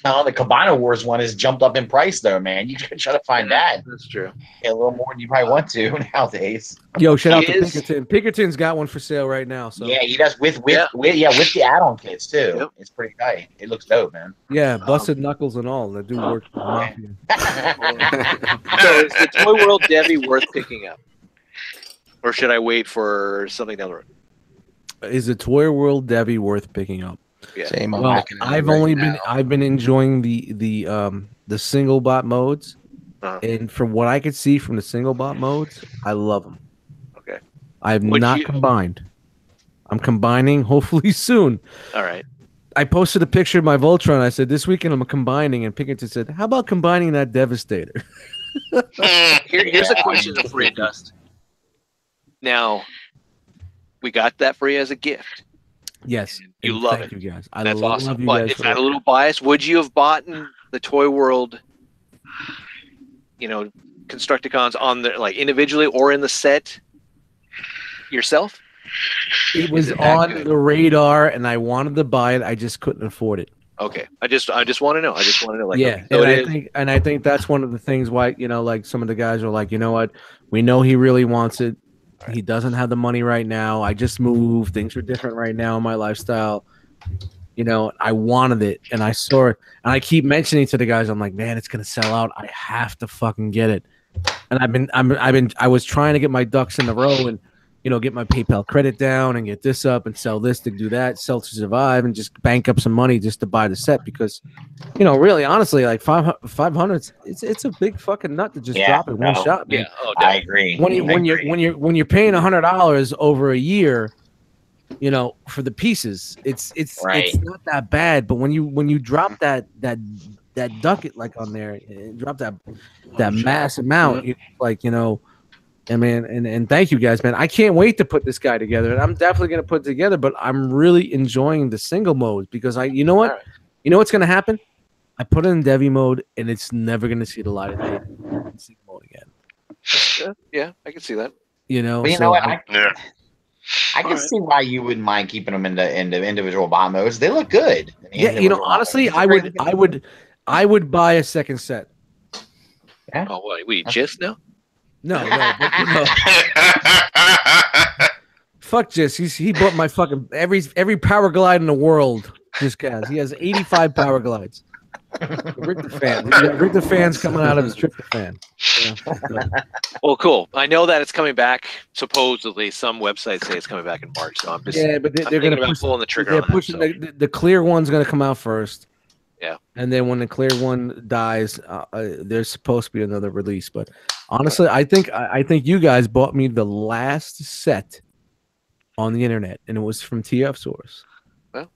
Oh, the Combiner Wars one has jumped up in price, though, man. You can try to find that. That's true. Yeah, a little more than you probably want to nowadays. Yo, shout out to Pinkerton. Pinkerton's got one for sale right now. So yeah, he does with the add-on kits too. Yep. It's pretty tight. It looks dope, man. Yeah, busted knuckles and all. That do work. So is the Toy World Devi worth picking up, or should I wait for something down the road? Is the Toy World Devi worth picking up? Yeah. Well, I've been enjoying the single bot modes, and from what I could see from the single bot modes, I love them. Okay. I have not combined. I'm combining hopefully soon. All right. I posted a picture of my Voltron. I said this weekend I'm combining, and Pinkerton said, "How about combining that Devastator?" Here's a question for you, Dust. Now, we got that for you as a gift. Yes, you love it. You guys. That's awesome. But is that a little biased? Would you have bought the Toy World, Constructicons on the individually or in the set yourself? It was on the radar, and I wanted to buy it. I just couldn't afford it. Okay, I just want to know. I just want to know. Yeah, and I think that's one of the things why some of the guys are like, you know what, we know he really wants it. He doesn't have the money right now. I just moved. Things are different right now in my lifestyle. I wanted it, and I saw it, and I keep mentioning to the guys, I'm like, man, it's gonna sell out. I have to fucking get it. And I was trying to get my ducks in a row, and get my PayPal credit down and get this up and sell this to do that, sell to survive, and just bank up some money just to buy the set because, really, honestly, like 500, it's a big fucking nut to just drop in one shot. Man. Yeah, I agree. When you're paying $100 over a year, for the pieces, it's not that bad. But when you drop that ducat like on there, drop that mass amount, and thank you guys, man. I can't wait to put this guy together, and I'm definitely gonna put it together. But I'm really enjoying the single mode because you know what's gonna happen? I put it in Devi mode, and it's never gonna see the light of day in single mode again. Yeah, I can see that. But know what? I can see why you wouldn't mind keeping them in the individual bot modes. They look good. Yeah, honestly, I would buy a second set. Yeah. Oh, what? We just now? No. Fuck Jis. He bought my fucking every power glide in the world. This guy, he has 85 power glides. Rick the fan. Rick the fan's coming out of his tryptophan. Yeah. Well, cool. I know that it's coming back. Supposedly, some websites say it's coming back in March. So I'm just but they're going to pulling the trigger. They're pushing the clear one's going to come out first. Yeah, and then when the clear one dies, there's supposed to be another release. But honestly, I think you guys bought me the last set on the internet, and it was from TF Source. Well,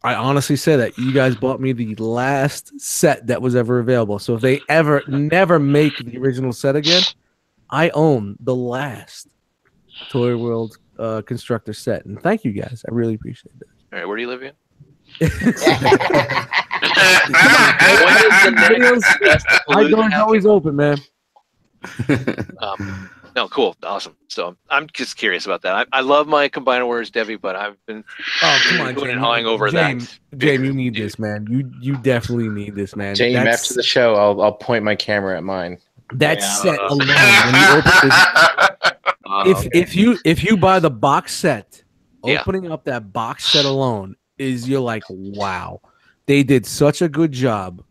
I honestly say that you guys bought me the last set that was ever available. So if they never make the original set again, I own the last Toy World Constructor set. And thank you guys. I really appreciate that. All right, where do you live in? My door's always open, man. No, cool, awesome. So I'm just curious about that. I love my Combiner Wars Devi, but I've been hawing over James, you need this, man. You definitely need this, man. James, after the show, I'll point my camera at mine. That set alone, when you open if you buy the box set, opening up that box set alone you're like, wow, they did such a good job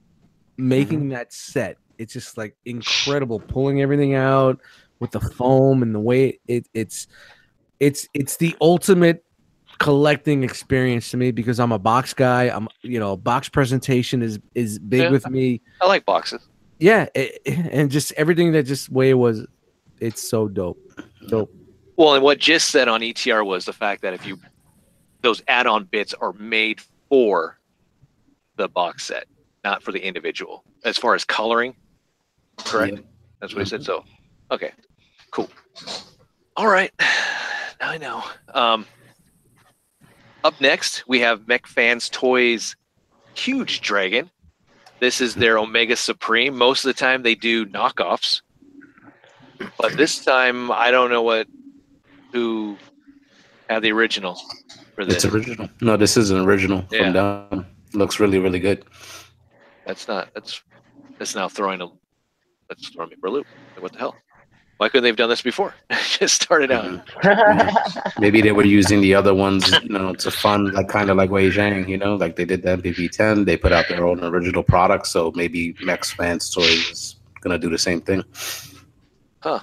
making that set. It's just like incredible, pulling everything out with the foam and the way it's the ultimate collecting experience to me because I'm a box guy. Box presentation is big with me. I like boxes. Yeah, and just everything that just way was, it's so dope. Well, and what Gist said on ETR was the fact that those add-on bits are made for the box set, not for the individual. As far as coloring, correct? Yeah. That's what he said. So, okay, cool. All right, now I know. Up next, we have Mech Fans Toys Huge Dragon. This is their Omega Supreme. Most of the time, they do knockoffs, but this time I don't know who had the original. It's original. No, this is an original from down. Looks really, really good. That's now throwing me for a loop. What the hell? Why couldn't they have done this before? Just started out. Maybe they were using the other ones, to fund, like kind of like Wei Zhang, like they did the MPV 10. They put out their own original product, so maybe Mech Fans Toys is gonna do the same thing. Huh.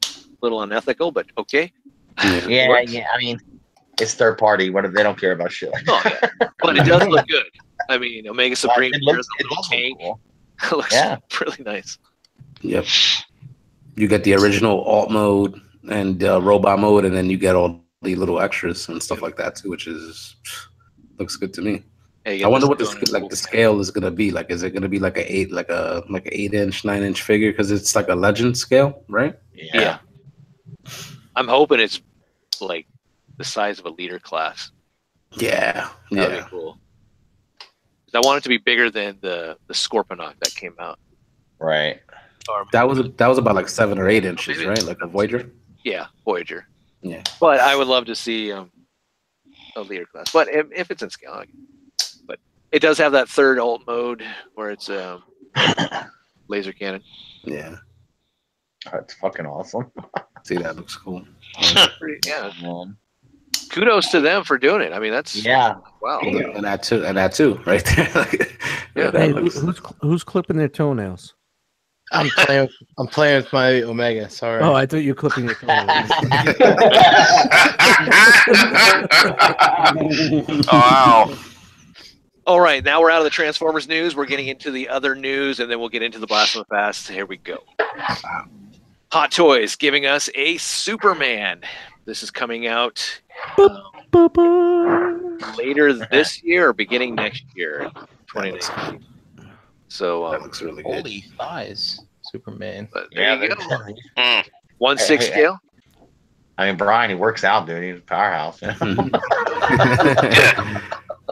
A little unethical, but okay. Yeah. I mean, it's third party. What if they don't care about shit? Oh, yeah. But it does look good. I mean, Omega Supreme. It looks cool. It looks really nice. Yep. You get the original alt mode and robot mode, and then you get all the little extras and stuff like that too, which looks good to me. Hey, I wonder what the scale is gonna be. Like, is it gonna be like an 8-inch, 9-inch figure? Because it's like a legend scale, right? Yeah. I'm hoping it's like the size of a leader class. Yeah. That'd be cool. I want it to be bigger than the Scorponok that came out. Right. That was about like 7 or 8 inches, right? Like a Voyager. Yeah, Voyager. Yeah. But I would love to see a leader class. But if it's in scale, but it does have that third alt mode where it's laser cannon. Yeah. That's fucking awesome. See, that looks cool. Kudos to them for doing it. I mean, that's wow. And that too, right there. Hey, who's clipping their toenails? I'm playing with my Omega. Sorry. Oh, I thought you were clipping your phone. Oh, wow. All right, now we're out of the Transformers news. We're getting into the other news, and then we'll get into the Blast from the Past. Here we go. Hot Toys giving us a Superman. This is coming out later this year or beginning next year, 2019. So That looks really good. Holy thighs, Superman. but there you go. Mm. 1/6 scale. I mean, Brian, he works out, dude. He's a powerhouse.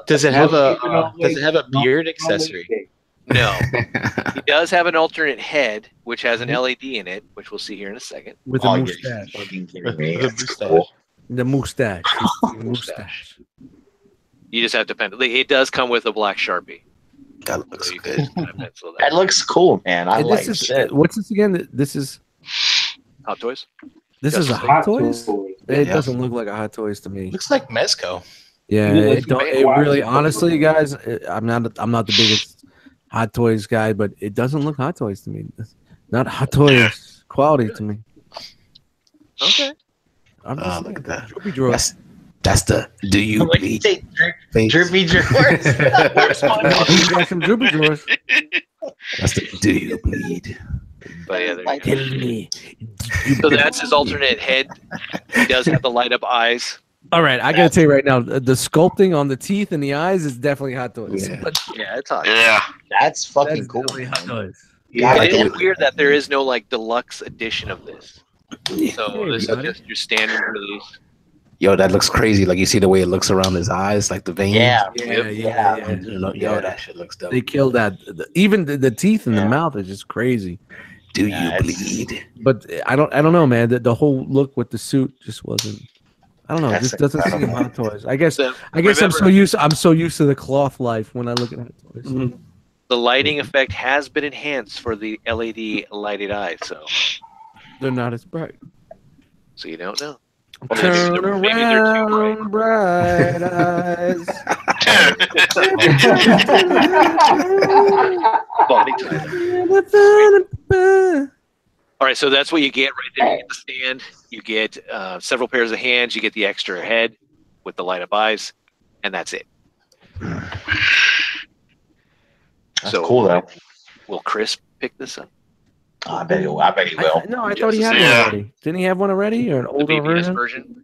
Does it have a beard accessory? No. He does have an alternate head, which has an LED in it, which we'll see here in a second. With Oh, a you're mustache. fucking kidding me. The That's mustache. cool. The mustache. Mustache. You just have to pencil. It does come with a black Sharpie. That looks So you good. can kind of pencil That that. looks cool, man. I And like this is shit. what's this again? This is Hot Toys? a Hot Hot Toys. Toys. It Yeah. doesn't look like a Hot Toys to me. Looks like Mezco. Yeah, It it, looks don't, big. it Why? really, honestly, guys, I'm not the biggest Hot Toys guy, but it doesn't look Hot Toys to me. It's not Hot Toys quality to me. Okay. I'm Oh, just look at that. Droopy drawers. That's the do you Like, bleed say, face. Droopy drawers. Where's my money? You got some droopy drawers. That's the do you bleed. But yeah, there you Like- go. Tell me. So that's his alternate head. He does have the light up eyes. All right, I gotta tell you right now, the sculpting on the teeth and the eyes is definitely Hot Toys. Yeah. But Yeah, it's hot. Yeah. That's fucking that's cool. definitely Hot man. Toys. Yeah, It like is the way- weird that there is no like deluxe edition of this. Hey, So this is buddy. just your standard release. Yo, that looks crazy. Like you see the way it looks around his eyes, like the veins. Yeah. Yeah. Yo, that shit looks dope. They killed that. Even the teeth in the Yeah. mouth is just crazy. Do Yeah, you it's- bleed? But I don't know, man. The whole look with the suit just wasn't. I don't know. It That's just doesn't seem incredible. Hot Toys. I guess So, I'm remember, so used to the cloth life when I look at Hot Toys. the lighting effect has been enhanced for the LED lighted eyes, so They're not as bright. you don't know. Turn maybe they're too around, bright eyes. Body type. All right, so that's what you get right there. You get the stand. You get several pairs of hands. You get the extra head with the light up eyes, and that's it. That's So- cool though. Will Chris pick this up? Oh, I bet he will. I bet he will. No, I thought he had Yeah. one already. Didn't he have one already, or an The older BBS version? version?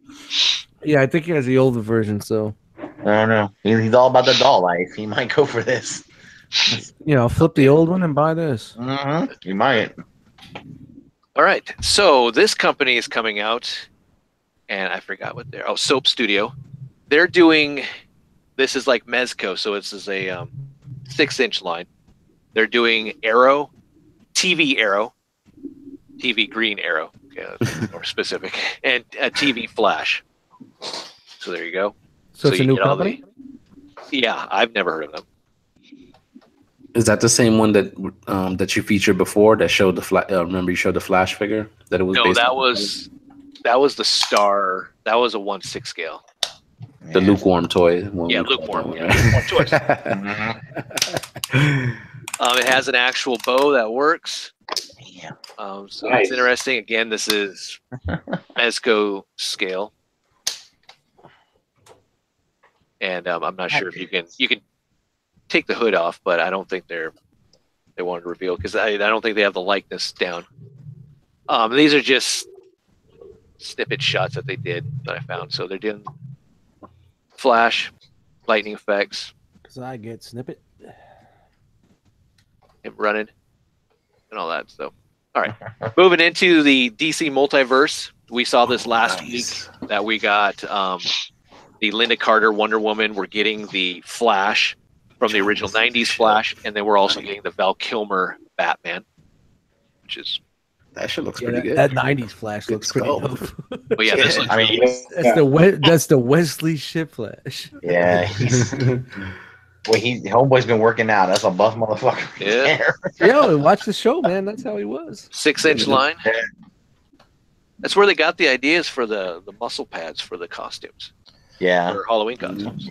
Yeah, I think he has the older version. So I don't know. He's all about the doll life. He might go for this. flip the old one and buy this. Mm-hmm. He might. All right, so this company is coming out, and I forgot what they're. Oh, Soap Studio. They're doing. This is like Mezco, so this is a 6-inch line. They're doing Arrow, TV Arrow, TV Green Arrow, okay, that's more specific, and a TV Flash. So there you go. So it's a you new get all company. Yeah, I've never heard of them. Is that the same one that that you featured before that showed the remember you showed the Flash figure that it was? No, based that on? was the Star. That was a 1/6 scale. the lukewarm toy. Yeah, lukewarm. Yeah, lukewarm choice. It has an actual bow that works. Yeah. So Nice. it's interesting. Again, this is Mezco scale, and I'm not sure if you can take the hood off, but I don't think they wanted to reveal because I don't think they have the likeness down. These are just snippet shots that they did that I found. So they're doing flash, lightning effects, Because I get snippet. him running, and all that. So, all right, moving into the DC multiverse. We saw this last week that we got the Linda Carter Wonder Woman. We're getting the Flash from the original '90s Flash, and then we're also getting the Val Kilmer Batman, which is. That shit looks Yeah, pretty that good. 90s Flash looks pretty sculpt. dope. But yeah, this looks. I mean, That's the Wesley Ship Flash. yeah. He's, well, homeboy's been working out. That's a buff motherfucker. Yeah. Yo, watch the show, man. That's how he was. 6-inch line. That's where they got the ideas for the muscle pads for the costumes, Yeah. for Halloween costumes.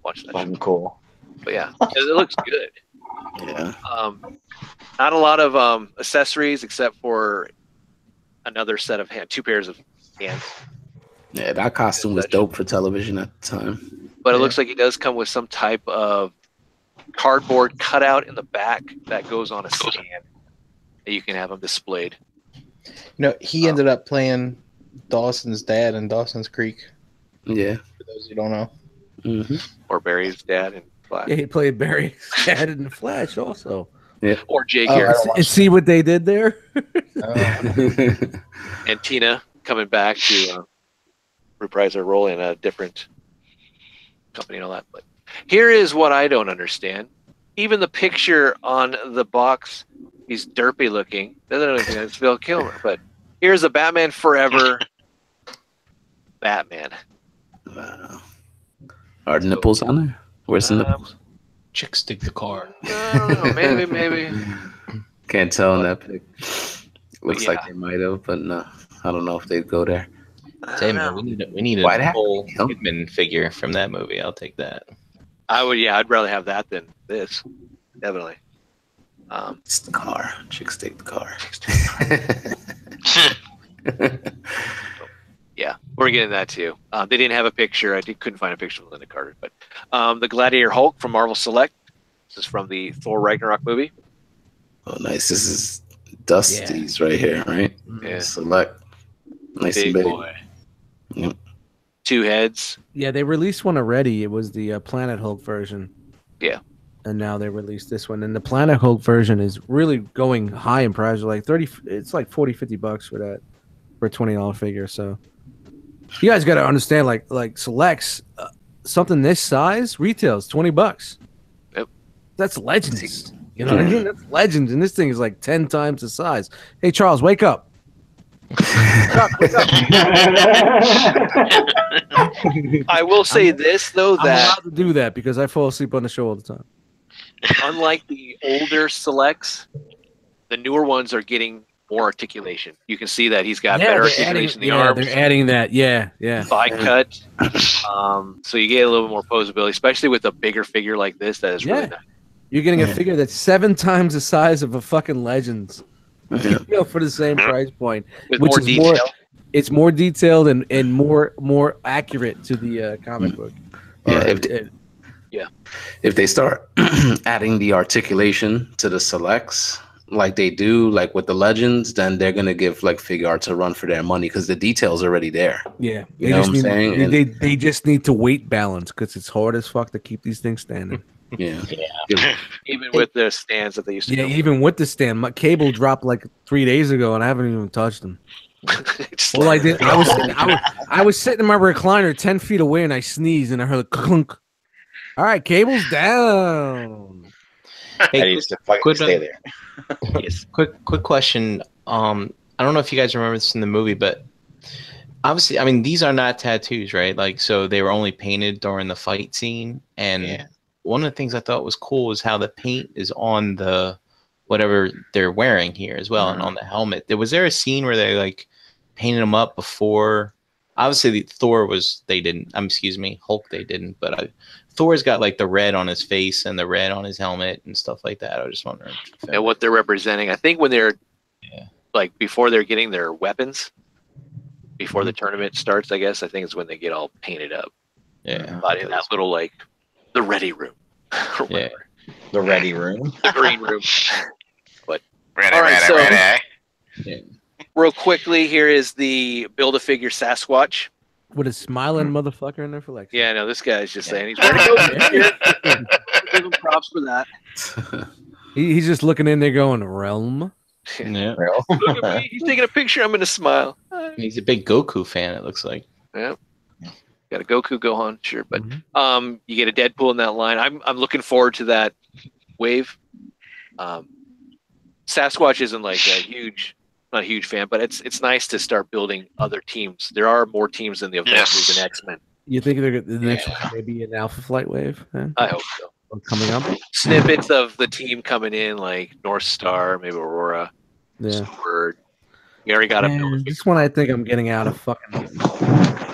Watch that. Fucking Show. cool. But yeah, it looks good. Yeah. Not a lot of accessories except for another set of two pairs of hands. Yeah, that costume was dope for television at the time. But it looks like he does come with some type of cardboard cutout in the back that goes on a stand that you can have him displayed. He ended up playing Dawson's dad in Dawson's Creek. Yeah. For those who don't know. Mm-hmm. Or Barry's dad in Flash. Yeah, he played Barry's dad in the Flash also. Yeah. Or Jake here. And see what they did there? And Tina coming back to reprise her role in a different company and all that. But here is what I don't understand. Even the picture on the box, he's derpy looking. Doesn't look like it's Val Kilmer. But here's a Batman Forever Batman. Wow. Are nipples on there? Where's the nipples? Chicks dig the car. I don't know. Maybe. Can't tell in that pic. Looks like they might have, but no. I don't know if they'd go there. Damn, we need a whole Kidman figure from that movie. I'll take that. I'd rather have that than this. Definitely. It's the car. Chicks take the car. Yeah, we're getting that too. They didn't have a picture. I couldn't find a picture of Linda Carter. But the Gladiator Hulk from Marvel Select. This is from the Thor Ragnarok movie. Oh, nice. This is Dusty's right here, right? Yeah. Select. Nice Big and big. boy. Yep. 2 heads. Yeah, they released one already. It was the Planet Hulk version. Yeah. And now they released this one. And the Planet Hulk version is really going high in price. Like 30, it's like $40-$50 for that, for a $20 figure. So you guys got to understand, like Selects, something this size retails $20. Yep. That's Legends. You know what I mean? That's Legends. And this thing is like 10 times the size. Hey, Charles, wake up. Wake up. I will say this though, I'm that allowed to do that because I fall asleep on the show all the time. unlike the older selects, the newer ones are getting more articulation. You can see that he's got better articulation in the arms. They're adding that. Yeah. Thigh cut. So you get a little more posability, especially with a bigger figure like this. That is really nice. You're getting a figure that's 7 times the size of a fucking Legends. For the same price point, with which more is detail. It's more detailed and more accurate to the comic book. If they start adding the articulation to the selects like they do, like with the Legends, then they're gonna give like Fig Arts a run for their money because the detail's already there. Yeah, you know what I'm saying? They just need to weight balance because it's hard as fuck to keep these things standing. Yeah. Even with the stands that they used to. Yeah, even with the stand, my cable dropped like 3 days ago, and I haven't even touched them. Well, I did. I was sitting in my recliner 10 feet away, and I sneezed, and I heard a clunk. All right, cable's down. Hey, I need to fucking stay there. Yes. Quick question. I don't know if you guys remember this in the movie, but obviously, I mean, these are not tattoos, right? Like, so they were only painted during the fight scene, and one of the things I thought was cool is how the paint is on the whatever they're wearing here as well, and on the helmet. Was there a scene where they like painted them up before? Obviously, Thor was they didn't. Hulk they didn't, but Thor's got like the red on his face and the red on his helmet and stuff like that. I was just wondering. And what they're representing, I think when they're like before they're getting their weapons, before the tournament starts, I guess I think it's when they get all painted up. Yeah, but in that little like the ready room. Yeah, the ready room, the green room. But ready. Real quickly, here is the Build-A-Figure Sasquatch. With a smiling motherfucker in there for like. Yeah, no, this guy's just saying he's ready to go. Give him props for that. He's just looking in there going, realm. Yeah. Look at me. He's taking a picture. I'm going to smile. He's a big Goku fan, it looks like. Yeah. Got a Goku Gohan, sure. But you get a Deadpool in that line. I'm looking forward to that wave. Sasquatch isn't like not a huge fan, but it's nice to start building other teams. There are more teams than the Avengers and X-Men. You think the next one may be an Alpha Flight wave? I hope so. Coming up? Snippets of the team coming in, like North Star, maybe Aurora. Yeah. Sword. You already got a this one I think I'm getting out of fucking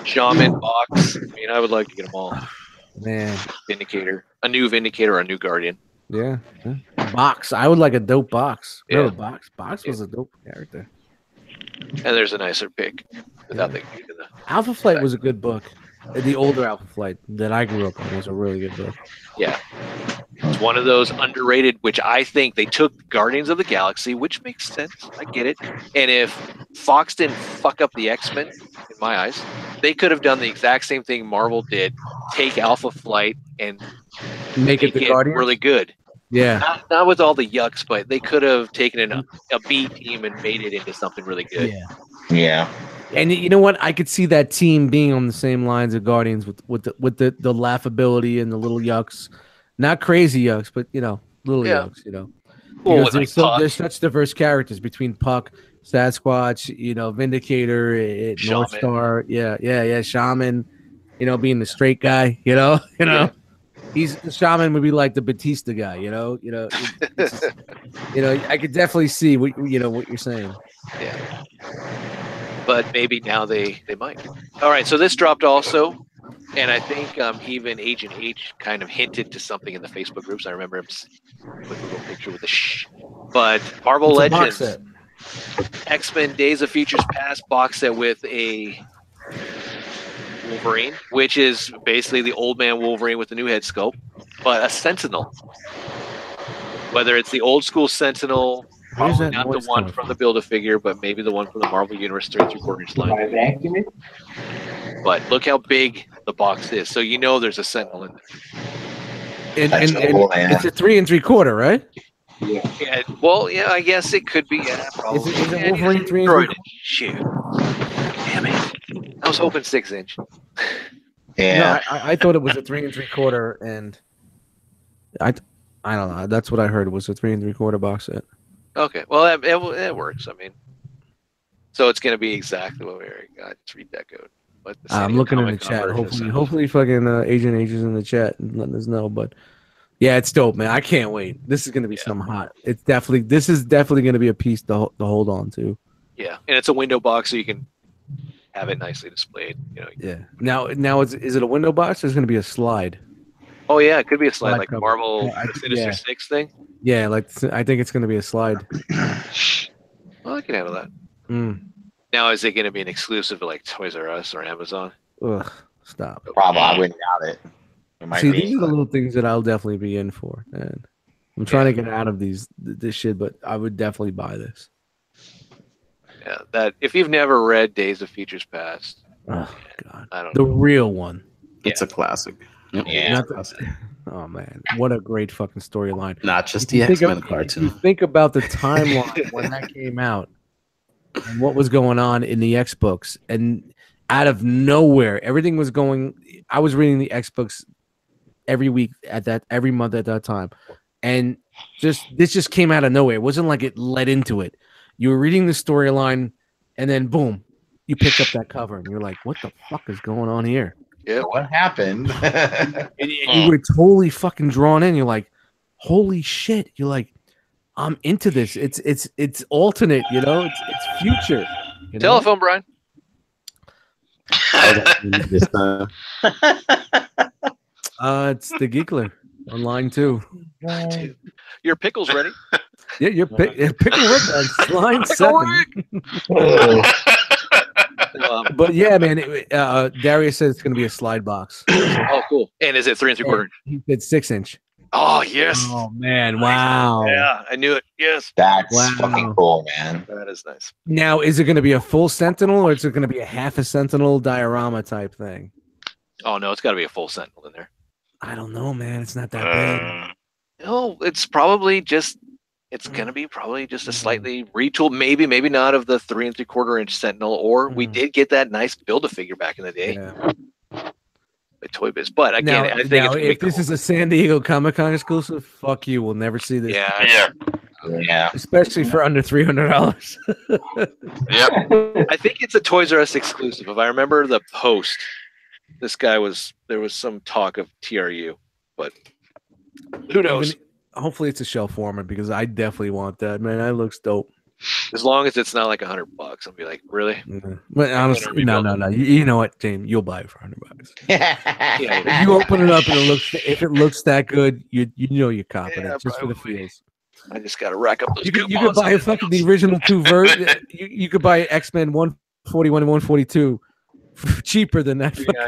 Shaman box. I mean, I would like to get them all. Man. Vindicator. A new Vindicator or a new Guardian. Yeah. Box. I would like a dope Box. Yeah. Remember Box? Box was a dope character. And there's a nicer pick without the Alpha Flight was a good book. The older Alpha Flight that I grew up on was a really good book. Yeah. It's one of those underrated, which I think they took Guardians of the Galaxy, which makes sense. I get it. And if Fox didn't fuck up the X-Men, in my eyes, they could have done the exact same thing Marvel did. Take Alpha Flight and make it the Guardians? Really good. Yeah. Not with all the yucks, but they could have taken a B team and made it into something really good. Yeah. Yeah. And you know what? I could see that team being on the same lines of Guardians with the laughability and the little yucks. Not crazy yucks, but little yucks, Well, Because there's such diverse characters between Puck, Sasquatch, Vindicator, North Star, Shaman, being the straight guy, He's the Shaman would be like the Batista guy, I could definitely see what you're saying. Yeah. But maybe now they might. All right, so this dropped also, and I think even Agent H kind of hinted to something in the Facebook groups. I remember him with a little picture with the shh. But Marvel Legends, X-Men Days of Futures Past box set with a Wolverine, which is basically the old man Wolverine with the new head sculpt, but a Sentinel. Whether it's the old school Sentinel, probably not the one from the Build-A-Figure, but maybe the one from the Marvel Universe 3 3/4 line. But look how big the box is, so there's a Sentinel in there. And it's a 3 3/4, right? Yeah. Well, yeah, I guess it could be. Yeah, probably. Is it Wolverine 3 3/4? Shoot. Damn it. I was hoping 6-inch. Yeah. No, I thought it was a 3 3/4, and I don't know. That's what I heard. It was a 3 3/4 box set. Okay. Well, it works. I mean, so it's going to be exactly what we already got. Let's read that code. I'm looking in the chat. Hopefully, fucking Agent H is in the chat and letting us know. But yeah, it's dope, man. I can't wait. This is going to be some hot. This is definitely going to be a piece to hold on to. Yeah, and it's a window box, so you can have it nicely displayed. Yeah. Now, is it a window box? Or is it going to be a slide? Oh yeah, it could be a slide like cover. Marvel Sinister Six thing. Yeah, I think it's going to be a slide. Well, I can handle that. Mm. Now, is it going to be an exclusive to like Toys R Us or Amazon? Ugh, stop. Probably, I wouldn't doubt it. See, these are the little things that I'll definitely be in for, man. I'm trying to get out of this shit, but I would definitely buy this. Yeah, that if you've never read Days of Futures Past, oh god, I don't the know. real one. It's a classic. Yeah. Oh man, what a great fucking storyline! Not just the X-Men cartoon. You think about the timeline when that came out and what was going on in the X books, and out of nowhere, everything was going. I was reading the X books every week every month at that time, and this just came out of nowhere. It wasn't like it led into it. You were reading the storyline, and then boom, you picked up that cover, and you're like, "What the fuck is going on here?" Yeah, what happened? And you were totally fucking drawn in. You're like, "Holy shit!" You're like, "I'm into this." It's alternate, It's future. Telephone, Brian. It's the Geekler on line 2. Your pickle's ready. Yeah, your pickle Rick on line 7. But yeah, man, Darius says it's going to be a slide box. Oh, cool. And is it 3 3/4? He said 6-inch. Oh, yes. Oh man, wow. Yeah, I knew it. Yes. That's fucking cool, man. That is nice. Now, is it going to be a full Sentinel, or is it going to be a half a Sentinel diorama type thing? Oh no, it's got to be a full Sentinel in there. I don't know, man. It's not that big. No, it's probably just. It's gonna be probably just a slightly retooled, maybe not of the 3 3/4-inch Sentinel, or we did get that nice Build-A-Figure back in the day. Yeah. The Toy Biz. But again, I think it's if this is a San Diego Comic-Con exclusive, fuck you. We'll never see this. Yeah. Especially for under $300. Yep. I think it's a Toys R Us exclusive. If I remember the post, there was some talk of TRU, but who knows? Hopefully it's a shelf warmer because I definitely want that, man. That looks dope. As long as it's not like $100, I'll be like, really? Yeah. But honestly, no. You know what, James? You'll buy it for $100. Yeah. If you open it up and if it looks that good, you know you're confident just for the feels. I just got to rack up those You coupons. could buy fucking the original two version. You could buy X-Men 141 and 142 cheaper than that. Yeah,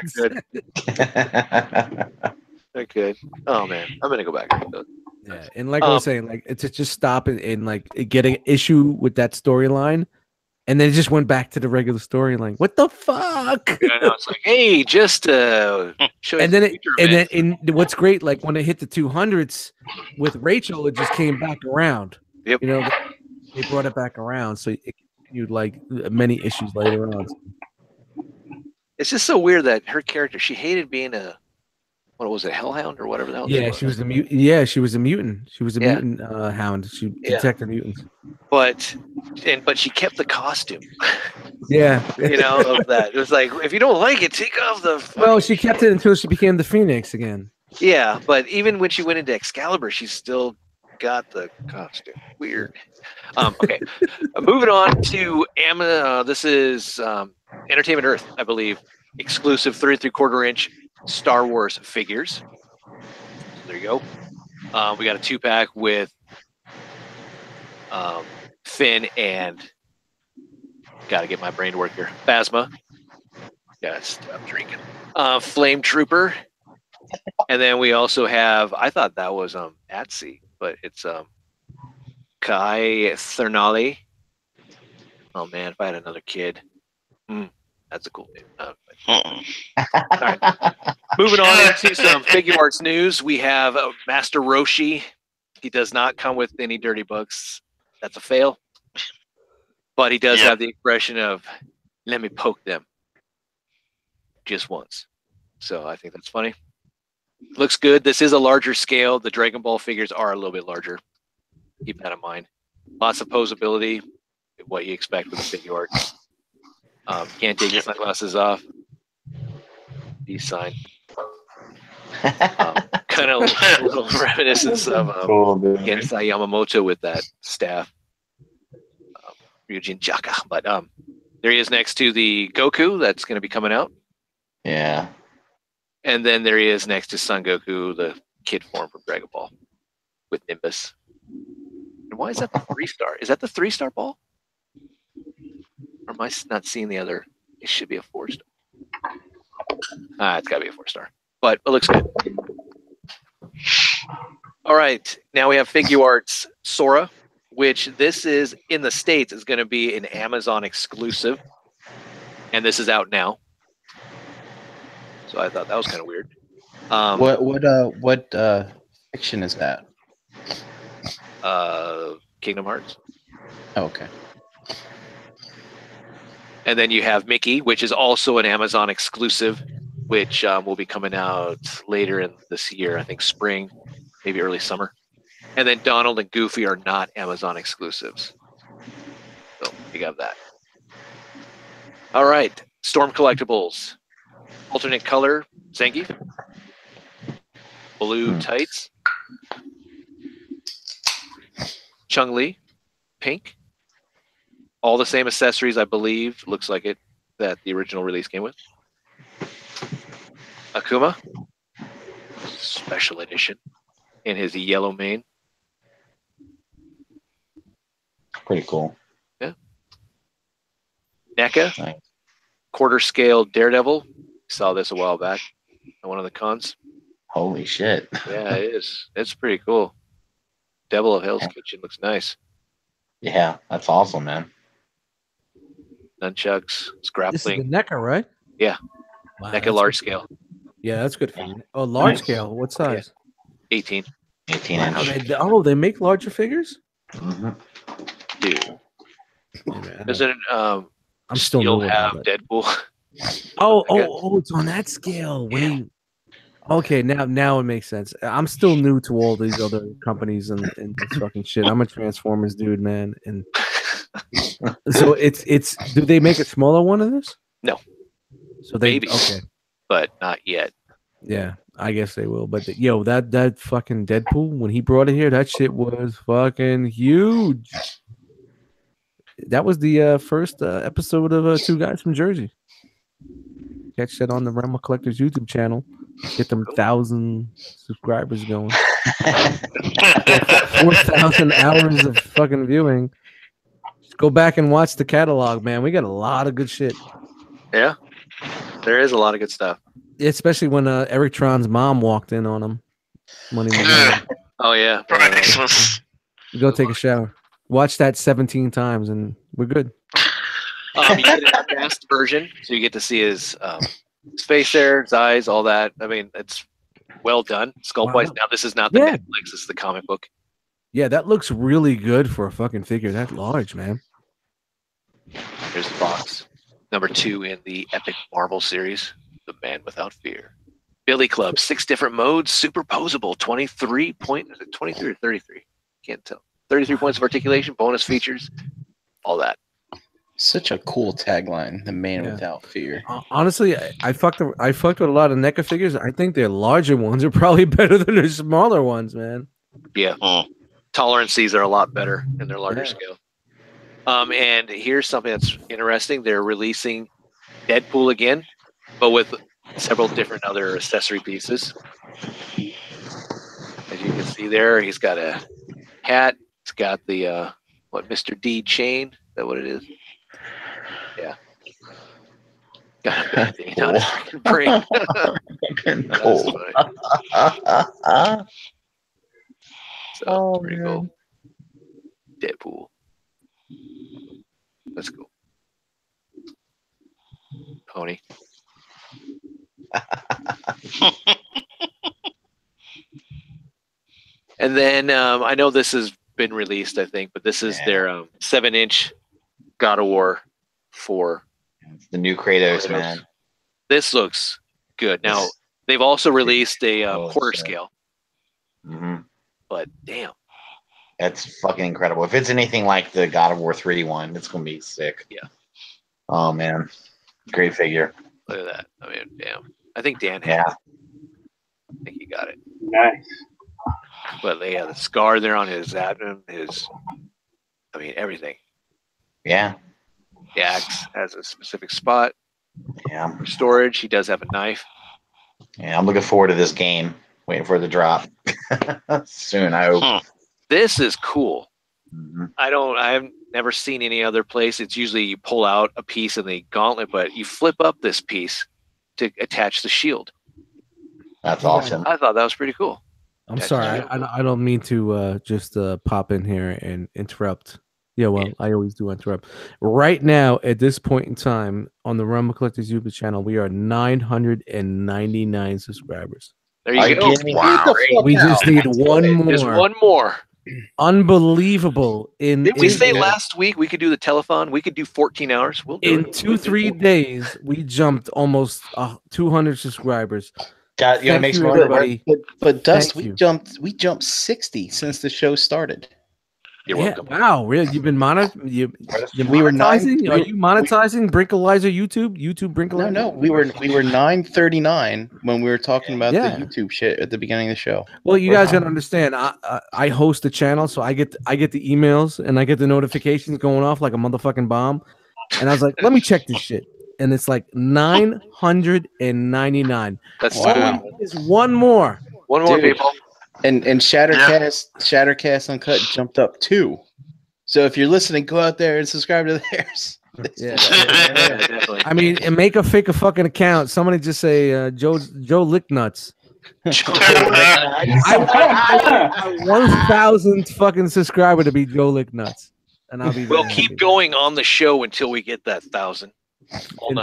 I could. Oh man, I'm gonna go back and read those. Yeah, and like I was saying, like it's just stop and like get an issue with that storyline, and then it just went back to the regular storyline. What the fuck? I know, it's like, hey, just show and then what's great, like when it hit the 200s with Rachel, it just came back around. Yep. You know, they brought it back around, so it continued like many issues later on. It's just so weird that her character, she hated being a, what was it, hellhound or whatever the hell? Yeah, she was a mutant. Yeah, she was a mutant. She was a mutant hound. She detected mutants. But she kept the costume. Yeah, you know, of that. It was like, if you don't like it, take off the. Well, she kept it until she became the Phoenix again. Yeah, but even when she went into Excalibur, she still got the costume. Weird. Okay, moving on to this is Entertainment Earth, I believe, exclusive 3¾ inch Star Wars figures. There you go. We got a 2-pack with Finn and gotta get my brain to work here. Phasma. Gotta stop drinking. Flame Trooper. And then we also have, I thought that was Atsy, but it's Kai Thernali. Oh man, if I had another kid. That's a cool name. All right. Moving on into some figure arts news. We have Master Roshi. He does not come with any dirty books. That's a fail. But he does have the expression of, let me poke them. Just once. So I think that's funny. Looks good. This is a larger scale. The Dragon Ball figures are a little bit larger. Keep that in mind. Lots of posability. What you expect with the figure art. Can't take your sunglasses off. Peace sign. Kind of a little reminiscence of Gensai Yamamoto with that staff. Ryujin Jaka. But there he is next to the Goku that's going to be coming out. Yeah. And then there he is next to Son Goku, the kid form from Dragon Ball with Nimbus. And why is that the 3-star? Is that the 3-star ball? Or am I not seeing the other? It should be a 4-star. It's got to be a 4-star. But it looks good. All right. Now we have Figure Arts Sora, which this is in the States is going to be an Amazon exclusive. And this is out now. So I thought that was kind of weird. What fiction is that? Kingdom Hearts. Oh, okay. And then you have Mickey, which is also an Amazon exclusive, which will be coming out later in this year. I think spring, maybe early summer. And then Donald and Goofy are not Amazon exclusives. So you have that. All right. Storm Collectibles. Alternate color, Zangief. Blue tights. Chun-Li, pink. All the same accessories, I believe, looks like it, that the original release came with. Akuma, special edition, in his yellow mane. Pretty cool. Yeah. NECA, Nice. quarter scale Daredevil. Saw this a while back at one of the cons. Holy shit. Yeah, it is. It's pretty cool. Devil of Hell's Kitchen looks nice. Yeah, that's awesome, man. Nunchucks, it's This is grappling. the NECA, right? Yeah. Wow, NECA that's large good. scale, Yeah, that's good for you. Oh, large Nice. scale. What size? 18. 18 Wow, inch. they make larger figures? Mhm. Dude. Yeah, man. Doesn't I'm still Steel new have about it. Deadpool? Oh, it's on that scale. When he... Okay, now it makes sense. I'm still new to all these other companies and this fucking shit. I'm a Transformers dude, man. And so it's do they make a smaller one of this? No. So they Maybe. okay. But not yet. Yeah, I guess they will. But yo, that fucking Deadpool when he brought it here, that shit was fucking huge. That was the first episode of Two Guys from Jersey. Catch that on the Realm of Collectors YouTube channel. Get them 1,000 subscribers going. 4,000 hours of fucking viewing. Just go back and watch the catalog, man. We got a lot of good shit. Yeah, there is a lot of good stuff. Especially when Eric Tron's mom walked in on him. Money. Oh yeah, Christmas. Go take a shower. Watch that 17 times, and we're good. You get an advanced version, so you get to see his face there, his eyes, all that. I mean, it's well done. Sculpt wise. Now, this is not the Netflix; this is the comic book. Yeah, that looks really good for a fucking figure that large, man. Here's the box. Number 2 in the epic Marvel series, The Man Without Fear. Billy Club, 6 different modes, superposable, 23 or 33? Can't tell. 33 points of articulation, bonus features, all that. Such a cool tagline, The Man Without Fear. Honestly, I fucked with a lot of NECA figures. I think their larger ones are probably better than their smaller ones, man. Yeah. Tolerances are a lot better in their larger scale. And here's something that's interesting. They're releasing Deadpool again, but with several different other accessory pieces. As you can see there, he's got a hat. It's got the Mr. D chain. Is that what it is? Yeah. Got a band-aid on his freaking brain. Cool. So pretty cool. Deadpool. That's cool. Pony. And then I know this has been released, I think, but this is their 7-inch God of War 4. It's the new Kratos, man. This looks good. Now, they've also released a quarter scale. Mm-hmm. But damn. That's fucking incredible. If it's anything like the God of War 3 one, it's going to be sick. Yeah. Oh, man. Great figure. Look at that. I mean, damn. I think Dan had it. I think he got it. Nice. But they have the scar there on his abdomen, everything. Yeah. The axe has a specific spot. Yeah. For storage, he does have a knife. Yeah, I'm looking forward to this game. Waiting for it to drop soon, I hope. This is cool. Mm-hmm. I've never seen any other place. It's usually you pull out a piece of the gauntlet, but you flip up this piece to attach the shield. That's awesome. I thought that was pretty cool. I'm sorry. I don't mean to just pop in here and interrupt. Yeah, well, I always do interrupt. Right now, at this point in time, on the Rumble Collectors YouTube channel, we are 999 subscribers. There you go. Wow. We just need one more. There's one more. Unbelievable. Did we say last week we could do the telethon? We could do 14 hours. We'll do in 2-3 days, we jumped almost 200 subscribers. You gotta make sure, everybody. But Dust, we jumped 60 since the show started. You're welcome. Wow, really? You've been monetizing? We were monetizing? Are you monetizing Brinkalizer YouTube? YouTube Brinkalizer? No, we were 939 when we were talking about the YouTube shit at the beginning of the show. Well, you guys gotta understand. I host the channel, so I get the emails and I get the notifications going off like a motherfucking bomb. And I was like, let me check this shit. And it's like 999. That's There's one more. One more, people. And Shattercast Uncut jumped up 2. So if you're listening, go out there and subscribe to theirs. Yeah, definitely. I mean, and make a fucking account. Somebody just say Joe Licknuts. I want 1,000th fucking subscriber to be Joe Licknuts, and I'll be. We'll keep going on the show until we get that 1,000.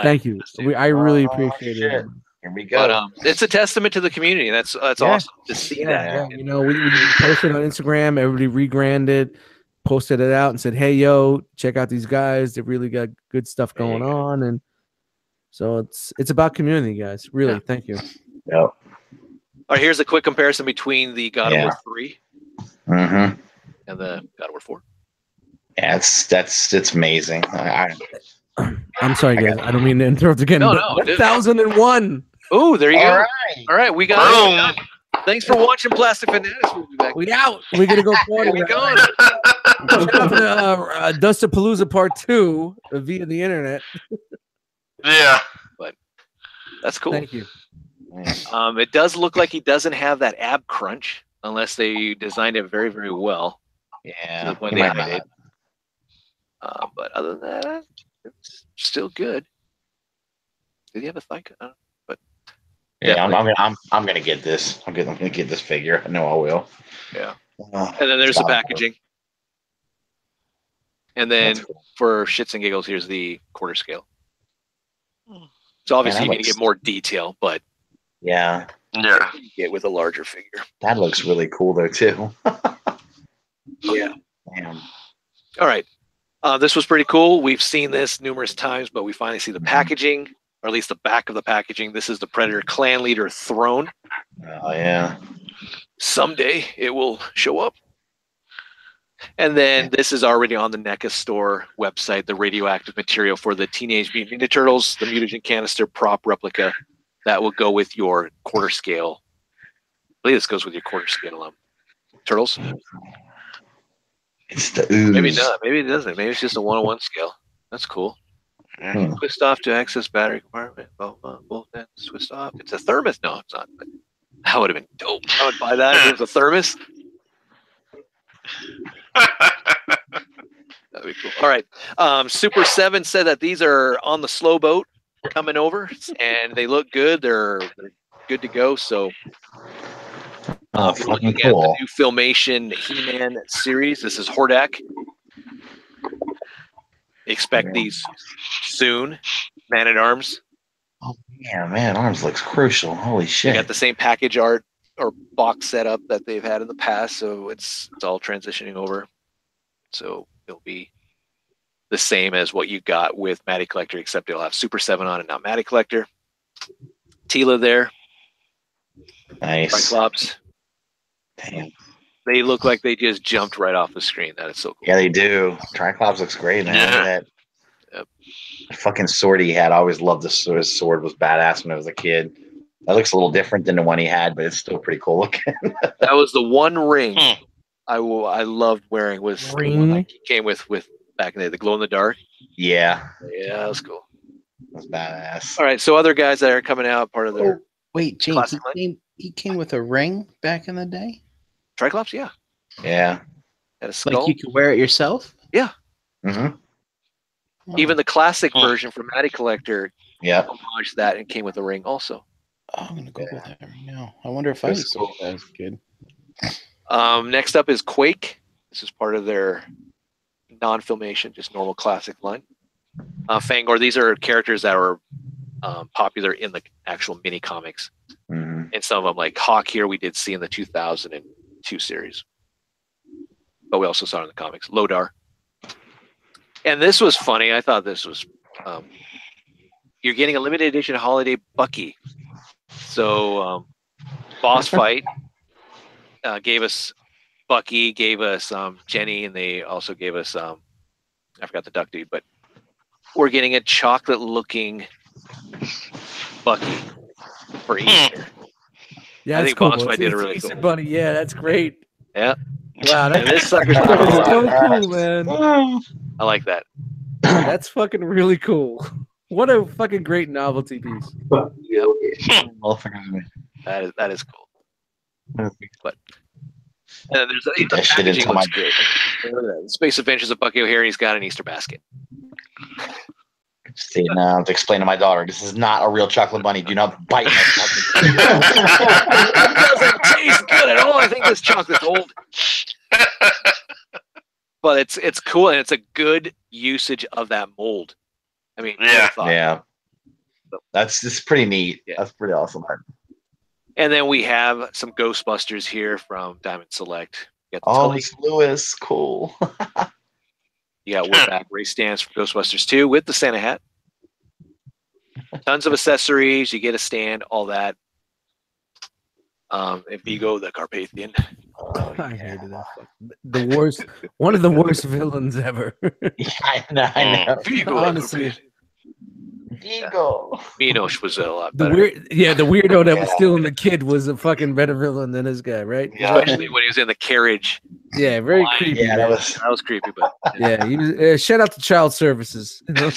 Thank you. I really appreciate it. Here we go. But it's a testament to the community. That's awesome to see that. Yeah. You know, we posted on Instagram. Everybody rebranded, posted it out, and said, "Hey, yo, check out these guys. They really got good stuff going on." And so it's about community, guys. Really, thank you. Yep. All right, here's a quick comparison between the God of War 3 and the God of War 4. Yeah, it's amazing. I'm sorry, guys. I don't mean to interrupt again. No, 1001. Oh, there you go. Right. All right, we got it. Thanks for watching Plastic Fanatics. We'll be back. We out. We're gonna go party. We're going. Dustapalooza Part 2 via the internet. Yeah. But that's cool. Thank you. It does look like he doesn't have that ab crunch unless they designed it very, very well. Yeah, When he they might made not. it. But other than that, it's still good. Did he have a thigh cut? But Yeah, I'm gonna get this. I'm gonna get this figure. I know I will. yeah. And then there's the packaging. And then Cool. for shits and giggles, here's the quarter scale. So obviously you're gonna get more detail, but yeah, you get with a larger figure. That looks really cool though too. Yeah. Damn. All right. This was pretty cool. We've seen this numerous times, but we finally see the packaging, or at least the back of the packaging. This is the Predator Clan Leader Throne. Oh yeah. Someday it will show up. And then this is already on the NECA store website, the radioactive material for the Teenage Mutant Ninja Turtles, the mutagen canister prop replica that will go with your quarter scale. I believe this goes with your quarter scale turtles. It's the ooze. Maybe not. Maybe it doesn't. Maybe it's just a 1-on-1 scale. That's cool. Twist off to access battery compartment. Both ends twist off. It's a thermos. No, it's not. But that would have been dope. I would buy that if it was a thermos. That'd be cool. All right. Super 7 said that these are on the slow boat coming over, and they look good. They're good to go. So fucking looking cool. at the new Filmation He-Man series. This is Hordak. Expect these soon. Man at Arms. Oh yeah, Man at Arms looks crucial. Holy shit! They got the same package art or box setup that they've had in the past, so it's all transitioning over. So it'll be the same as what you got with Matty Collector, except it'll have Super 7 on it, not Matty Collector. Tila there. Nice. Cyclops. Damn. They look like they just jumped right off the screen. That is so cool. Yeah, they do. Triclops looks great, man. Yeah. Yep. The fucking sword he had. I always loved this. His sword was badass when I was a kid. That looks a little different than the one he had, but it's still pretty cool looking. That was the one ring I loved wearing. Was the one that he came with back in the day, the glow in the dark. Yeah. Yeah, that was cool. That's badass. All right, so other guys that are coming out, part of their Wait, James, he came with a ring back in the day? Triclops, yeah. Yeah. Had a skull. Like you could wear it yourself? Yeah. Mm-hmm. Oh. Even the classic version from Matty Collector homaged that and came with a ring also. Oh, I'm gonna Google that right now. I wonder if I That's saw that as a kid. Next up is Quake. This is part of their non-filmation, just normal classic line. Fangor, these are characters that were popular in the actual mini comics. Mm-hmm. And some of them, like Hawk here, we did see in the 2002 series. But we also saw it in the comics. Lodar. And this was funny. I thought this was... you're getting a limited edition holiday Bucky. So, Boss Fight gave us Bucky, gave us Jenny, and they also gave us... I forgot the duck dude, but we're getting a chocolate-looking Bucky for Easter. Yeah, I think cool. Boss Fight did a really Easter cool. Bunny. Yeah, that's great. Yeah. Wow, And this sucker's that's so cool, man. I like that. That's fucking really cool. What a fucking great novelty piece. That is cool. But and there's Keep that shit into my great. Space Adventures of Bucky O'Hare. He's got an Easter basket. See, now I have to explain to my daughter, this is not a real chocolate bunny. Do not bite my chocolate. It doesn't taste good at all. I think this chocolate's old. But it's cool, and it's a good usage of that mold. I mean, yeah. That's pretty neat. Yeah. That's pretty awesome. And then we have some Ghostbusters here from Diamond Select. You got the Oh, Tully. it's Lewis. Cool. You got Whipback race stance from Ghostbusters 2 with the Santa hat. Tons of accessories. You get a stand, all that. And Vigo, the Carpathian. I hated that. The worst, one of the worst villains ever. Yeah, I know. Vigo, Honestly. Eagle. Minosh was a lot The better. the weirdo that was stealing the kid was a fucking better villain than this guy, right? Yeah. Especially when he was in the carriage. Yeah, very Flying. creepy. Yeah, man. that was. creepy, but Yeah, he was, shout out to child services. all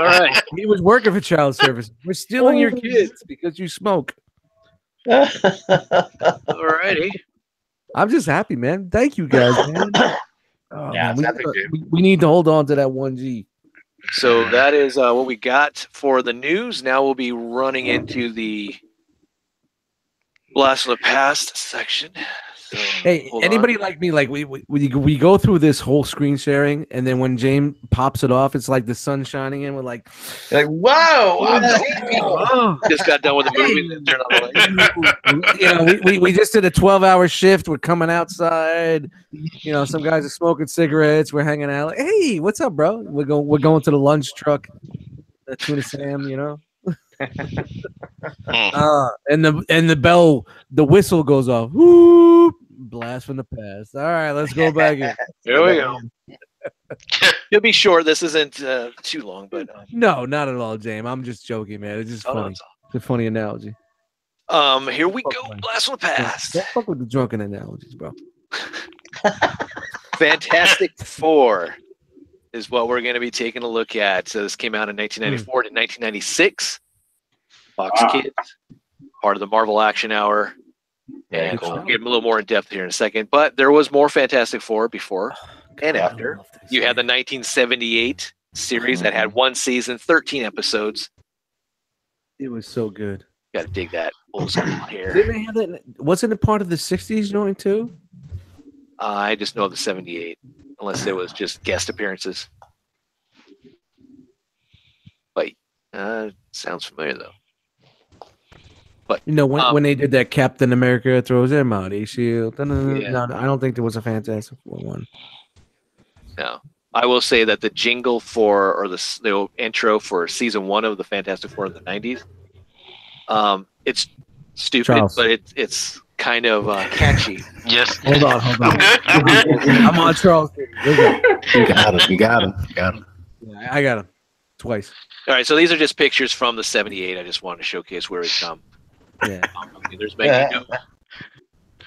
right. He was working for child services. We're stealing your kids because you smoke. All righty. I'm just happy, man. Thank you guys, man. Oh, Yeah, man, it's epic, dude. we need to hold on to that 1G. So that is what we got for the news. Now we'll be running into the Blast from the Past section. So, Hey, hold anybody on. like me? Like we go through this whole screen sharing, and then when James pops it off, it's like the sun shining in. We're like, Like, whoa! I'm seeing people. oh. Just got done with the movie. Then turn on the light. We just did a 12-hour shift. We're coming outside. Some guys are smoking cigarettes. We're hanging out. Like, hey, what's up, bro? We're going to the lunch truck. Tuna Sam, and the bell, the whistle goes off. Whoop! Blast from the past. All right, let's go back in. Here we go. You'll be short. This isn't too long, but No, not at all, James. I'm just joking, man. It's just funny. It's a funny analogy. Here we go. Blast from the Past. Don't fuck with the drunken analogies, bro. Fantastic Four is what we're going to be taking a look at. So this came out in 1994 to 1996. Fox Kids, part of the Marvel Action Hour. Very And cool. we'll get a little more in depth here in a second. But there was more Fantastic Four before and after. You had the 1978 series that had one season, 13 episodes. It was so good. Got to dig that old school here. Didn't they have that? Wasn't it part of the 60s joint too? I just know the 78, unless it was just guest appearances. But sounds familiar though. But when they did that Captain America throws him out, shield. Yeah. No, I don't think there was a Fantastic Four one. no, I will say that the jingle for or the intro for season 1 of the Fantastic Four in the 90s, it's stupid, Charles. but it's kind of catchy. Yes. Hold on. I'm good. I'm good. I'm on Charles. You got him. Yeah, I got him twice. All right, so these are just pictures from the 78. I just wanted to showcase where it's come. Yeah. I mean, there's Magneto,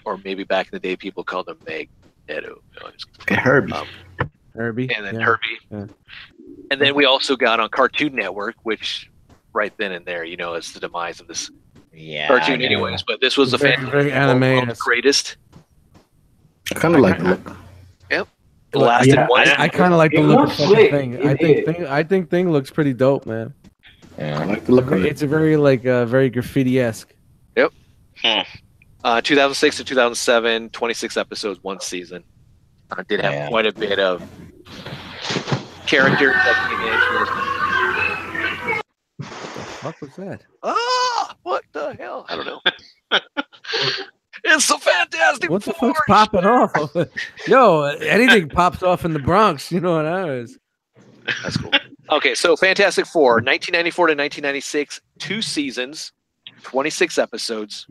or maybe back in the day people called him Magneto. No, I'm just kidding. Herbie. Herbie. And then yeah. Herbie. Yeah. And then we also got on Cartoon Network, which right then and there, is the demise of this Yeah. cartoon I know. anyways. But this was the Very, Fantastic very Four, one of the anime-esque. greatest. I kind of like the look. The lasted Yeah, one. I kind of like the It look of looks fucking slick. Thing. It I think Thing looks pretty dope, man. I like the look of it. It's a very very graffiti-esque. 2006 to 2007, 26 episodes, one season. Did have Yeah. quite a bit of characters that came in. What was that? What the hell? I don't know. It's the Fantastic What the Four. fuck's popping off? Yo, anything pops off in the Bronx, you know what I was. That's cool. Okay, so Fantastic Four, 1994 to 1996, 2 seasons, 26 episodes.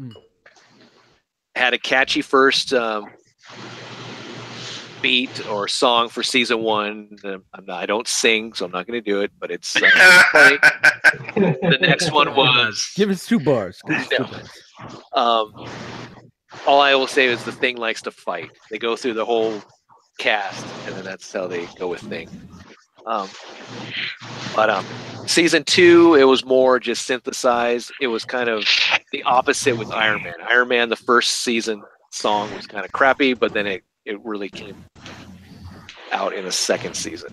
Had a catchy first beat or song for season 1. I don't sing, so I'm not going to do it, but it's funny. The next one was Give us 2 bars. Give us 2 No. bars. All I will say is the Thing likes to fight. They go through the whole cast, and then that's how they go with Thing. But season 2, it was more just synthesized. It was kind of the opposite with Iron Man. Iron Man, the first season song was kind of crappy, but then it really came out in the second season.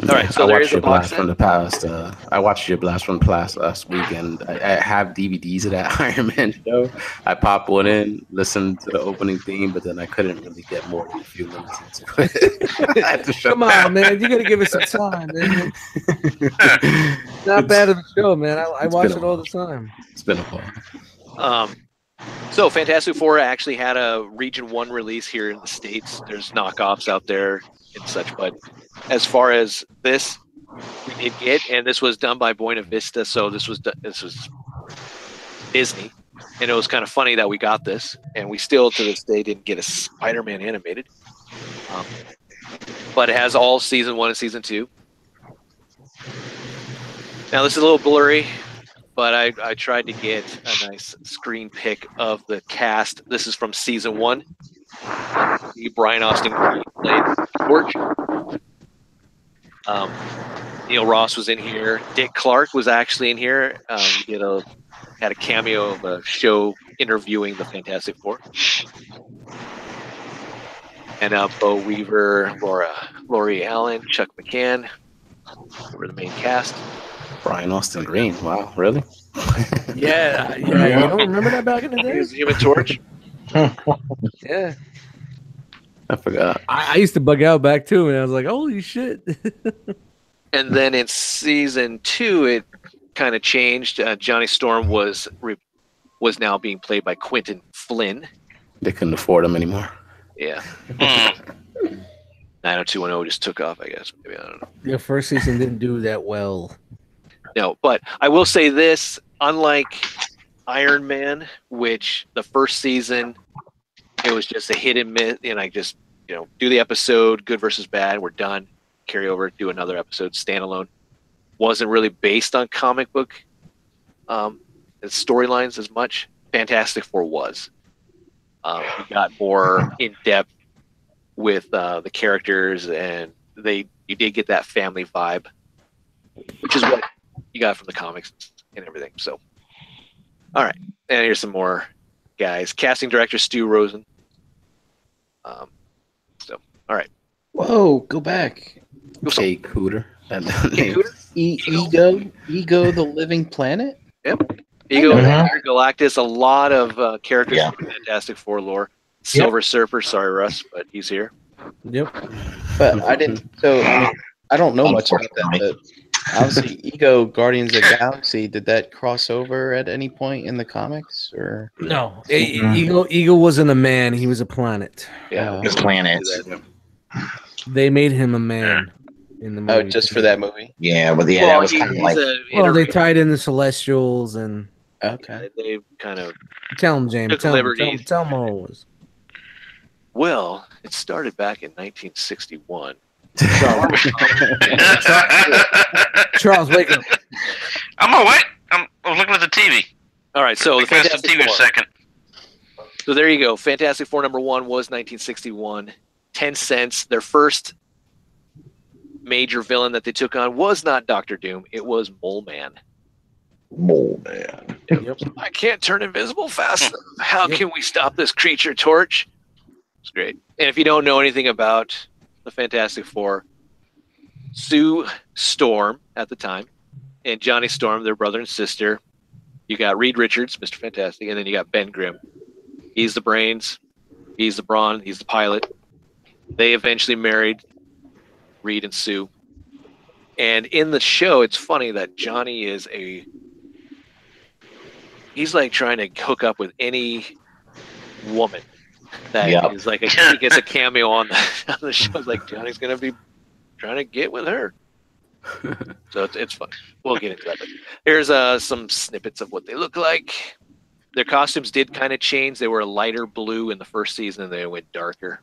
All right, so I there watched is a your box blast from the past. I watched your blast from the past last weekend. I have DVDs of that Iron Man show. I popped one in, listened to the opening theme, but then I couldn't really get more than a few minutes into it. I had to shut Come on, down. man. You got to give us some time, man. Not bad of a show, man. I watch been it a all the time. It's been a while. So Fantastic Four actually had a Region 1 release here in the States. There's knockoffs out there and such, but as far as this, we did get, and this was done by Buena Vista, so this was Disney, and it was kind of funny that we got this, and we still to this day didn't get a Spider-Man animated, but it has all season 1 and season 2. Now this is a little blurry, but I tried to get a nice screen pic of the cast. This is from season 1. Brian Austin Green played Torch. Neil Ross was in here. Dick Clark was actually in here. He had a cameo of a show interviewing the Fantastic Four. And Bo Weaver, Laurie Allen, Chuck McCann were the main cast. Brian Austin Green. Wow, really? Yeah. You don't remember that back in the He day? was the Human Torch. Yeah. I forgot. I used to bug out back too, and I was like, "Holy shit!" And then in season 2, it kind of changed. Johnny Storm was now being played by Quentin Flynn. They couldn't afford him anymore. Yeah. 90210 just took off, I guess. Maybe, I don't know. Your first season didn't do that well. No, but I will say this: unlike Iron Man, which the first season it was just a hit and miss, and I just do the episode, good versus bad, we're done. Carry over, do another episode, standalone. Wasn't really based on comic book storylines as much. Fantastic Four was. We got more in depth with the characters, and you did get that family vibe, which is what you got from the comics and everything. So, all right, and here's some more guys. Casting director Stu Rosen. All right. Whoa, go back. Jay Cooter. Ego, the Living Planet. Yep. Ego, Galactus, a lot of characters from Fantastic Four lore. Silver Surfer, sorry Russ, but he's here. Yep. But I didn't. So I don't know much about that. But obviously, Ego, Guardians of the Galaxy. Did that cross over at any point in the comics, or no? Ego wasn't a man; he was a planet. Yeah, His planet. They made him a man in the movie. Oh, just for that movie? Yeah, but that was kind of like. They tied in the Celestials and. Okay. They kind of tell him, James. Tell him how it was. Well, it started back in 1961. Charles, wake up. I'm awake. I'm looking at the TV. All right, so the Fantastic TV Four. a second. So there you go. Fantastic Four #1 was 1961. 10 cents. Their first major villain that they took on was not Doctor Doom. It was Mole Man. Mole Man. Yep. I can't turn invisible fast enough. How can we stop this creature, Torch? It's great. And if you don't know anything about the Fantastic Four, Sue Storm at the time and Johnny Storm, their brother and sister. You got Reed Richards, Mr. Fantastic, and then you got Ben Grimm. He's the brains. He's the brawn. He's the pilot. They eventually married, Reed and Sue. And in the show, it's funny that Johnny is he's like trying to hook up with any woman that is like he gets a cameo on the show. Like Johnny's going to be trying to get with her. So it's fun. We'll get into that. But here's some snippets of what they look like. Their costumes did kind of change. They were a lighter blue in the first season, and they went darker.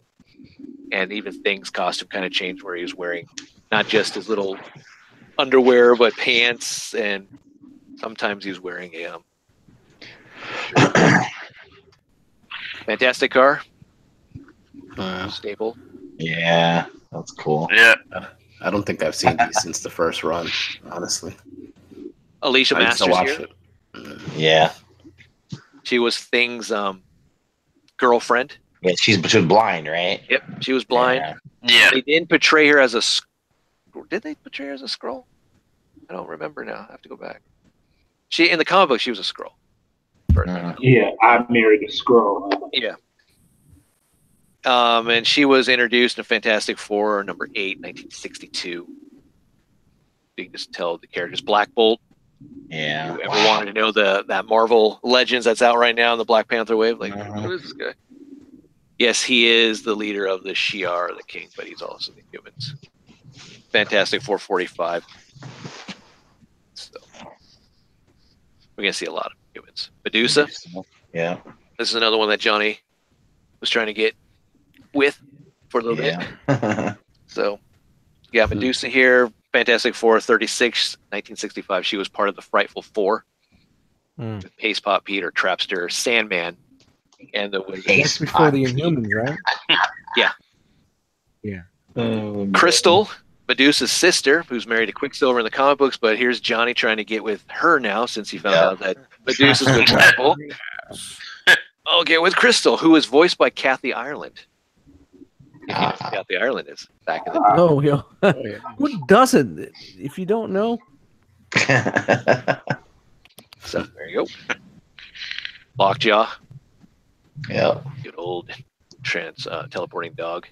And even Thing's costume kind of changed, where he was wearing not just his little underwear, but pants, and sometimes he was wearing a Fantastic car. Staple. Yeah, that's cool. Yeah. I don't think I've seen these since the first run, honestly. Alicia I used to Masters watch here. it. Yeah. She was Thing's girlfriend. Yeah, she was blind, right? Yep, she was blind. Yeah. They didn't portray her as a. Did they portray her as a Skrull? I don't remember now. I have to go back. In the comic book, she was a Skrull. Yeah, I married a Skrull. Yeah. And she was introduced in Fantastic Four #8, 1962. You can just tell the characters. Black Bolt. Yeah. Whoever wanted to know that Marvel Legends that's out right now in the Black Panther wave, like, who is this guy? Yes, he is the leader of the Shi'ar, the king, but he's also the humans. Fantastic 445. So we're gonna see a lot of humans. Medusa. Yeah. This is another one that Johnny was trying to get with for a little bit. So you got Medusa here. Fantastic Four 36, 1965. She was part of the Frightful Four. With Pace Pot Peter, Trapster, Sandman, and the Wizard. That's before the Inhumans, right? Yeah. Yeah. Crystal, Medusa's sister, who's married to Quicksilver in the comic books, but here's Johnny trying to get with her now since he found out that Medusa's with Marvel. I'll get with Crystal, who is voiced by Kathy Ireland. If you know who Kathy Ireland is back in the day. Oh, yo. Who doesn't? If you don't know. So there you go. Lockjaw. Yeah. Good old teleporting dog.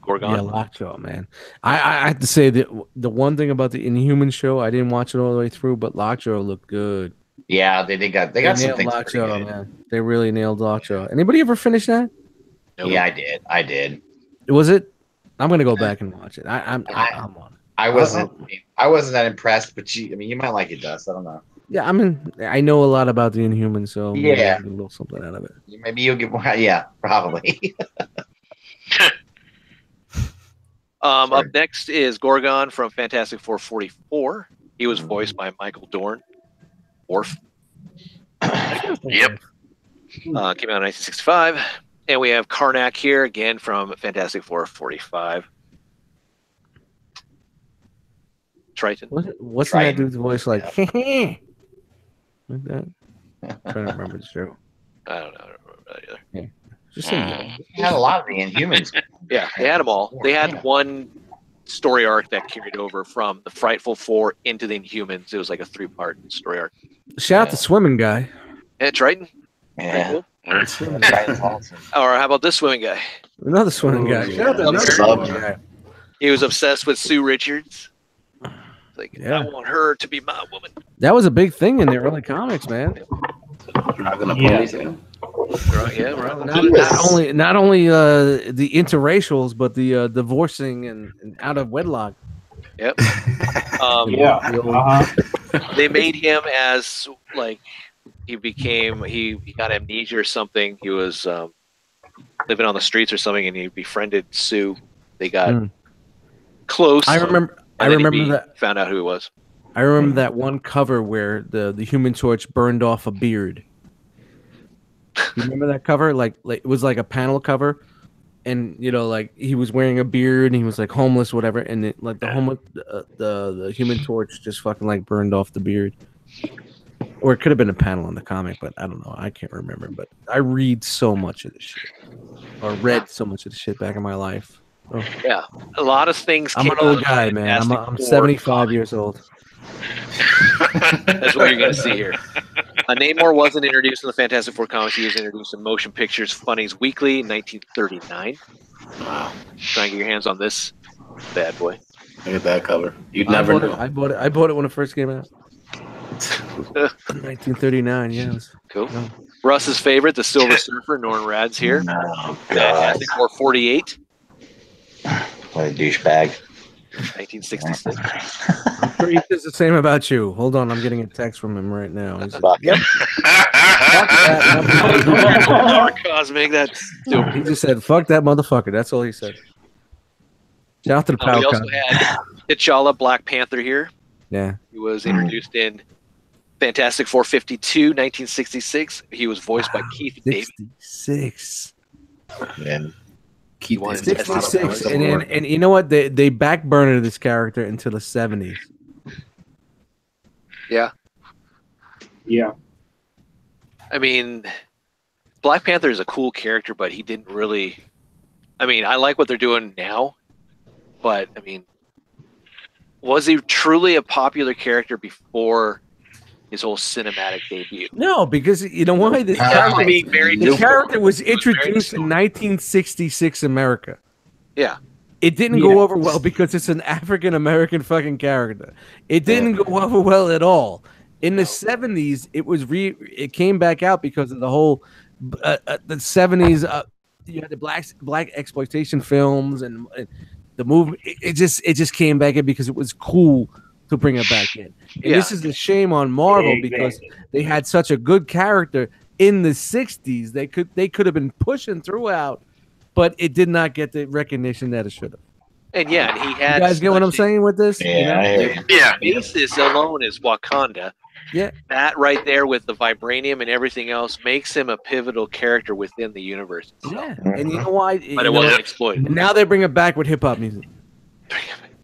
Gorgon. Yeah, Lockjaw, man. I have to say that the one thing about the Inhuman show, I didn't watch it all the way through, but Lockjaw looked good. Yeah, they got some nailed things. Lockjaw, man. They really nailed Lockjaw. Anybody ever finish that? Nope. Yeah, I did. Was it? I'm gonna go back and watch it. I'm on it. I wasn't that impressed, but you might like it, Dust. I don't know. Yeah, I know a lot about the Inhumans, so maybe Yeah. I'll get a little something out of it. Maybe you'll get more. Yeah, probably. Up next is Gorgon from Fantastic Four 44. He was voiced by Michael Dorn. Worf. Yep. Came out in 1965. And we have Karnak here again from Fantastic Four 45. Triton. What's Triton. that dude's voice like? Like that? I'm trying to remember the show. I don't know. I don't remember that either. Yeah. Just say They had a lot of the Inhumans. Yeah, they had them all. They had one story arc that carried over from the Frightful Four into the Inhumans. It was like a 3-part story arc. Shout out to Swimming Guy. Yeah, Triton. Yeah. Cool. Triton's awesome. Or how about this swimming guy? Another Swimming Guy. Shout out to another Love Swimming Guy. He was obsessed with Sue Richards. Like, Yeah. I want her to be my woman. That was a big thing in the early comics, man. Not gonna Yeah. ponytail. Yeah, right. Not only the interracials, but the divorcing and out of wedlock. Yep. Yeah. They made him as like he got amnesia or something. He was living on the streets or something, and he befriended Sue. They got close. I remember that. Found out who he was. I remember that one cover where the Human Torch burned off a beard. You remember that cover? Like it was like a panel cover, and like he was wearing a beard and he was like homeless, whatever. And like the Human Torch just fucking like burned off the beard. Or it could have been a panel in the comic, but I don't know. I can't remember. But I read so much of this shit, or read so much of the shit back in my life. Oh. Yeah, a lot of things. I'm an old guy, man. I'm 75 years old. That's what you're going to see here. Namor wasn't introduced in the Fantastic Four comics. He was introduced in Motion Pictures Funnies Weekly in 1939. Wow. Try and get your hands on this bad boy. Look at that cover. You'd never know. I bought it when it first came out. 1939, yeah. It was, cool. No. Russ's favorite, the Silver Surfer, Norman Rad's here. Oh, God. Fantastic Four 48. What a douchebag. 1966. I'm sure he says the same about you. Hold on, I'm getting a text from him right now. He's Fuck. yep. Cosmic, that's he just said, fuck that motherfucker. That's all he said. Shout out to the power. We also had T'Challa, Black Panther here. Yeah. He was introduced in Fantastic Four 52, 1966. He was voiced by Keith David. 66. Man. Keith 66. And you know what? They backburnered this character into the 70s. Yeah. Yeah. I mean, Black Panther is a cool character, but he didn't really. I mean, I like what they're doing now, but I mean, was he truly a popular character before his whole cinematic debut? No, because you know why? This character was introduced in 1966 America. Yeah. It didn't go over well because it's an African American fucking character. It didn't go over well at all. In the 70s, it came back out because of the whole the 70s. You had the black exploitation films and the movie. It just came back in because it was cool to bring it back in. And this is a shame on Marvel because they had such a good character in the 60s. They could have been pushing throughout, but it did not get the recognition that it should have. And yeah, and he had. You guys get what I'm saying with this? Yeah, I hear you. Yeah. Basis alone is Wakanda. Yeah. That right there with the vibranium and everything else makes him a pivotal character within the universe itself. Yeah. And you know why? But it wasn't exploited. Now they bring it back with hip hop music.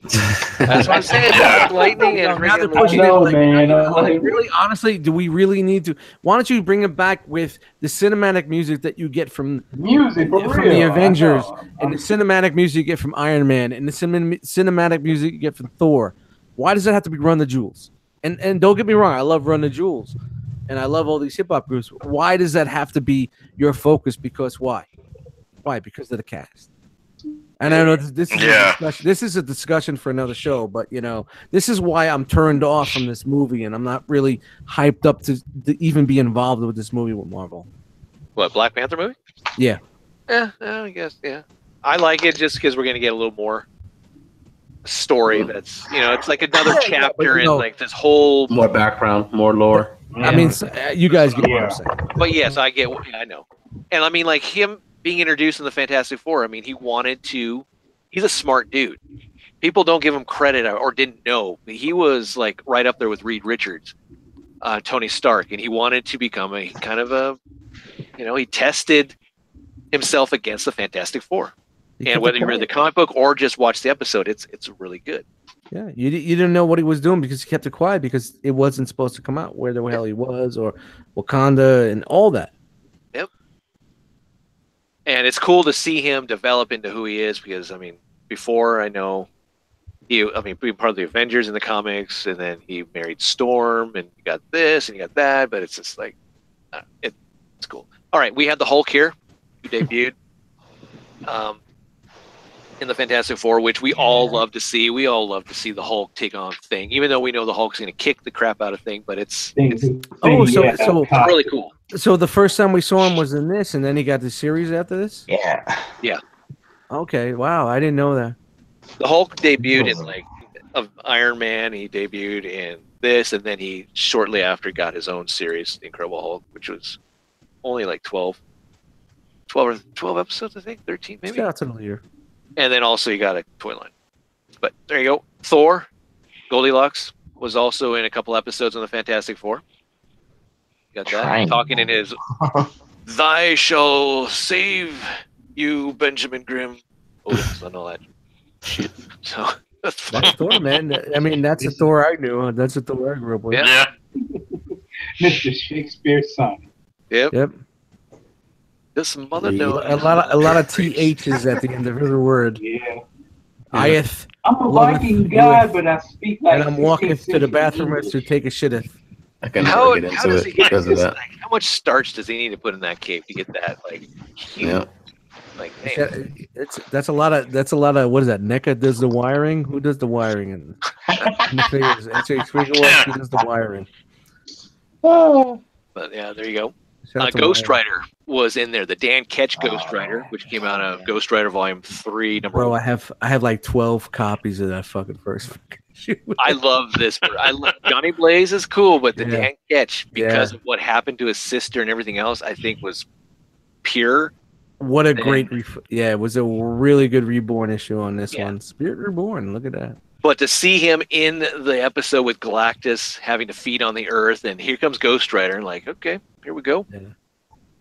That's what I'm saying. Lightning and Now they're freaking pushing No, it. man. Really, honestly, do we really need to? Why don't you bring it back with the cinematic music that you get from Music for from real. the Avengers, I know. and the cinematic music you get from Iron Man, and the cinematic music you get from Thor? Why does it have to be Run the Jewels? And don't get me wrong, I love Run the Jewels, and I love all these hip hop groups. Why does that have to be your focus? Because why? Why? Because of the cast. And I know this is a discussion. This is a discussion for another show, but this is why I'm turned off from this movie, and I'm not really hyped up to even be involved with this movie with Marvel. What, Black Panther movie? Yeah. Yeah, I guess. Yeah, I like it just because we're gonna get a little more story. That's it's like another chapter in like this whole More background, more lore. I mean, you guys get what I'm saying. But yes, I get. I know, and I mean like him being introduced in the Fantastic Four. I mean, he wanted to. He's a smart dude. People don't give him credit or didn't know. He was like right up there with Reed Richards, Tony Stark, and he wanted to become a kind of a, he tested himself against the Fantastic Four. And whether you read the comic book or just watch the episode, it's really good. Yeah, you didn't know what he was doing because he kept it quiet because it wasn't supposed to come out where the hell he was or Wakanda and all that. Yep. And it's cool to see him develop into who he is because, I mean, before I know being part of the Avengers in the comics, and then he married Storm, and you got this and you got that, but it's just like, it's cool. All right, we had the Hulk here, who debuted in the Fantastic Four, which we all love to see. We all love to see the Hulk take on Thing, even though we know the Hulk's going to kick the crap out of Thing, but it's really cool. So the first time we saw him was in this, and then he got the series after this? Yeah. Okay, wow, I didn't know that. The Hulk debuted in of Iron Man. He debuted in this, and then he shortly after got his own series, The Incredible Hulk, which was only like 12 episodes, I think, 13 maybe. Shout out to the leader. And then also you got a toy line. But there you go. Thor, Goldilocks, was also in a couple episodes on the Fantastic Four. Got that? Talking in his "Thy shall save you, Benjamin Grimm." Oh, and all that shit. So that's Thor, man. I mean, that's a Thor I knew. That's a Thor I grew up with. Yeah. Mr. Shakespeare's son. Yep. This mother knows. A lot of THs at the end of every word. Yeah. I'm a Viking god, but I speak like. And I'm walking to the bathroom to take a shiteth. I can never get into it because of that. How much starch does he need to put in that cape to get that? Like, huge, like that's a lot of what is that? NECA does the wiring. Who does the wiring? And who does the wiring? But yeah, there you go. Ghost Rider was in there. The Dan Ketch Ghost Rider, which came out of Ghost Rider Volume 3, number 1. I have like 12 copies of that fucking first. I love this. Johnny Blaze is cool, but the Dan Ketch, because of what happened to his sister and everything else, I think was pure. What a great, it was a really good reborn issue on this one. Spirit Reborn, look at that. But to see him in the episode with Galactus having to feed on the Earth, and here comes Ghost Rider, and like, okay, here we go. Yeah.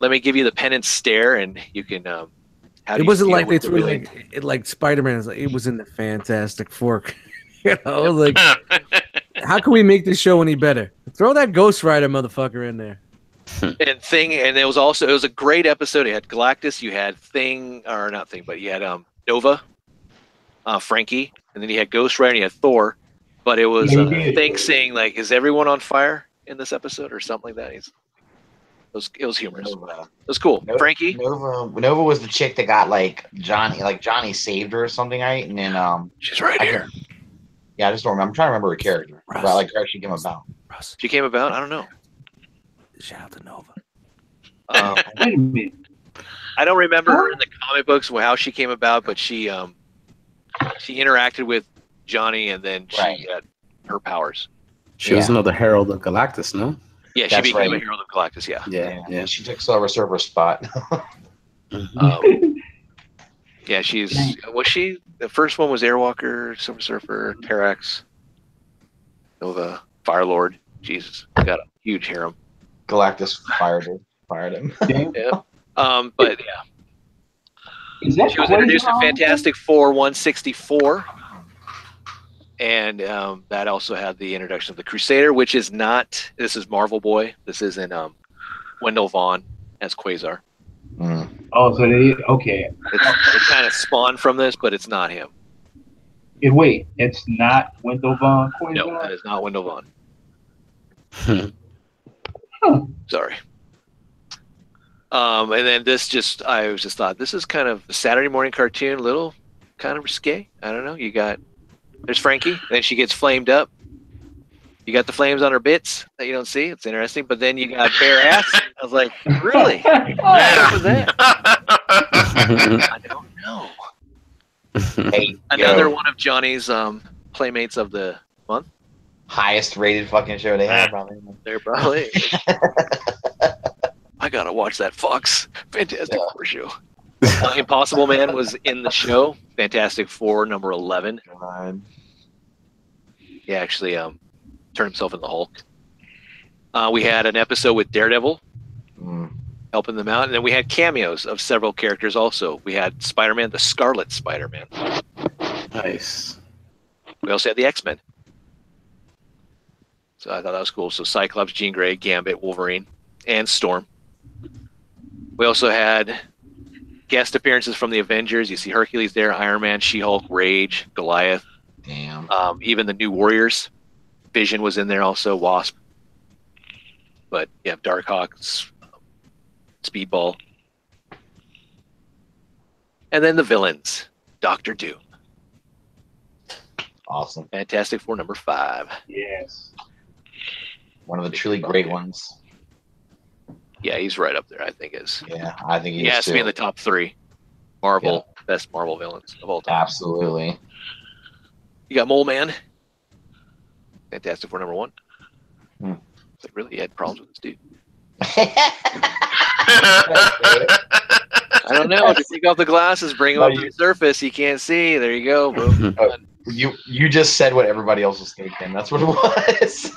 Let me give you the penance stare, and you can. It wasn't like they threw like Spider-Man. It was in the Fantastic Four. Like, how can we make this show any better? Throw that Ghost Rider motherfucker in there. And Thing, and it was a great episode. You had Galactus, you had you had Nova, Frankie, and then you had Ghost Rider, and you had Thor. But it was Thing saying like, "Is everyone on fire in this episode?" or something like that. It was humorous. It was cool. Frankie Nova was the chick that got Johnny saved her or something, right? And then she's right here. Yeah, I just don't remember. I'm trying to remember her character. About like how she came about. She came about. I don't know. Shout out to Nova. Wait a minute. I don't remember in the comic books how she came about, but she interacted with Johnny, and then she got her powers. She was another Herald of Galactus, no? Yeah, she became a Herald of Galactus. Yeah. She took Silver Surfer's spot. Yeah, was she The first one was Airwalker, Silver Surfer, Terrax, Nova, Firelord. Jesus, got a huge harem. Galactus fired him. Yeah. But yeah. Is that She was introduced in Fantastic Four 164. And that also had the introduction of the Crusader, which is not, this is Marvel Boy. This isn't Wendell Vaughn as Quasar. Oh, so they, okay. It kind of spawned from this, but it's not him. Wait, it's not Wendell Vaughn? No, that is not Wendell Vaughn. Sorry. And then this I was just thought, this is kind of a Saturday morning cartoon, little kind of risque. I don't know. There's Frankie, then she gets flamed up. You got the flames on her bits that you don't see. It's interesting. But then you got bare ass. I was like, really? What was that? I don't know. Hey, another one of Johnny's playmates of the month. Highest rated fucking show they have, probably. They're probably. I gotta watch that Fox Fantastic Four show. Impossible Man was in the show. Fantastic Four number 11. God. He actually turned himself into the Hulk. We had an episode with Daredevil helping them out, and then we had cameos of several characters also. We had Spider-Man, the Scarlet Spider-Man. Nice. We also had the X-Men. So I thought that was cool. So Cyclops, Jean Grey, Gambit, Wolverine, and Storm. We also had guest appearances from the Avengers. You see Hercules there, Iron Man, She-Hulk, Rage, Goliath. Damn. Even the New Warriors. Vision was in there also, Wasp. But you have Darkhawk, Speedball. And then the villains. Doctor Doom. Awesome. Fantastic Four number 5. Yes. One of the truly great ones. Yeah, he's right up there, I think is. Yeah, I think he has to be in the top 3. Marvel, best Marvel villains of all time. Absolutely. You got Mole Man. Fantastic Four number 1. So really, you had problems with this dude. I don't know. Just take off the glasses, bring him up to the surface. He can't see. There you go. Boom. You just said what everybody else was thinking. That's what it was.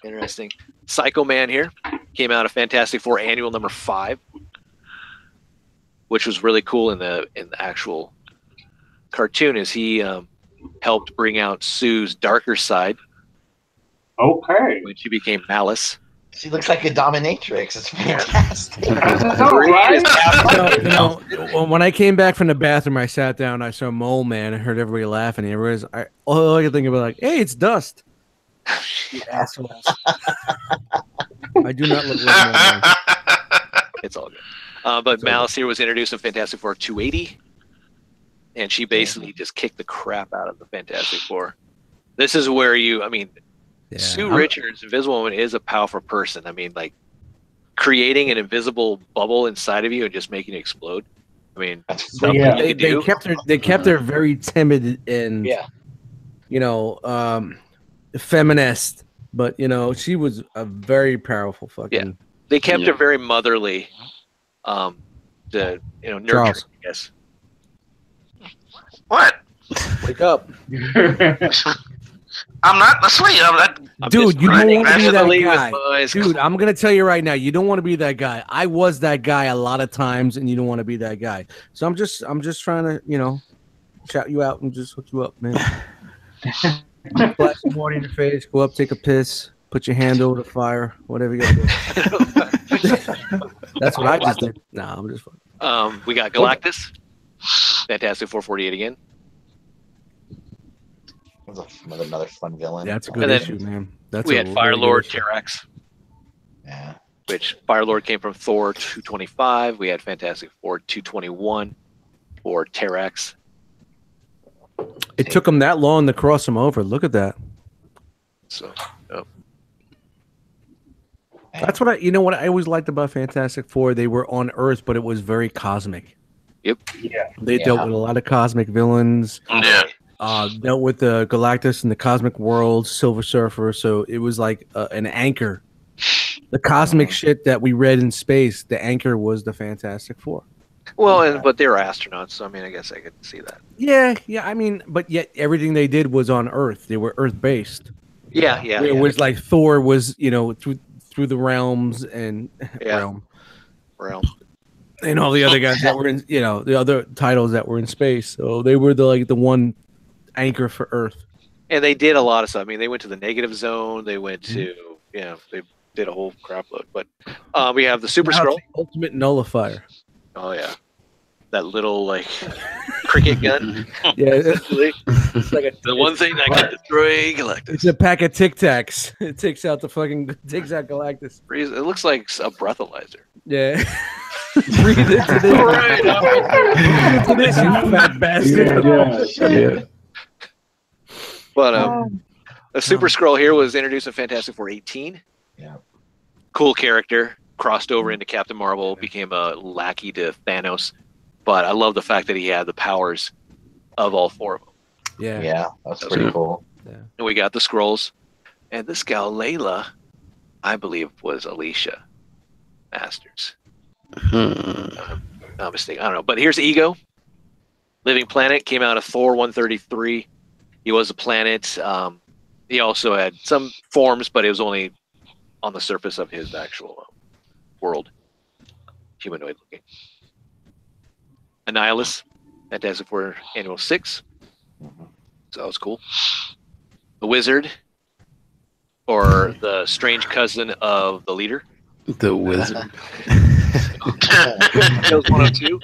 Interesting. Psycho Man here came out of Fantastic Four Annual number 5, which was really cool in the actual cartoon. Is he helped bring out Sue's darker side. Okay. When she became Malice. She looks like a dominatrix. It's fantastic. When I came back from the bathroom, I sat down. I saw Mole Man. I heard everybody laughing. All I could think about, like, hey, it's Dust. You assholes. I do not look like Mole Man. It's all good. But Malice here was introduced in Fantastic Four 280, and she basically just kicked the crap out of the Fantastic Four. This is where Sue Richards, Invisible Woman, is a powerful person. I mean, like, creating an invisible bubble inside of you and just making it explode. I mean, they kept her very timid and feminist, but she was a very powerful fucking. Yeah, they kept her very motherly. Nurturing, Charles. I guess. What? Wake up. I'm not asleep. Dude, you don't want to be that guy. Boys. Dude, I'm going to tell you right now, you don't want to be that guy. I was that guy a lot of times, and you don't want to be that guy. So I'm just trying to, shout you out and just hook you up, man. Splash some water in your face, go up, take a piss, put your hand over the fire, whatever you got to do. That's what I just did. Nah, I'm just fucking. We got Galactus. Fantastic 448 again. Another fun villain. That's a good issue, man. We had Firelord, Terrax. Yeah. Which Firelord came from Thor 225. We had Fantastic Four 221 for Terrax. It took them that long to cross them over. Look at that. So, that's what what I always liked about Fantastic Four. They were on Earth, but it was very cosmic. Yep. Yeah. They dealt with a lot of cosmic villains. Yeah. Dealt with the Galactus and the Cosmic World, Silver Surfer. So it was like an anchor. The cosmic shit that we read in space, the anchor was the Fantastic Four. Well, but they were astronauts, so I mean, I guess I could see that. Yeah. I mean, but yet everything they did was on Earth. They were Earth based. Yeah. It was like Thor was, through the realms and realm and all the other guys that were in, the other titles that were in space. So they were the one anchor for Earth. And they did a lot of stuff. I mean, they went to the negative zone. They went to they did a whole crap load. But we have the Super Skrull, ultimate nullifier. Oh yeah, that little cricket gun. Yeah, it's like the one thing that can destroy Galactus. It's a pack of Tic Tacs. It takes out Galactus. It looks like a breathalyzer. Yeah. Breathe into this. Breathe into this, you fat bastard. Yeah. But a Super Skrull here was introduced in Fantastic Four 18. Yeah. Cool character. Crossed over into Captain Marvel, became a lackey to Thanos. But I love the fact that he had the powers of all four of them. Yeah. Yeah, that's pretty cool. Yeah. And we got the Skrulls. And this gal, Layla, I believe was Alicia Masters. No mistake. I don't know. But here's Ego. Living Planet came out of Thor 133. He was a planet. He also had some forms, but it was only on the surface of his actual world. Humanoid looking. Annihilus, Fantastic Four Annual 6. So that was cool. The Wizard, or the strange cousin of the leader. The Wizard. Kills 102.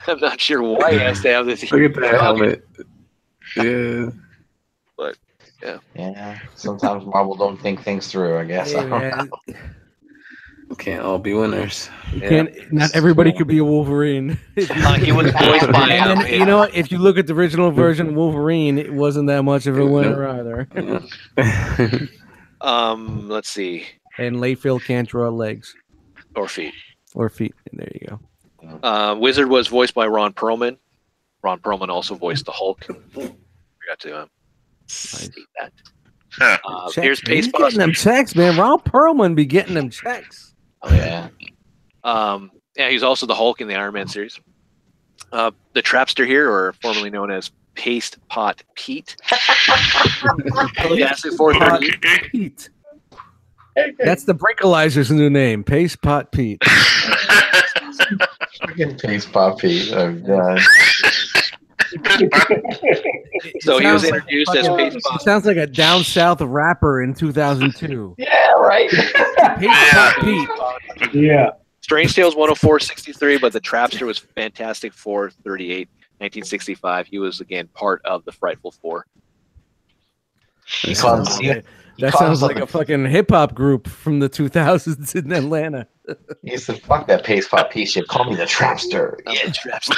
I'm not sure why he has to have this. Look at that helmet. Yeah. But yeah. Yeah. Sometimes Marvel don't think things through, I guess. Can't all be winners. Not everybody could be a Wolverine. He was voiced by and then, if you look at the original version of Wolverine, it wasn't that much of a winner either. Let's see. And Layfield can't draw legs. Or feet. There you go. Wizard was voiced by Ron Perlman. Ron Perlman also voiced the Hulk. Forgot to state that. Here's Pace He's getting them checks, man. Ron Perlman be getting them checks. Oh yeah. He's also the Hulk in the Iron Man series. The Trapster here, or formerly known as Paste Pot Pete. Fantastic Four Pete. That's the Brinkalizer's new name, Paste Pot Pete. Freaking Paste Pot Pete. Oh god. So he was introduced as Paste Pot. Sounds like a down south rapper in 2002. Yeah, right. Paste Pot Pete. Yeah. Strange Tales 104.63, but the Trapster was Fantastic Four 38, 1965. He was again part of the Frightful Four. That sounds like a fucking hip hop group from the 2000s in Atlanta. He said, "Fuck that Paste Pot Pete shit. Call me the Trapster." Yeah, Trapster.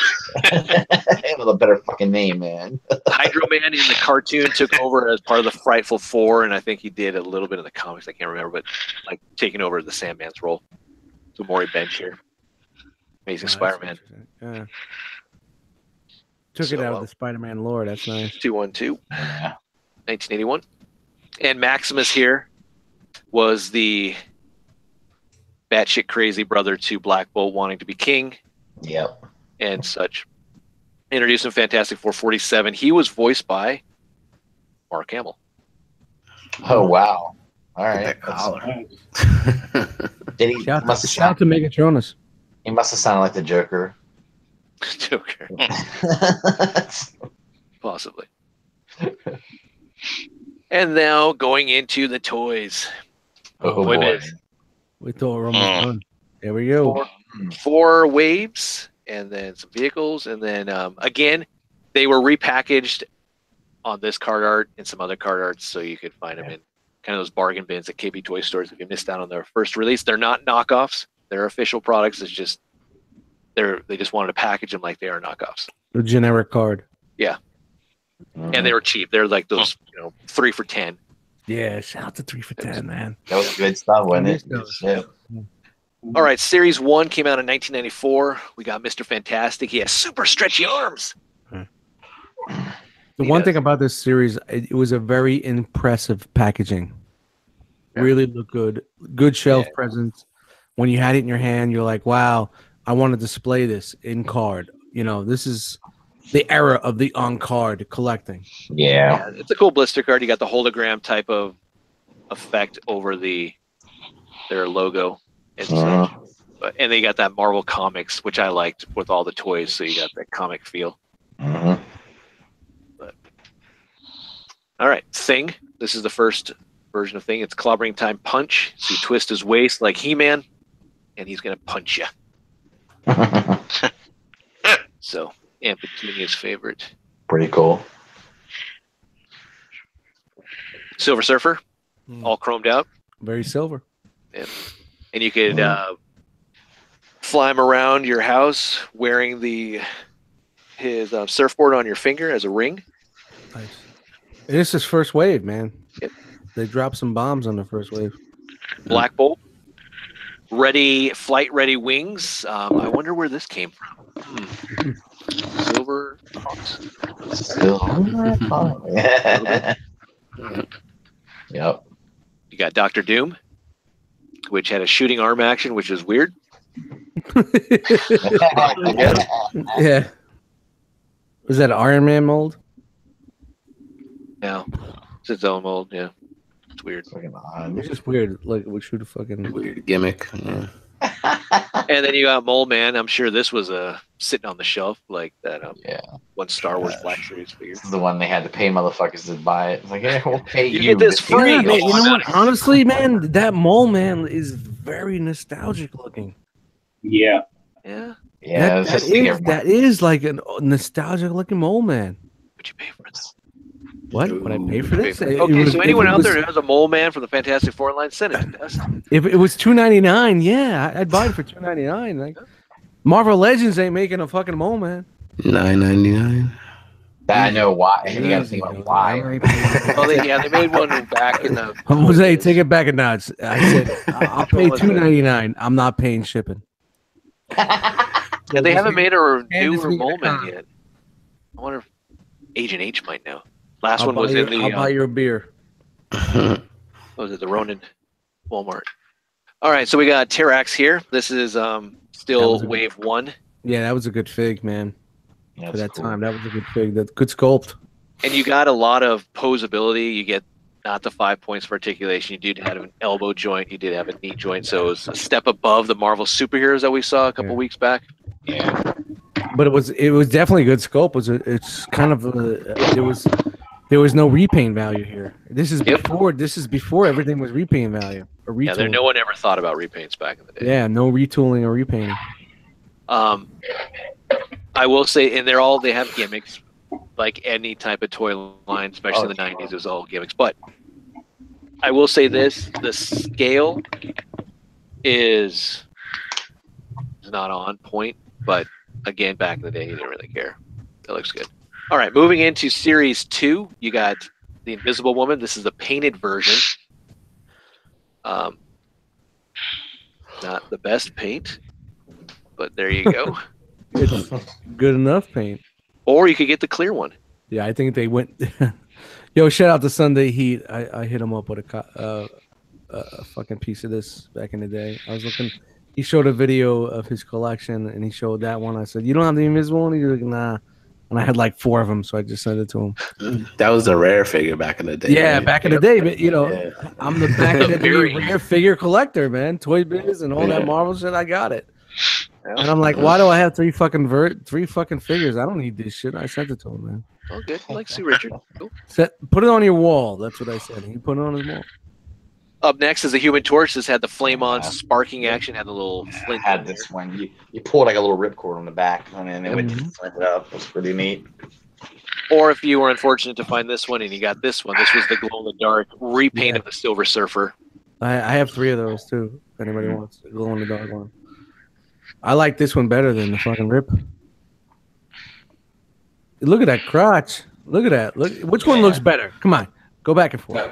With a better fucking name, man. Hydro Man in the cartoon took over as part of the Frightful Four, and I think he did a little bit in the comics. I can't remember, but like taking over the Sandman's role. So Maury Bench here. Amazing Spider-Man. Yeah. Took it out of the Spider-Man lore. That's nice. 212. 1981. And Maximus here was the batshit crazy brother to Black Bolt wanting to be king. Yep. And such. Introduced in Fantastic Four 47. He was voiced by Mark Hamill. Oh wow. All right. Did he shout out to Megatronus. He must have sounded like the Joker. Joker. Possibly. And now going into the toys. Oh boy. We thought we're almost done. There we go. Four waves, and then some vehicles, and then again, they were repackaged on this card art and some other card arts, so you could find them in kind of those bargain bins at KB Toy Stores if you missed out on their first release. They're not knockoffs; they're official products. It's just they just wanted to package them like they are knockoffs. The generic card. Yeah. And they were cheap. They're like those, 3 for $10. Yeah, shout out to 3 for $10, man. That was good stuff, wasn't it? Yeah. All right, Series 1 came out in 1994. We got Mr. Fantastic. He has super stretchy arms. The one thing about this series, it was a very impressive packaging. Yeah. Really looked good. Good shelf presence. when you had it in your hand, you're like, wow, I want to display this in card. You know, this is the era of the on-card collecting. Yeah. It's a cool blister card. You got the hologram type of effect over their logo and such. And they got that Marvel Comics, which I liked with all the toys, so you got that comic feel. But, all right, Thing. This is the first version of Thing. It's Clobbering Time Punch. So you twist his waist like He-Man, and he's going to punch you. So, Amp Petunia's favorite. Pretty cool. Silver Surfer, all chromed out. Very silver. Yeah. And you could fly him around your house wearing his surfboard on your finger as a ring. Nice. This is first wave, man. Yep. They dropped some bombs on the first wave. Black Bolt. Flight ready wings. I wonder where this came from. Silver Fox. Silver Fox. Yep. You got Dr. Doom, which had a shooting arm action, which is weird. Yeah. Was that an Iron Man mold? No. It's its own mold, yeah. It's weird. It's just weird. Like, we should have fucking weird gimmick. Yeah. And then you got Mole Man. I'm sure this was sitting on the shelf like that. One Star Wars Black Series figure. This is the one they had to pay motherfuckers to buy it. It's like, yeah, we'll pay you. You get this free. Yeah, man, you know what? Honestly, man, that Mole Man is very nostalgic looking. Yeah. Yeah. Yeah. That is like a nostalgic looking Mole Man. What'd you pay for this? What? Would I pay for this? Okay, so anyone out there who has a Mole Man from the Fantastic Four line, send it to us. If it was $2.99, yeah, I'd buy it for $2.99. Like, Marvel Legends ain't making a fucking Mole Man. $9.99. I know why. You gotta think about why. Well, they made one back in the. Jose, take it back a notch. I said I'll pay $2.99. I'm not paying shipping. Yeah, they haven't made a newer Mole Man yet. I wonder if Agent H might know. Last one was in the. I'll buy you a beer. What was it? The Ronin Walmart. All right, so we got Terax here. This is still wave one. Yeah, that was a good fig, man. For that time, that was a good fig. That good sculpt. And you got a lot of posability. You get not the 5 points for articulation. You did have an elbow joint. You did have a knee joint. So it was a step above the Marvel superheroes that we saw a couple weeks back. Yeah. But it was definitely a good sculpt. It's kind of there was no repaint value here. This is before everything was repaint value or retooling. Yeah, no one ever thought about repaints back in the day. Yeah, no retooling or repainting. I will say, and they have gimmicks, like any type of toy line, especially in the 90s, it was all gimmicks. But I will say this, the scale is not on point, but again, back in the day, you didn't really care. It looks good. All right, moving into Series 2, you got the Invisible Woman. This is the painted version. Not the best paint, but there you go. It's good enough paint. Or you could get the clear one. Yeah, I think they went. Yo, shout out to Sunday Heat. I hit him up with a fucking piece of this back in the day. I was looking. He showed a video of his collection, and he showed that one. I said, "You don't have the Invisible one?" He's like, "Nah." And I had like 4 of them, so I just sent it to him. That was a rare figure back in the day. Yeah, man. back in the day, but I'm the back in the day rare figure collector, man. Toy Biz and all that Marvel shit. I got it. And I'm like, why do I have 3 fucking figures? I don't need this shit. I sent it to him, man. Oh, good. I like to see Richard. Cool. Put it on your wall. That's what I said. He put it on his wall. Up next is the Human Torch. This had the flame-on sparking action. Had the little flint. I had this one. You pulled like a little ripcord on the back, and then it would flint it up. It was pretty neat. Or if you were unfortunate to find this one and you got this one, this was the glow-in-the-dark repaint of the Silver Surfer. I have 3 of those too. If anybody wants the glow-in-the-dark one, I like this one better than the fucking rip. Look at that crotch. Look at that. Look, which one looks better? Come on, go back and forth.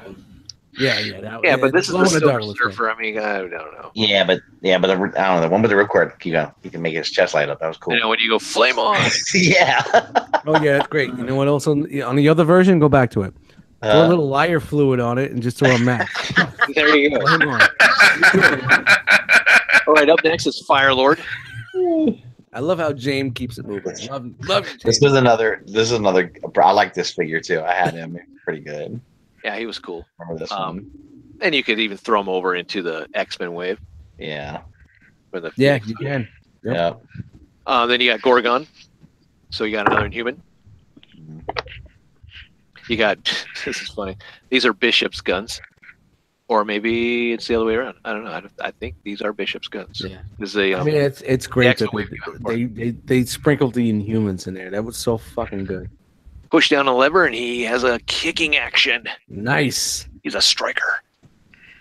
Yeah. But this is the Silver Surfer. I mean, I don't know. Yeah, but I don't know. The one with the ripcord, he can make his chest light up. That was cool. You know, when you go flame on. Yeah. Oh yeah, that's great. You know what else on the other version? Go back to it. Throw a little lighter fluid on it and just throw a match. There you go. All right, up next is Fire Lord. I love how James keeps it moving. Love you, This is another. I like this figure too. I had him. He was pretty good. Yeah, he was cool. Remember this one? And you could even throw him over into the X-Men wave. Yeah. Yeah, you can. Yep. Then you got Gorgon. So you got another Inhuman. You got, this is funny. These are Bishop's guns. Or maybe it's the other way around. I don't know. I think these are Bishop's guns. Yeah. I mean, it's great that they sprinkled the Inhumans in there. That was so fucking good. Push down a lever and he has a kicking action. Nice. He's a striker.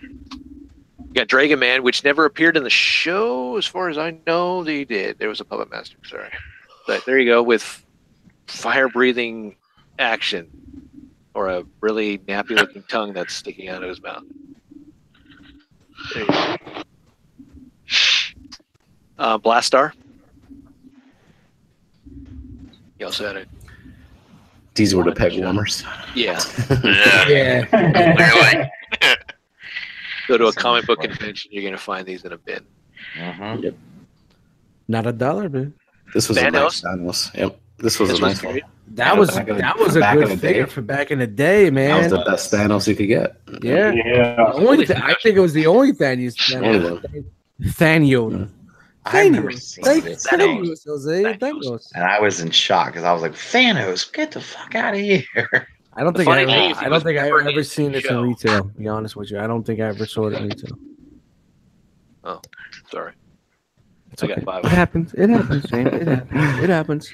You got Dragon Man, which never appeared in the show, as far as I know. They did. There was a puppet master. Sorry, but there you go with fire-breathing action, or a really nappy-looking tongue that's sticking out of his mouth. There you go. Blastar. You also had it. These were the peg warmers. Yeah. Yeah. Yeah. Go to a comic book convention, you're gonna find these in a bin. Yep. Not $1, man. This was a nice Thanos. Yep. This was a nice one. That was a good figure for back in the day, man. That was the best Thanos you could get. Yeah. I think it was the only Thanos. Thanos. I've never seen this. Thanos, Jose. Thanos. And I was in shock because I was like, Thanos, get the fuck out of here. I don't think I've ever seen this in retail, to be honest with you. I don't think I ever saw it in retail. Oh, sorry. It's okay. It happens. It happens, James. It happens.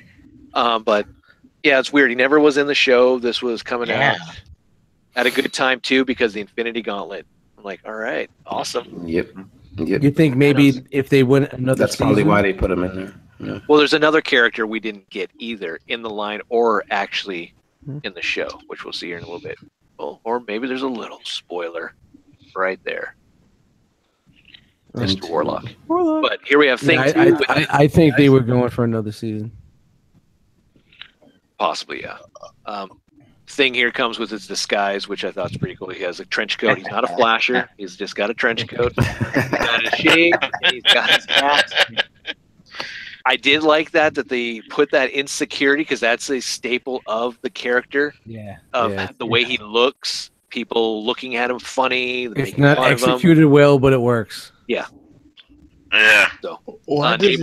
But yeah, it's weird. He never was in the show. This was coming out at a good time too, because the Infinity Gauntlet. I'm like, all right, awesome. Yep. You think maybe if they win another That's season? probably why they put him in there. Yeah. Well, there's another character we didn't get either in the line or actually in the show, which we'll see here in a little bit. Well, or maybe there's a little spoiler right there. Mr. Warlock. But here we have things. I think they were going for another season. Possibly, yeah. Thing here comes with his disguise, which I thought was pretty cool. He has a trench coat. He's not a flasher. He's just got a trench coat. He's got his shave. And he's got his hat. I did like that they put that in security, because that's a staple of the character. Yeah. The way he looks, people looking at him funny. It's not executed well, but it works. Yeah. Yeah. So, why did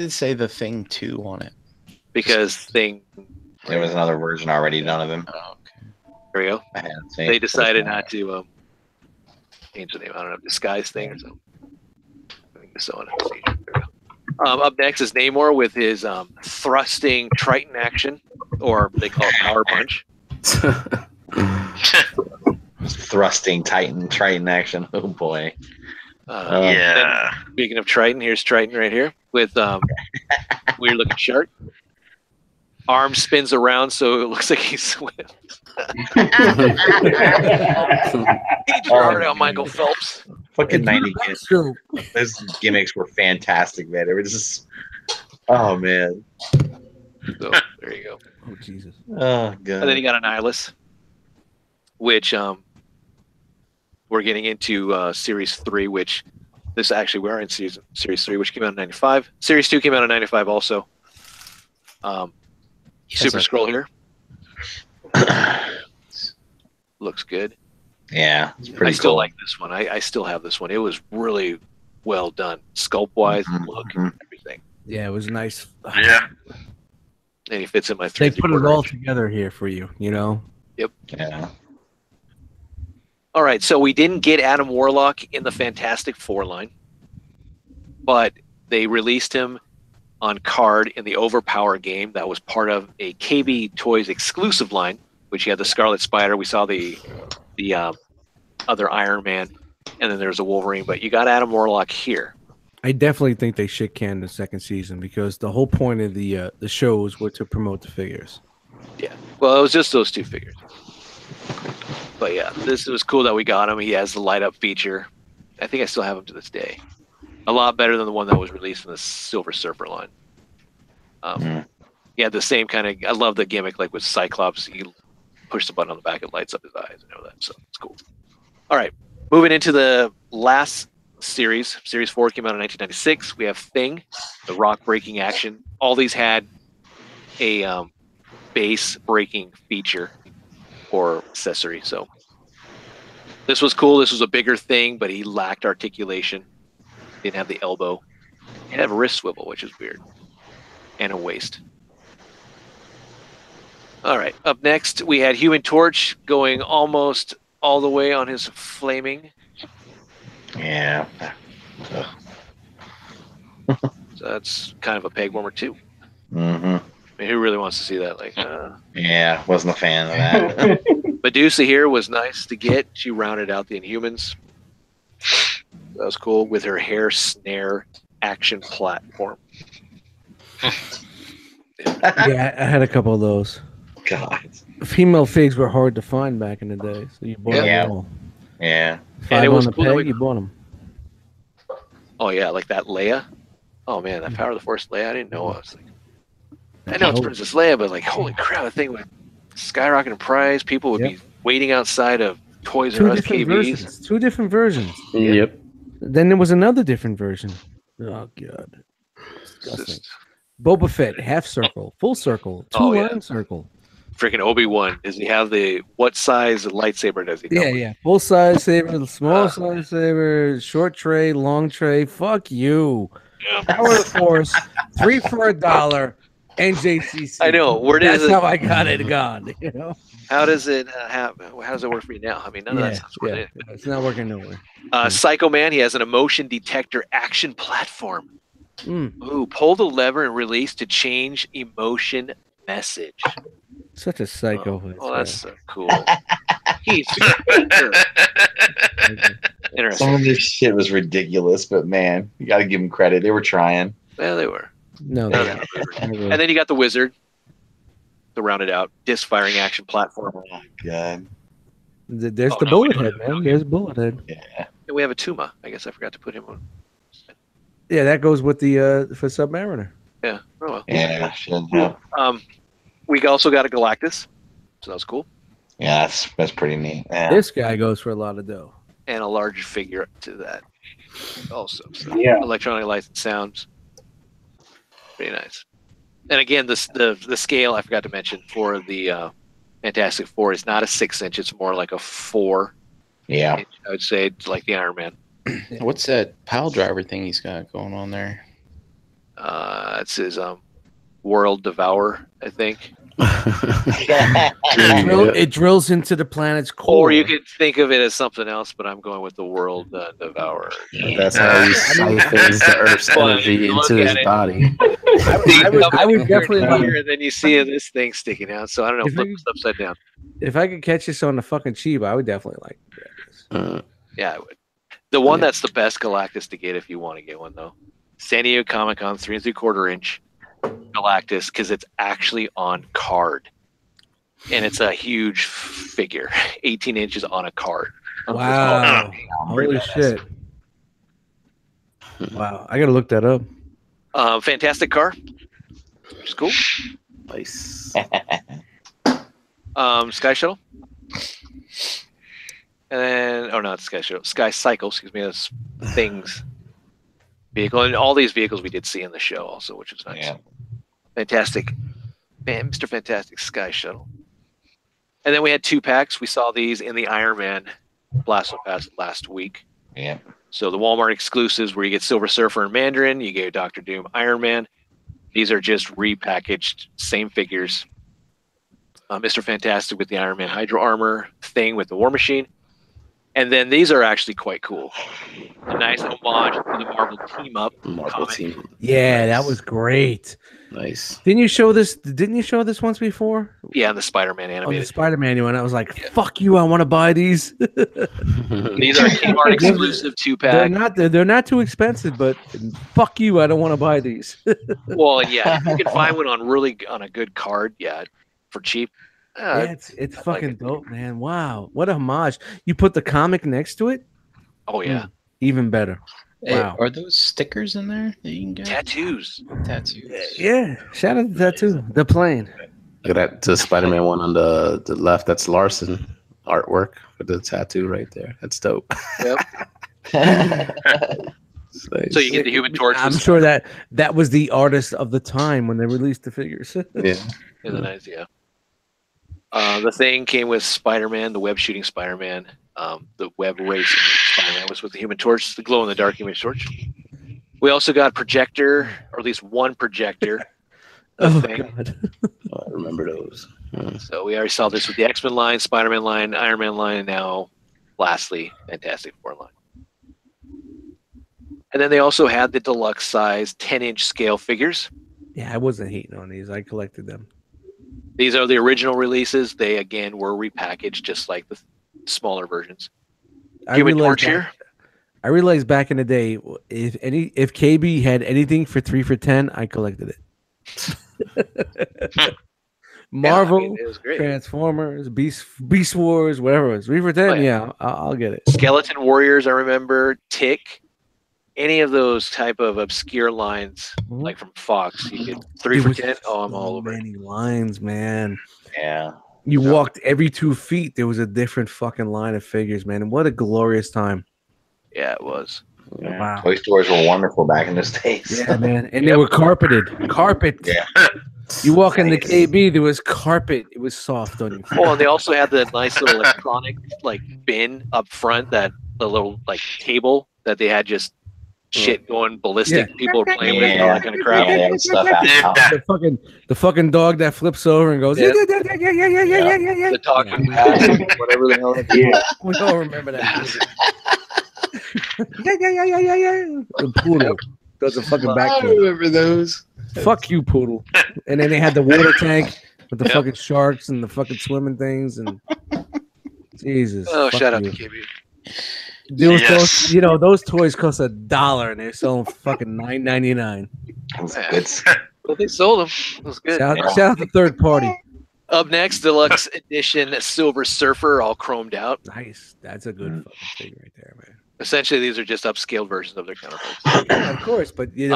it say the Thing 2 on it? Because Thing. There was another version already done of him. Oh, okay. There we go. They decided not to change the name. I don't know, disguise Thing or something. I think so. Up next is Namor with his thrusting Triton action, or they call it Power Punch. Thrusting Triton action. Oh boy. Yeah. Speaking of Triton, here's Triton right here with weird looking shark. Arm spins around so it looks like he swims. He jarred out Michael Phelps. Fucking 90 kids. Those gimmicks were fantastic, man. They were just, oh man. So there you go. Oh Jesus. Oh god. And then you got Annihilus, which we're getting into series 3, which this actually we are in series 3, which came out in 95. Series 2 came out in 95 also. Super Scroll here. Looks good. Yeah, it's pretty I still cool. like this one. I still have this one. It was really well done, sculpt wise, look, everything. Yeah, it was nice. Yeah. And he fits in my 3. They put it all together here for you, you know. Yep. Yeah. All right, so we didn't get Adam Warlock in the Fantastic Four line, but they released him on card in the Overpower game that was part of a KB Toys exclusive line, which you had the Scarlet Spider. We saw the other Iron Man, and then there's a Wolverine. But you got Adam Warlock here. I definitely think they shit canned the second season, because the whole point of the shows were to promote the figures. Yeah, well, it was just those 2 figures. But yeah, this was cool that we got him. He has the light up feature. I think I still have him to this day. A lot better than the one that was released in the Silver Surfer line. He had the same kind of. I love the gimmick, like with Cyclops. He pushed the button on the back, it lights up his eyes and all that. So it's cool. All right, moving into the last series. Series 4 came out in 1996. We have Thing, the rock breaking action. All these had a base breaking feature or accessory. So this was cool. This was a bigger thing, but he lacked articulation. Didn't have the elbow. He didn't have a wrist swivel, which is weird. And a waist. All right. Up next, we had Human Torch going almost all the way on his flaming. Yeah. So that's kind of a peg warmer too. Mm-hmm. I mean, who really wants to see that? Like, yeah, wasn't a fan of that. Medusa here was nice to get. She rounded out the Inhumans. That was cool with her hair snare action platform. Yeah, I had a couple of those. God. Female figs were hard to find back in the day, so you bought them all. Yeah. Five it was on the cool that peg, we- you bought them. Oh yeah, like that Leia. Oh man, that Power of the Force Leia. I didn't know. I was like, I know it's Princess Leia, but like, holy crap, the thing would skyrocket in price. People would be waiting outside of Toys R Us KBs. Two different versions. Yep. Then there was another different version. Oh god, disgusting. Just Boba Fett, half circle, full circle, two-line circle. freaking Obi-Wan. Does he have what size lightsaber does he? Yeah. Full size saber, small size saber, short tray, long tray. Fuck you. Yeah. Power of the Force, 3 for $1. NJCC. I know. That's how I got it gone. You know. How does it happen? How does it work for you now? I mean, none of that sounds good. It's not working nowhere. Psycho Man, he has an emotion detector action platform. Ooh, pull the lever and release to change emotion message. Such a psycho. Oh, that's so cool. He's interesting. Some of this shit was ridiculous, but man, you got to give them credit. They were trying. Yeah, they were. No. And then you got the Wizard to round it out. Disc firing action platform. Oh, God. There's the bullet head, man. There's bullet head. Yeah. And we have a Tuma. I guess I forgot to put him on. Yeah, that goes with the for Submariner. Yeah. Oh well. Yeah. We also got a Galactus, so that was cool. Yeah, that's pretty neat. Yeah. This guy goes for a lot of dough. And a large figure to that also. So Yeah. electronic lights and sounds. Pretty nice. And again, the scale I forgot to mention for the Fantastic Four is not a 6-inch; it's more like a 4. Yeah. Inch, I would say it's like the Iron Man. What's that pile driver thing he's got going on there? It's his World Devourer, I think. It drills into the planet's core. Or you could think of it as something else, but I'm going with the World Devourer. That's how he siphons the Earth's energy into his body. I would definitely like, and then you see this thing sticking out. So I don't know, If flip I- this upside down. if I could catch this on the fucking cheap, I would definitely like to grab this. Yeah, I would. The one that's the best Galactus to get if you want to get one, though. San Diego Comic-Con 3 3/4 inch Galactus, because it's actually on card. And it's a huge figure, 18 inches on a card. Wow. Holy shit. Wow. I got to look that up. Fantastic car, which is cool. Nice. Sky Shuttle. And then, oh no, it's Sky Shuttle. Sky Cycle, excuse me, that's Things vehicle. And all these vehicles we did see in the show also, which is nice. Yeah. Fantastic. Man, Mr. Fantastic Sky Shuttle. And then we had 2 packs. We saw these in the Iron Man Blast Pass last week. Yeah. So the Walmart exclusives where you get Silver Surfer and Mandarin, you get Dr. Doom, Iron Man. These are just repackaged, same figures. Mr. Fantastic with the Iron Man Hydra armor, Thing with the War Machine. And then these are actually quite cool. A nice homage to the Marvel Team Up. Marvel comic. team. Yeah, that was great. Nice. Didn't you show this once before? Yeah, and the Spider-Man On the animated. Spider-Man one, I was like, fuck you, I want to buy these. These are Kmart exclusive 2-pack. They're not too expensive, but fuck you, I don't want to buy these. Well, yeah, if you can find one on a good card, yeah, for cheap. Yeah, it's I like fucking it. dope, man. Wow, what a homage! You put the comic next to it, Oh yeah, even better. Wow. Are those stickers in there that you can get? tattoos. Tattoos. Yeah, shout out to that too. The plane. Look at that, the Spider-Man one on the left. That's Larson artwork with the tattoo right there. That's dope. Yep. So you get the Human Torch. I'm sure that was the artist of the time when they released the figures. Yeah. Is a nice, yeah. The Thing came with Spider-Man, the web shooting Spider-Man. The web racing Spider-Man was with the Human Torch, the glow in the dark Human Torch. We also got projector, or at least one projector. Oh Thing. God! Oh, I remember those. So we already saw this with the X-Men line, Spider-Man line, Iron Man line, and now, lastly, Fantastic Four line. And then they also had the deluxe size 10-inch scale figures. Yeah, I wasn't hating on these. I collected them. These are the original releases. They again were repackaged just like the smaller versions. Human Torch here. I realized back in the day, if KB had anything for 3 for $10, I collected it. Marvel, it was great. Transformers, Beast Wars, whatever it was. 3 for 10, Oh, yeah. yeah, I'll get it. Skeleton Warriors, I remember. Tick. Any of those type of obscure lines, like from Fox, you get 3 for 10. Oh, I'm all over it. Many lines, man. Yeah. You walked every 2 feet. There was a different fucking line of figures, man. And what a glorious time. Yeah, it was. Yeah. Wow. Toy stores were wonderful back in those days. Yeah, man. And they were carpeted. Carpet. Yeah. You walk into KB, there was carpet. It was soft on you. Oh, and they also had the nice little electronic like bin up front, the little like table that they had just shit going ballistic. People were playing with and all that kind of crap. Yeah, stuff out. The fucking dog that flips over and goes, Yeah. yeah. The talking pass, whatever the hell. Yeah. We all remember that. yeah. The poodle does a fucking back. remember those. Fuck you, poodle. And then they had the water tank with the fucking sharks and the fucking swimming things and Jesus. Oh, fuck shout out you. to KB. Those, those toys cost $1 and they're selling fucking $9.99. Well, they sold them. It was good. Shout out to third party. Up next, deluxe edition Silver Surfer, all chromed out. Nice. That's a good fucking thing right there, man. Essentially, these are just upscaled versions of their counterparts. Yeah, of course, but they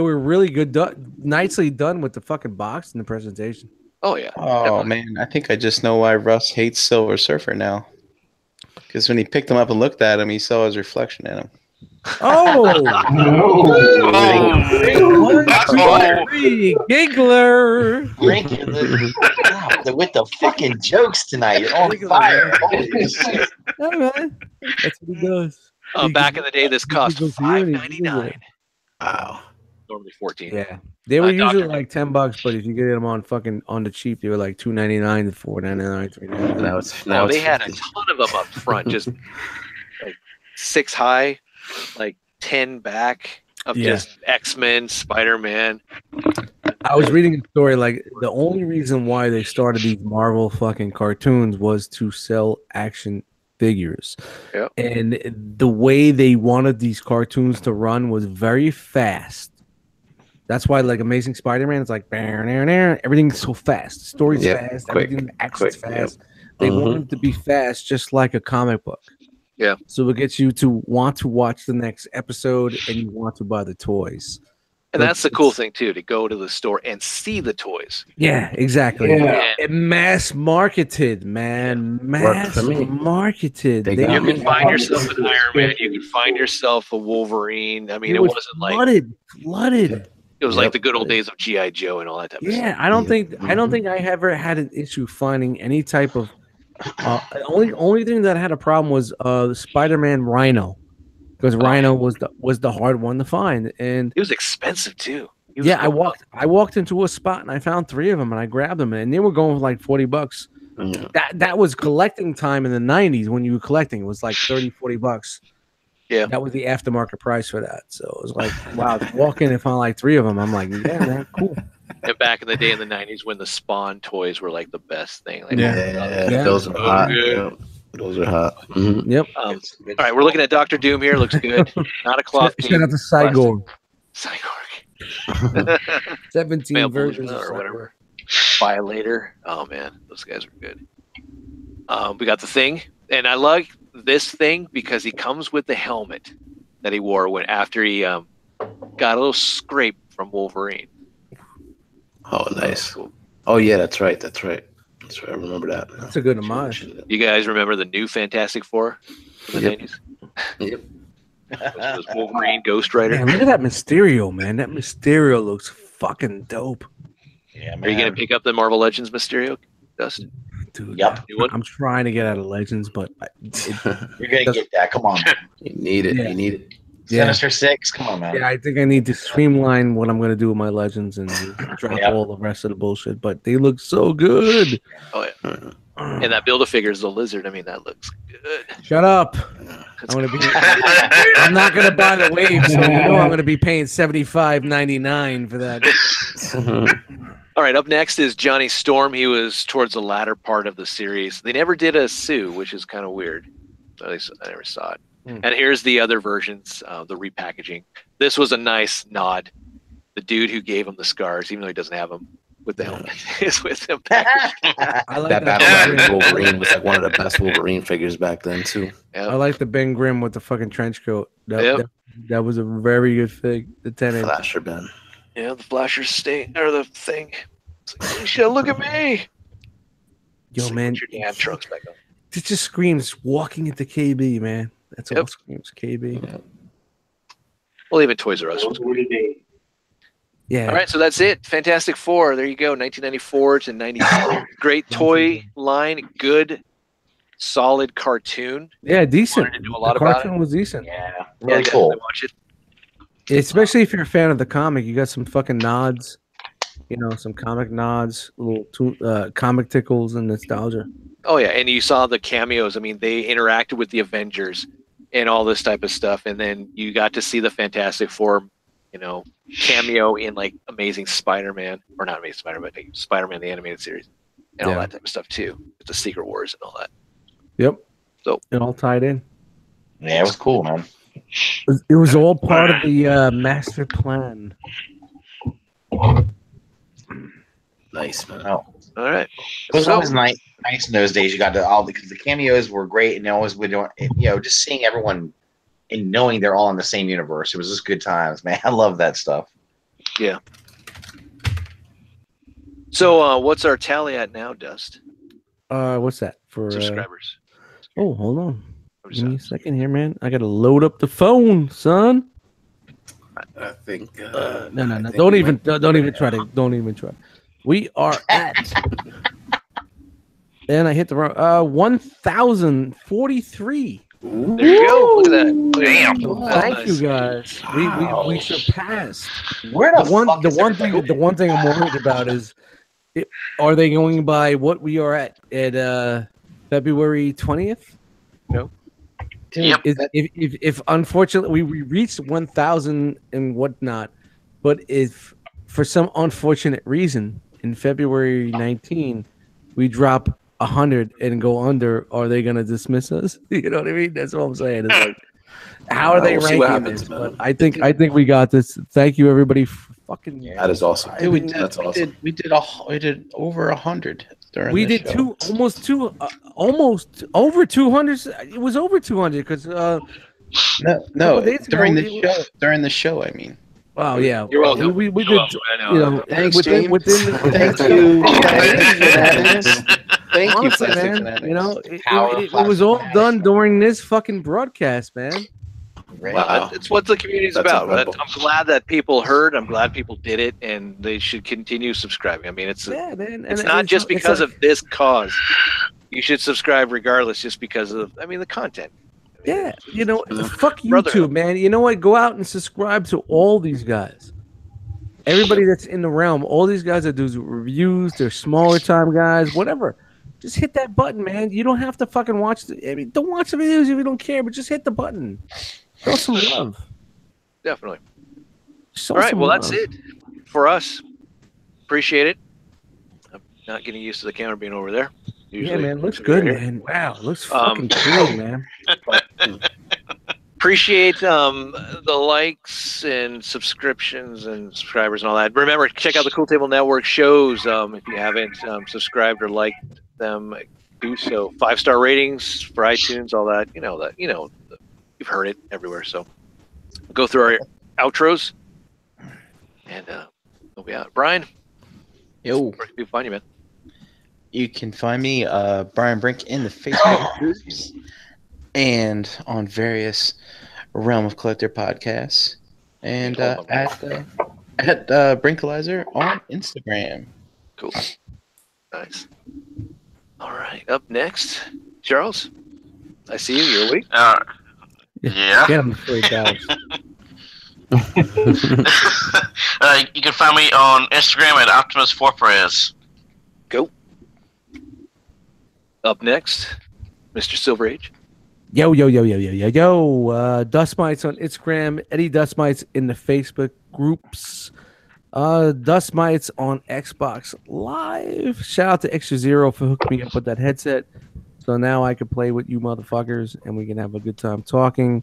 were really good, nicely done with the fucking box and the presentation. Oh yeah. Oh definitely. man, I think I just know why Russ hates Silver Surfer now. Because when he picked him up and looked at him, he saw his reflection in him. Oh, giggler! With the fucking jokes tonight, you're on fire. Holy shit. Yeah, man. That's what he does. Back in the day, this cost $5.99. Wow. Normally $14. Yeah, they were usually Dr. like $10, but if you get them on the cheap, they were like $2.99 to $4.99, $3.99. Now They it's had 50. a ton of them up front, just like 6 high, like 10 back of just X-Men, Spider-Man. I was reading a story like the only reason why they started these Marvel fucking cartoons was to sell action figures. Yep. And the way they wanted these cartoons to run was very fast. That's why like Amazing Spider-Man is like everything's so fast. The story's fast, quick, everything action's quick, fast. They want it to be fast just like a comic book. Yeah. So it gets you to want to watch the next episode and you want to buy the toys. And that's the cool thing too, to go to the store and see the toys. Yeah, exactly. Yeah. And mass marketed, man. Mass for me. marketed. They got You me. can find yourself an Iron Man. You can find yourself a Wolverine. I mean, it wasn't like flooded. it was like the good old days of G.I. Joe and all that type of stuff. Yeah, I don't think I ever had an issue finding any type of. Only thing that I had a problem was Spider-Man Rhino, because Rhino was the hard one to find, and It was expensive too. I walked into a spot and I found 3 of them and I grabbed them and they were going for like $40. Yeah. That was collecting time in the 90s when you were collecting. It was like $30-$40. Yeah. That was the aftermarket price for that. So it was like, wow, walk in and find like 3 of them. I'm like, yeah, man, cool. And back in the day in the 90s when the Spawn toys were like the best thing. Like, Yeah. Those are hot. good. Yeah. Those are hot. Mhm. Yep. all right, we're looking at Doctor Doom here. Looks good. Not a cloth Shout out to Cyborg. Cyborg. 17 Male versions Bullshit of or Cyborg. whatever. Violator. Oh man, those guys were good. We got the Thing, and I like this Thing because he comes with the helmet that he wore after he got a little scrape from Wolverine. Oh, nice. Oh, yeah, that's right. I remember that. That's a good homage. You guys remember the new Fantastic Four in the 90s? Yep. Those Wolverine, Ghost Rider. Man, look at that Mysterio, man. That Mysterio looks fucking dope. Yeah, man. Are you gonna pick up the Marvel Legends Mysterio, Dustin? Dude, Yep. I'm trying to get out of Legends, but You're gonna get that. Come on. You need it. Yeah. You need it. Sinister Six. Come on, man. Yeah, I think I need to streamline what I'm going to do with my Legends and drop all the rest of the bullshit. But they look so good. Oh yeah. And that Build-A-Figure the lizard. I mean, that looks good. Shut up. I'm not going to buy the wave, so you know I'm going to be paying $75.99 for that. All right, up next is Johnny Storm. He was towards the latter part of the series. They never did a Sue, which is kind of weird. At least I never saw it. And here's the other versions, the repackaging. This was a nice nod. The dude who gave him the scars, even though he doesn't have them with the helmet, is with him. I like that Battle Wolverine was like one of the best Wolverine figures back then too. Yep. I like the Ben Grimm with the fucking trench coat. That was a very good fig. The 10-inch. Flasher Ben. Yeah, the flasher stain or the thing. It's like, Alicia, look at me. Yo, like, man, put your damn trunks back up. It just screams walking into KB, man. That's all screams KB. Yeah. Well, even Toys R Us. Yeah. All right, so that's it. Fantastic Four. There you go. 1994 to 94. Great toy line. Good, solid cartoon. Yeah, decent. Wanted to do a lot the about cartoon was decent. Yeah, really Yeah, cool. watch it. Especially if you're a fan of the comic, you got some fucking nods. You know, some comic nods, little comic tickles and nostalgia. Oh yeah, and you saw the cameos. I mean, they interacted with the Avengers and all this type of stuff, and then you got to see the Fantastic Four, you know, cameo in like Amazing Spider-Man, or not Amazing Spider-Man, but Spider-Man the animated series, and all that type of stuff too, with the Secret Wars and all that. Yep. So it all tied in. Yeah, it was cool, man. It was all part of the master plan. Nice, man. Oh. All right. It was always nice in those days. You got to all because the cameos were great, and they always would, you know, just seeing everyone and knowing they're all in the same universe. It was just good times, man. I love that stuff. Yeah. So, what's our tally at now, Dust? What's that for subscribers? Oh, hold on. Give me a second here, man. I gotta load up the phone, son. I think. No. Don't even try. We are at. And I hit the wrong. 1,043. There you go. Look at that. Damn. Thank you guys. We surpassed. Where the one thing I'm worried about is, are they going by what we are at February 20th? No. Yep. If unfortunately we reached 1,000 and whatnot, but if for some unfortunate reason in February 19 we drop 100 and go under, are they gonna dismiss us? You know what I mean? That's what I'm saying. It's like, how are they ranking this? But I think we got this. Thank you everybody. Fucking that is awesome. That's awesome. We did over 100 during. We did almost over 200. It was over 200 because no during the show. I mean. Wow, yeah. You're welcome. We did. You know, thanks, within Thank you. Thank you, honestly, man. You know, it was all done during this fucking broadcast, man. Wow. It's what the community's about. I'm glad that people heard. I'm glad people did it, and they should continue subscribing. I mean, it's not just because of this cause. You should subscribe regardless, just because of, the content. Yeah, you know, fuck YouTube, man. You know what? Go out and subscribe to all these guys. Everybody that's in the realm, all these guys that do reviews, they're smaller time guys, whatever. Just hit that button, man. You don't have to fucking watch don't watch the videos if you don't care, but just hit the button. Show some love. Definitely. All right, well, that's it for us. Appreciate it. I'm not getting used to the camera being over there. Usually, yeah, man, looks good, man. Wow, looks fucking cool, man. Appreciate the likes and subscriptions and subscribers and all that. Remember, check out the Cool Table Network shows. If you haven't subscribed or liked them, do so. 5-star ratings for iTunes, all that. You've heard it everywhere. So go through our outros, and we'll be out. Brian, where can people find you, man? You can find me, Brian Brink, in the Facebook groups and on various Realm of Collector Podcasts, and at Brinkalizer on Instagram. Cool. Nice. All right. Up next, Charles. I see you. You're awake. Yeah. Get him before he dies. You can find me on Instagram at Optimus4Prez. Go. Up next, Mr. Silver Age. Yo. Dust Mites on Instagram. Eddie Dust Mites in the Facebook groups. Dust Mites on Xbox Live. Shout out to Extra Zero for hooking me up with that headset. So now I can play with you motherfuckers and we can have a good time talking.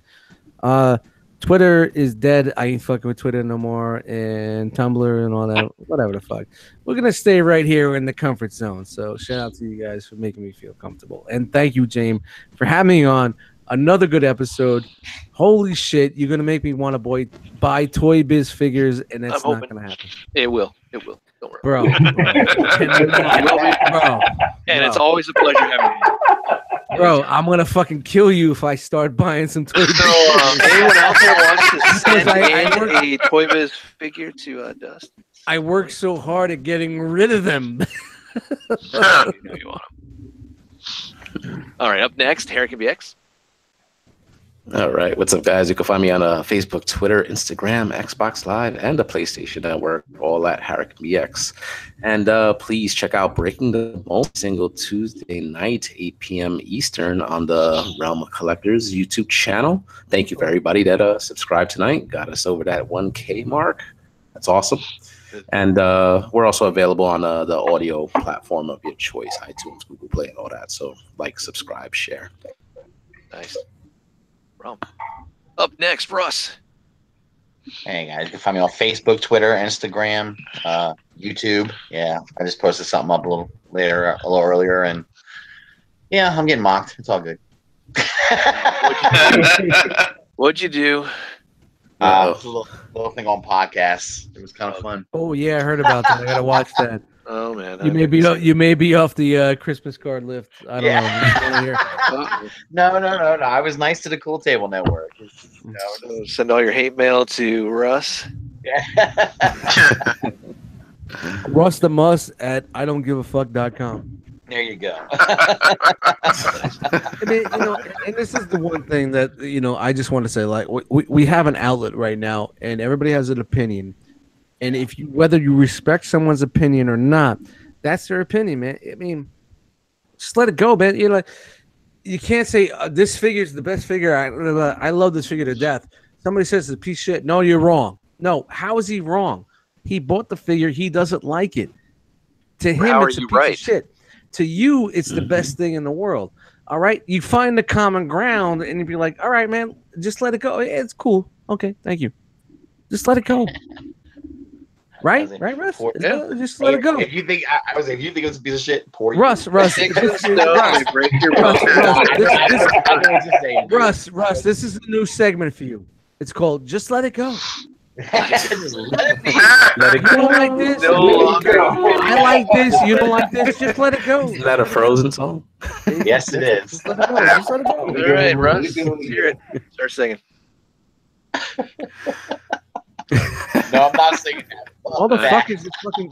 Twitter is dead. I ain't fucking with Twitter no more. And Tumblr and all that. Whatever the fuck. We're going to stay right here in the comfort zone. So shout out to you guys for making me feel comfortable. And thank you, James, for having me on another good episode. Holy shit. You're going to make me want to buy Toy Biz figures, and that's not going to happen. It will. It will. Don't worry. Bro. And it's always a pleasure having you. Bro, I'm going to fucking kill you if I start buying some Toy Biz. So, anyone else who wants to send in a Toy Biz figure to Dust? I work so hard at getting rid of them. You know you want them. All right, up next, Hurricane BX. All right, what's up, guys? You can find me on Facebook, Twitter, Instagram, Xbox Live, and the PlayStation Network, all at HarrickBX. And please check out Breaking the Mold single Tuesday night, 8 p.m. Eastern on the Realm of Collectors YouTube channel. Thank you for everybody that subscribed tonight. Got us over that 1K mark. That's awesome. And we're also available on the audio platform of your choice, iTunes, Google Play, and all that. So like, subscribe, share. Nice. Up next, Russ. Hey guys, you can find me on Facebook, Twitter, Instagram, YouTube. Yeah, I just posted something up a little earlier, and yeah, I'm getting mocked. It's all good. What'd you do? A little thing on podcasts. It was kind of fun. Oh yeah, I heard about that. I gotta watch that. Oh man, you may be off the Christmas card lift. I don't know. No. I was nice to the Cool Table Network. Send all your hate mail to Russ. Yeah. Russ the Muss at idon'tgiveafuck.com. There you go. I mean, and this is the one thing that I just want to say. Like, we have an outlet right now, and everybody has an opinion. And whether you respect someone's opinion or not, that's their opinion, man. I mean, just let it go, man. You can't say this figure is the best figure. I love this figure to death. Somebody says it's a piece of shit. No, you're wrong. No, how is he wrong? He bought the figure. He doesn't like it. To him, it's a piece of shit. To you, it's the best thing in the world. All right, you find the common ground, and you'd be like, "All right, man, just let it go. It's cool. Okay, thank you. Just let it go." Right, Russ? Just let it go. If you think if you think it's a piece of shit, poor you. Russ, this is a new segment for you. It's called "Just Let It Go." Just let it be. You don't like this? I like this. You don't like this? Just let it go. Is that a Frozen song? Yes, it is. Just let it go. Just let it go. All right, Russ, hear it. Start singing. No, I'm not singing that. All the fuck is just fucking.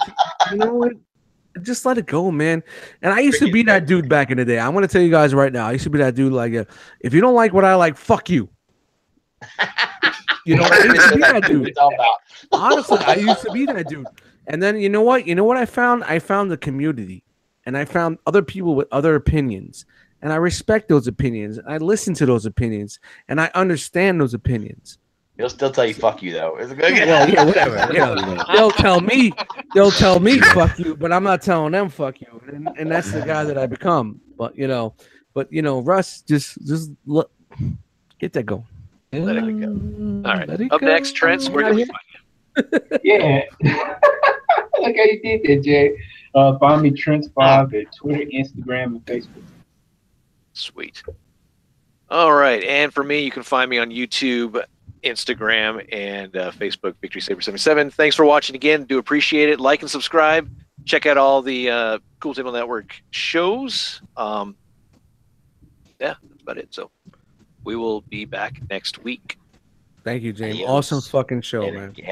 You know what? Just let it go, man. And I used to be that dude back in the day. I'm going to tell you guys right now. I used to be that dude. Like, if you don't like what I like, fuck you. I used to be that dude. Honestly, I used to be that dude. And then you know what? You know what I found? I found the community, and I found other people with other opinions, and I respect those opinions. And I listen to those opinions, and I understand those opinions. He'll still tell you "fuck you" though. Is it good? Well, yeah, whatever. Yeah. They'll tell me "fuck you," but I'm not telling them "fuck you," and that's the guy that I become. But Russ, just get that going. Let it go. All right. Up next, Trent, where can we find you? Yeah. Like how you did that, Jay. Find me Trent5 at Twitter, Instagram, and Facebook. Sweet. All right. And for me, you can find me on YouTube, Instagram, and Facebook, VictorySaber77. Thanks for watching again. Do appreciate it. Like and subscribe. Check out all the Cool Table Network shows. Yeah, that's about it. So we will be back next week. Thank you, James. Adios. Awesome fucking show, Later. man. Yeah.